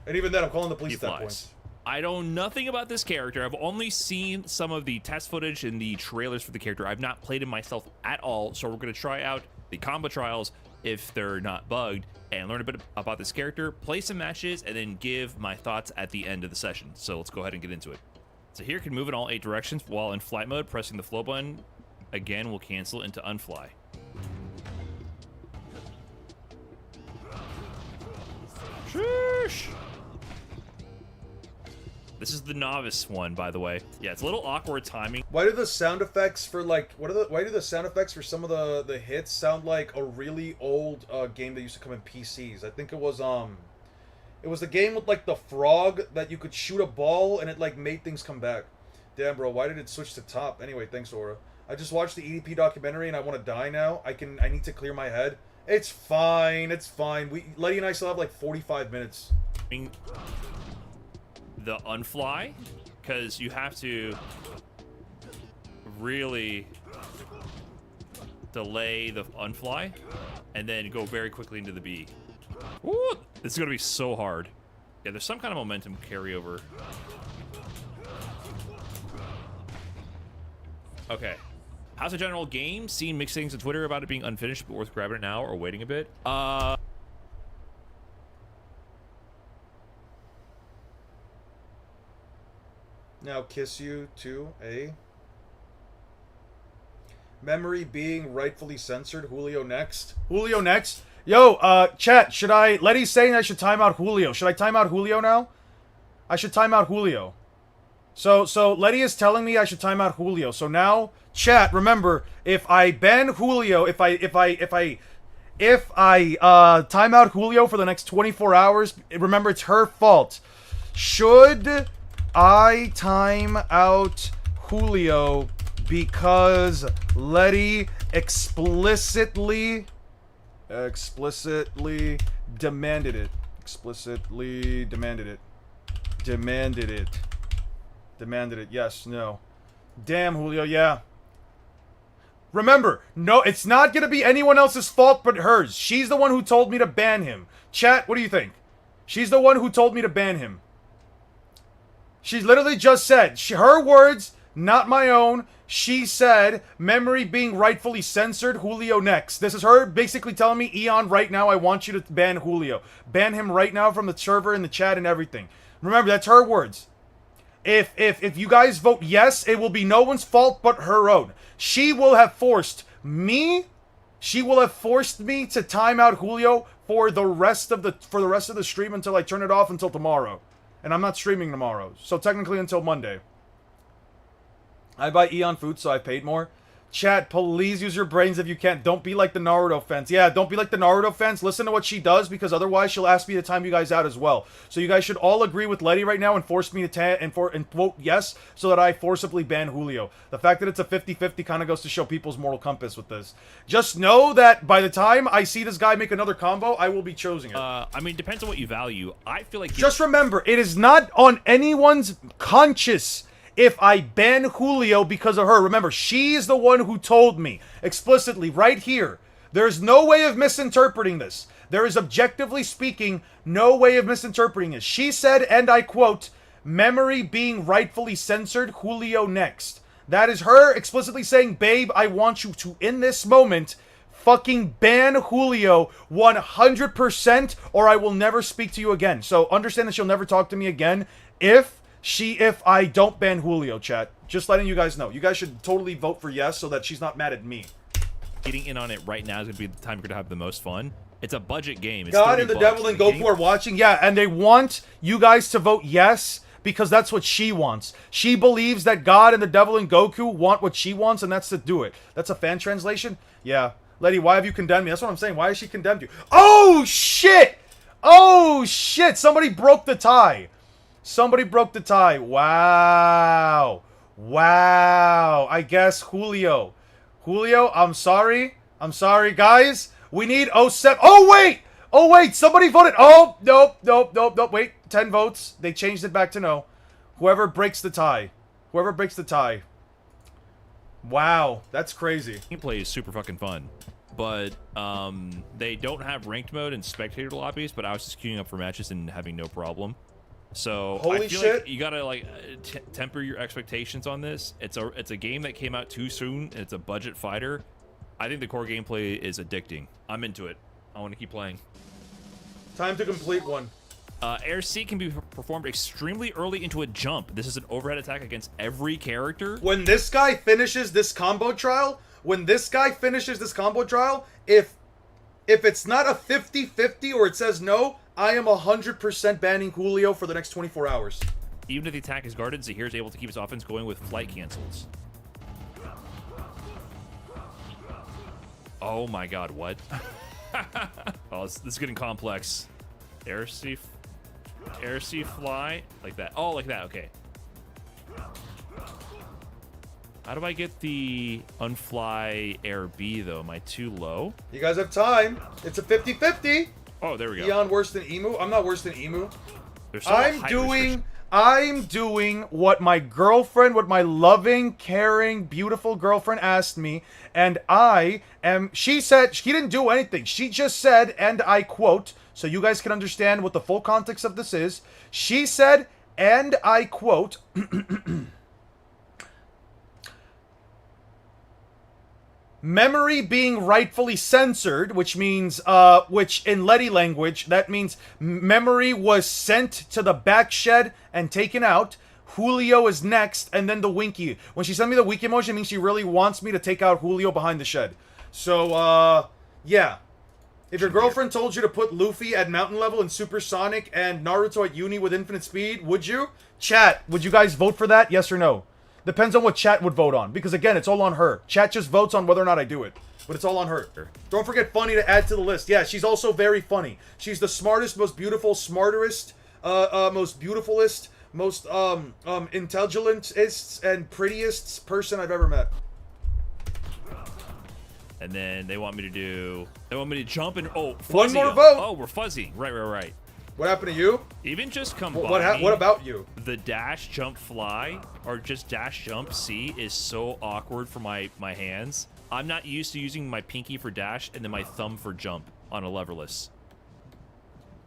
even then, I'm calling the police at that point. I know nothing about this character. I've only seen some of the test footage and the trailers for the character. I've not played him myself at all, so we're going to try out the combo trials if they're not bugged, and learn a bit about this character, play some matches, and then give my thoughts at the end of the session. So let's go ahead and get into it. So here can move in all 8 directions while in flight mode. Pressing the flow button again will cancel into unfly. Sheesh. This is the novice one, by the way. Yeah, it's a little awkward timing. Why do the sound effects for like why do the sound effects for some of the hits sound like a really old game that used to come in PCs? I think it was the game with like the frog that you could shoot a ball and it like made things come back. Damn, bro, why did it switch to top? Anyway, thanks, Aura. I just watched the EDP documentary and I want to die now. I need to clear my head. It's fine. It's fine. Letty and I still have like 45 minutes. The unfly, because you have to really delay the unfly and then go very quickly into the B. Woo! This is gonna be so hard. Yeah, there's some kind of momentum carryover. Okay. How's the general game? Seen mixed things on Twitter about it being unfinished, but worth grabbing it now or waiting a bit. Now kiss you too, eh? Memory being rightfully censored. Julio next. Julio next. Yo, chat, should I... Letty's saying I should time out Julio. Should I time out Julio now? I should time out Julio. So Letty is telling me I should time out Julio. So now, chat, remember, if I ban Julio, if I time out Julio for the next 24 hours, remember it's her fault. Should I time out Julio because Letty explicitly demanded it? Explicitly demanded it. Demanded it. Yes, no. Damn, Julio, yeah. Remember, no, it's not gonna be anyone else's fault but hers. She's the one who told me to ban him. Chat, what do you think? She's the one who told me to ban him. She literally just said, her words, not my own. She said, memory being rightfully censored, Julio next. This is her basically telling me, Eon, right now, I want you to ban Julio. Ban him right now from the server and the chat and everything. Remember, that's her words. If you guys vote yes, it will be no one's fault but her own. She will have forced me to time out Julio for the rest of the stream until I turn it off until tomorrow. And I'm not streaming tomorrow, so technically until Monday. I buy Eon food, so I paid more. Chat, please use your brains if you can. Don't be like the Naruto fans. Yeah, don't be like the Naruto fans. Listen to what she does, because otherwise she'll ask me to time you guys out as well. So you guys should all agree with Letty right now and force me to and vote yes, so that I forcibly ban Julio. The fact that it's a 50-50 kind of goes to show people's moral compass with this. Just know that by the time I see this guy make another combo, I will be choosing it. I mean, depends on what you value. I feel like... Just remember, it is not on anyone's conscience if I ban Julio because of her. Remember, she is the one who told me explicitly right here. There's no way of misinterpreting this. There is, objectively speaking, no way of misinterpreting this. She said, and I quote, memory being rightfully censored, Julio next. That is her explicitly saying, babe, I want you to, in this moment, fucking ban Julio 100%, or I will never speak to you again. So understand that she'll never talk to me again if I don't ban Julio, chat. Just letting you guys know. You guys should totally vote for yes so that she's not mad at me. Getting in on it right now is going to be the time you're going to have the most fun. It's a budget game. It's God and the devil and Goku are watching. Yeah, and they want you guys to vote yes because that's what she wants. She believes that God and the devil and Goku want what she wants, and that's to do it. That's a fan translation? Yeah. Letty, why have you condemned me? That's what I'm saying. Why has she condemned you? Oh, shit! Oh, shit! Somebody broke the tie. Somebody broke the tie. Wow. Wow. I guess Julio. Julio, I'm sorry. I'm sorry, guys. We need 07. Oh, wait. Oh, wait. Somebody voted. Oh, nope, nope, nope, nope. Wait. 10 votes. They changed it back to no. Whoever breaks the tie. Whoever breaks the tie. Wow. That's crazy. Gameplay is super fucking fun. But they don't have ranked mode in spectator lobbies, but I was just queuing up for matches and having no problem. So holy I feel shit. like you gotta like temper your expectations on this. It's a game that came out too soon. And it's a budget fighter. I think the core gameplay is addicting. I'm into it. I want to keep playing. Time to complete one. Air C can be performed extremely early into a jump. This is an overhead attack against every character. When this guy finishes this combo trial, if it's not a 50-50 or it says no, I am 100% banning Julio for the next 24 hours. Even if the attack is guarded, Zahir is able to keep his offense going with flight cancels. Oh my god, what? Oh, this is getting complex. Air C fly, like that. Oh, like that, okay. How do I get the unfly air B though? Am I too low? You guys have time. It's a 50-50. Oh, there we go. Eon worse than Emu? I'm not worse than Emu. I'm doing what my girlfriend, what my loving, caring, beautiful girlfriend asked me, and she said, she didn't do anything. She just said, and I quote, so you guys can understand what the full context of this is. She said, and I quote, memory being rightfully censored, which means, which in Letty language, that means memory was sent to the back shed and taken out. Julio is next, and then the winky. When she sent me the winky emoji, it means she really wants me to take out Julio behind the shed. So, yeah. If your girlfriend told you to put Luffy at mountain level and supersonic and Naruto at uni with infinite speed, would you? Chat, would you guys vote for that? Yes or no? Depends on what chat would vote on. Because again, it's all on her. Chat just votes on whether or not I do it. But it's all on her. Don't forget Funny to add to the list. Yeah, she's also very funny. She's the smartest, most beautiful, smarterest, most beautifulest, most intelligentest and prettiest person I've ever met. And then they want me to jump and fuzzy. One more vote. Oh, we're fuzzy. Right. What happened to you? Even just What about you? The dash, jump, fly, or just dash, jump, C is so awkward for my hands. I'm not used to using my pinky for dash and then my thumb for jump on a leverless.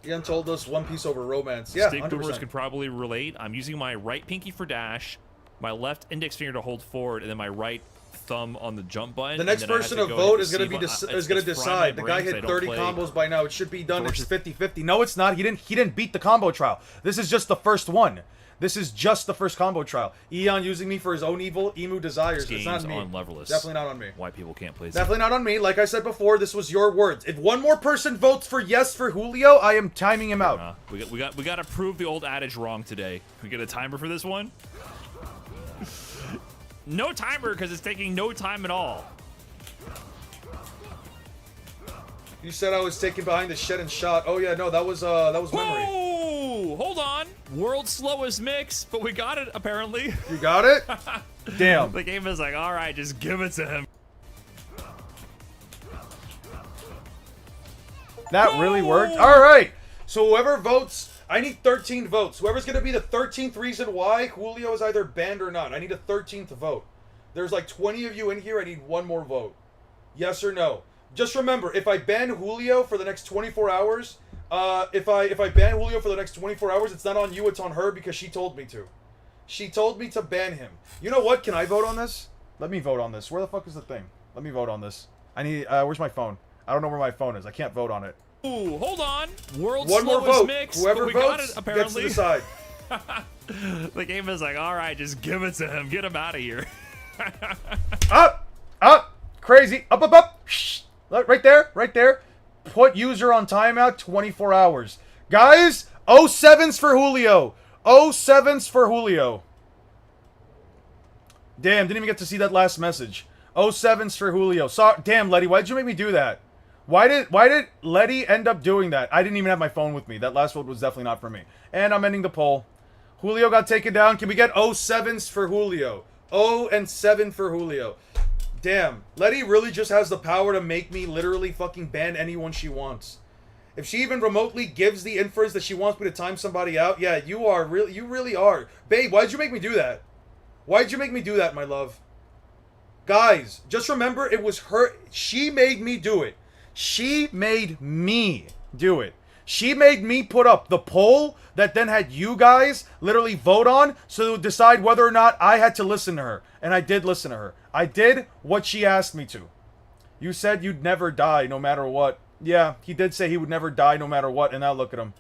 Ian told us One Piece over romance. Yeah, Stick 100%. boomers can probably relate. I'm using my right pinky for dash, my left index finger to hold forward, and then my right thumb on the jump button. The next person to vote is going to decide. The guy hit 30 combos by now. It should be done. It's 50-50. No, it's not. He didn't beat the combo trial. This is just the first one. This is just the first combo trial. Eon using me for his own evil emu desires. It's not me. On leverless. Definitely not on me. Why people can't play. Definitely not on me. Like I said before, this was your words. If one more person votes for yes for Julio, I am timing him out. We got to prove the old adage wrong today. We get a timer for this one. No timer because it's taking no time at all. You said I was taken behind the shed and shot. Oh yeah, no, that was memory. Whoa! Hold on. World's slowest mix, but we got it apparently. You got it? Damn. The game is like, all right, just give it to him. That really worked. All right. So whoever votes, I need 13 votes. Whoever's going to be the 13th reason why Julio is either banned or not. I need a 13th vote. There's like 20 of you in here. I need one more vote. Yes or no? Just remember, if I ban Julio for the next 24 hours, if I ban Julio for the next 24 hours, it's not on you, it's on her because she told me to. She told me to ban him. You know what? Can I vote on this? Let me vote on this. Where the fuck is the thing? Let me vote on this. I need, where's my phone? I don't know where my phone is. I can't vote on it. Ooh, hold on. World's one more slowest vote. mix. Whoever we votes got it, apparently. gets to decide. The game is like, all right, just give it to him. Get him out of here. Up, crazy, up. Shh. Right there. Put user on timeout 24 hours. Guys, 07s for Julio. 07s for Julio. Damn, didn't even get to see that last message. 07s for Julio. Damn, Letty, why'd you make me do that? Why did Letty end up doing that? I didn't even have my phone with me. That last vote was definitely not for me. And I'm ending the poll. Julio got taken down. Can we get 07s for Julio? 0 and 7 for Julio. Damn, Letty really just has the power to make me literally fucking ban anyone she wants. If she even remotely gives the inference that she wants me to time somebody out, yeah, you really are. Babe, why'd you make me do that? Why'd you make me do that, my love? Guys, just remember it was her. She made me do it. She made me do it. She made me put up the poll that then had you guys literally vote on so decide whether or not I had to listen to her. And I did listen to her. I did what she asked me to. You said you'd never die no matter what. Yeah, he did say he would never die no matter what, and now look at him.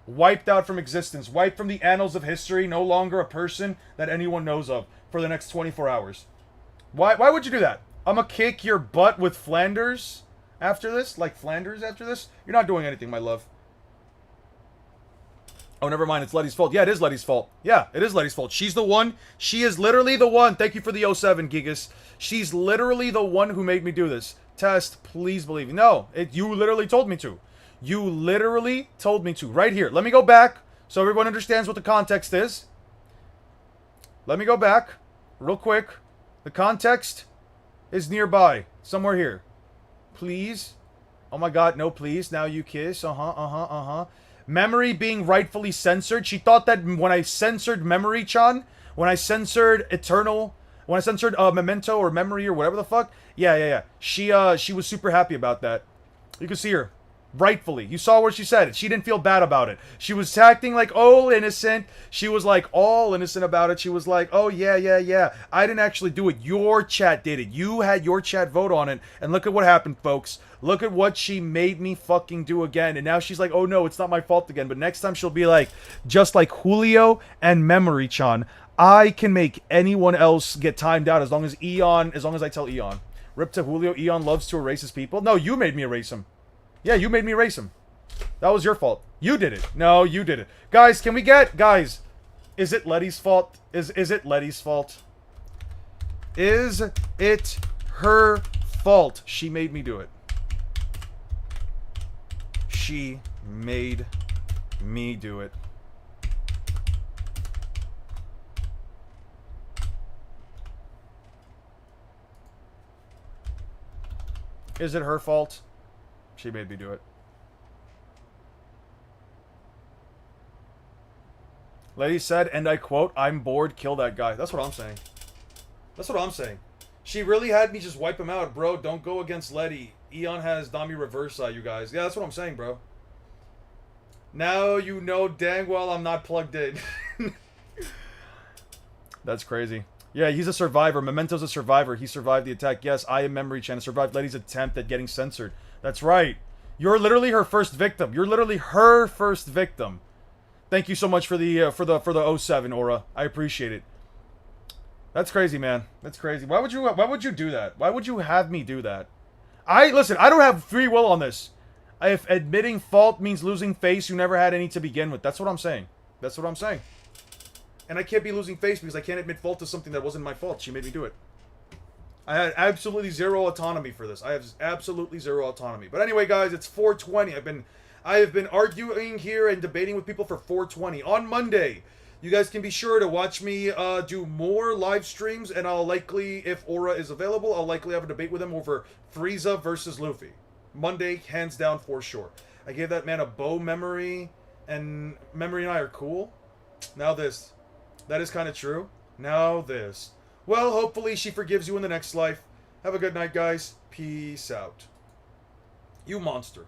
Wiped out from existence. Wiped from the annals of history. No longer a person that anyone knows of for the next 24 hours. Why would you do that? I'm gonna kick your butt with Flanders after this? Like Flanders after this? You're not doing anything, my love. Oh, never mind. It's Letty's fault. Yeah, it is Letty's fault. Yeah, it is Letty's fault. She's the one. She is literally the one. Thank you for the 07, Gigas. She's literally the one who made me do this. Test, please believe me. No, you literally told me to. You literally told me to. Right here. Let me go back so everyone understands what the context is. Let me go back real quick. The context is nearby. Somewhere here. Please. Oh my god, no please. Now you kiss. Memory being rightfully censored. She thought that when I censored Memory-chan, when I censored Eternal, when I censored Memento or Memory or whatever the fuck, yeah. She was super happy about that. You can see her. Rightfully. You saw what she said. She didn't feel bad about it. She was acting like all innocent. She was like all innocent about it. She was like, oh yeah. I didn't actually do it. Your chat did it. You had your chat vote on it. And look at what happened, folks. Look at what she made me fucking do again. And now she's like, oh no, it's not my fault again. But next time she'll be like, just like Julio and Memory-chan, I can make anyone else get timed out as long as I tell Eon. Rip to Julio. Eon loves to erase his people. No, you made me erase him. Yeah, you made me race him. That was your fault. You did it. No, you did it. Guys, can we get... Guys, is it Letty's fault? Is it Letty's fault? Is it her fault? She made me do it. She made me do it. Is it her fault? She made me do it. Lady said, and I quote, "I'm bored, kill that guy." That's what I'm saying. That's what I'm saying. She really had me just wipe him out, bro. Don't go against Letty. Eon has Dami Reversa, you guys. Yeah, that's what I'm saying, bro. Now you know dang well I'm not plugged in. That's crazy. Yeah, he's a survivor. Memento's a survivor. He survived the attack. Yes, I am Memory Chan. Survived Letty's attempt at getting censored. That's right. You're literally her first victim. You're literally her first victim. Thank you so much for the 07 aura. I appreciate it. That's crazy, man. That's crazy. Why would you do that? Why would you have me do that? Listen, I don't have free will on this. If admitting fault means losing face, you never had any to begin with. That's what I'm saying. That's what I'm saying. And I can't be losing face because I can't admit fault to something that wasn't my fault. She made me do it. I had absolutely zero autonomy for this. I have absolutely zero autonomy. But anyway, guys, it's 420. I have been arguing here and debating with people for 420. On Monday, you guys can be sure to watch me do more live streams, and I'll likely, if Aura is available, I'll likely have a debate with him over Frieza versus Luffy. Monday, hands down, for sure. I gave that man a bow memory, and Memory and I are cool. Now this. That is kind of true. Now this. Well, hopefully she forgives you in the next life. Have a good night, guys. Peace out. You monster.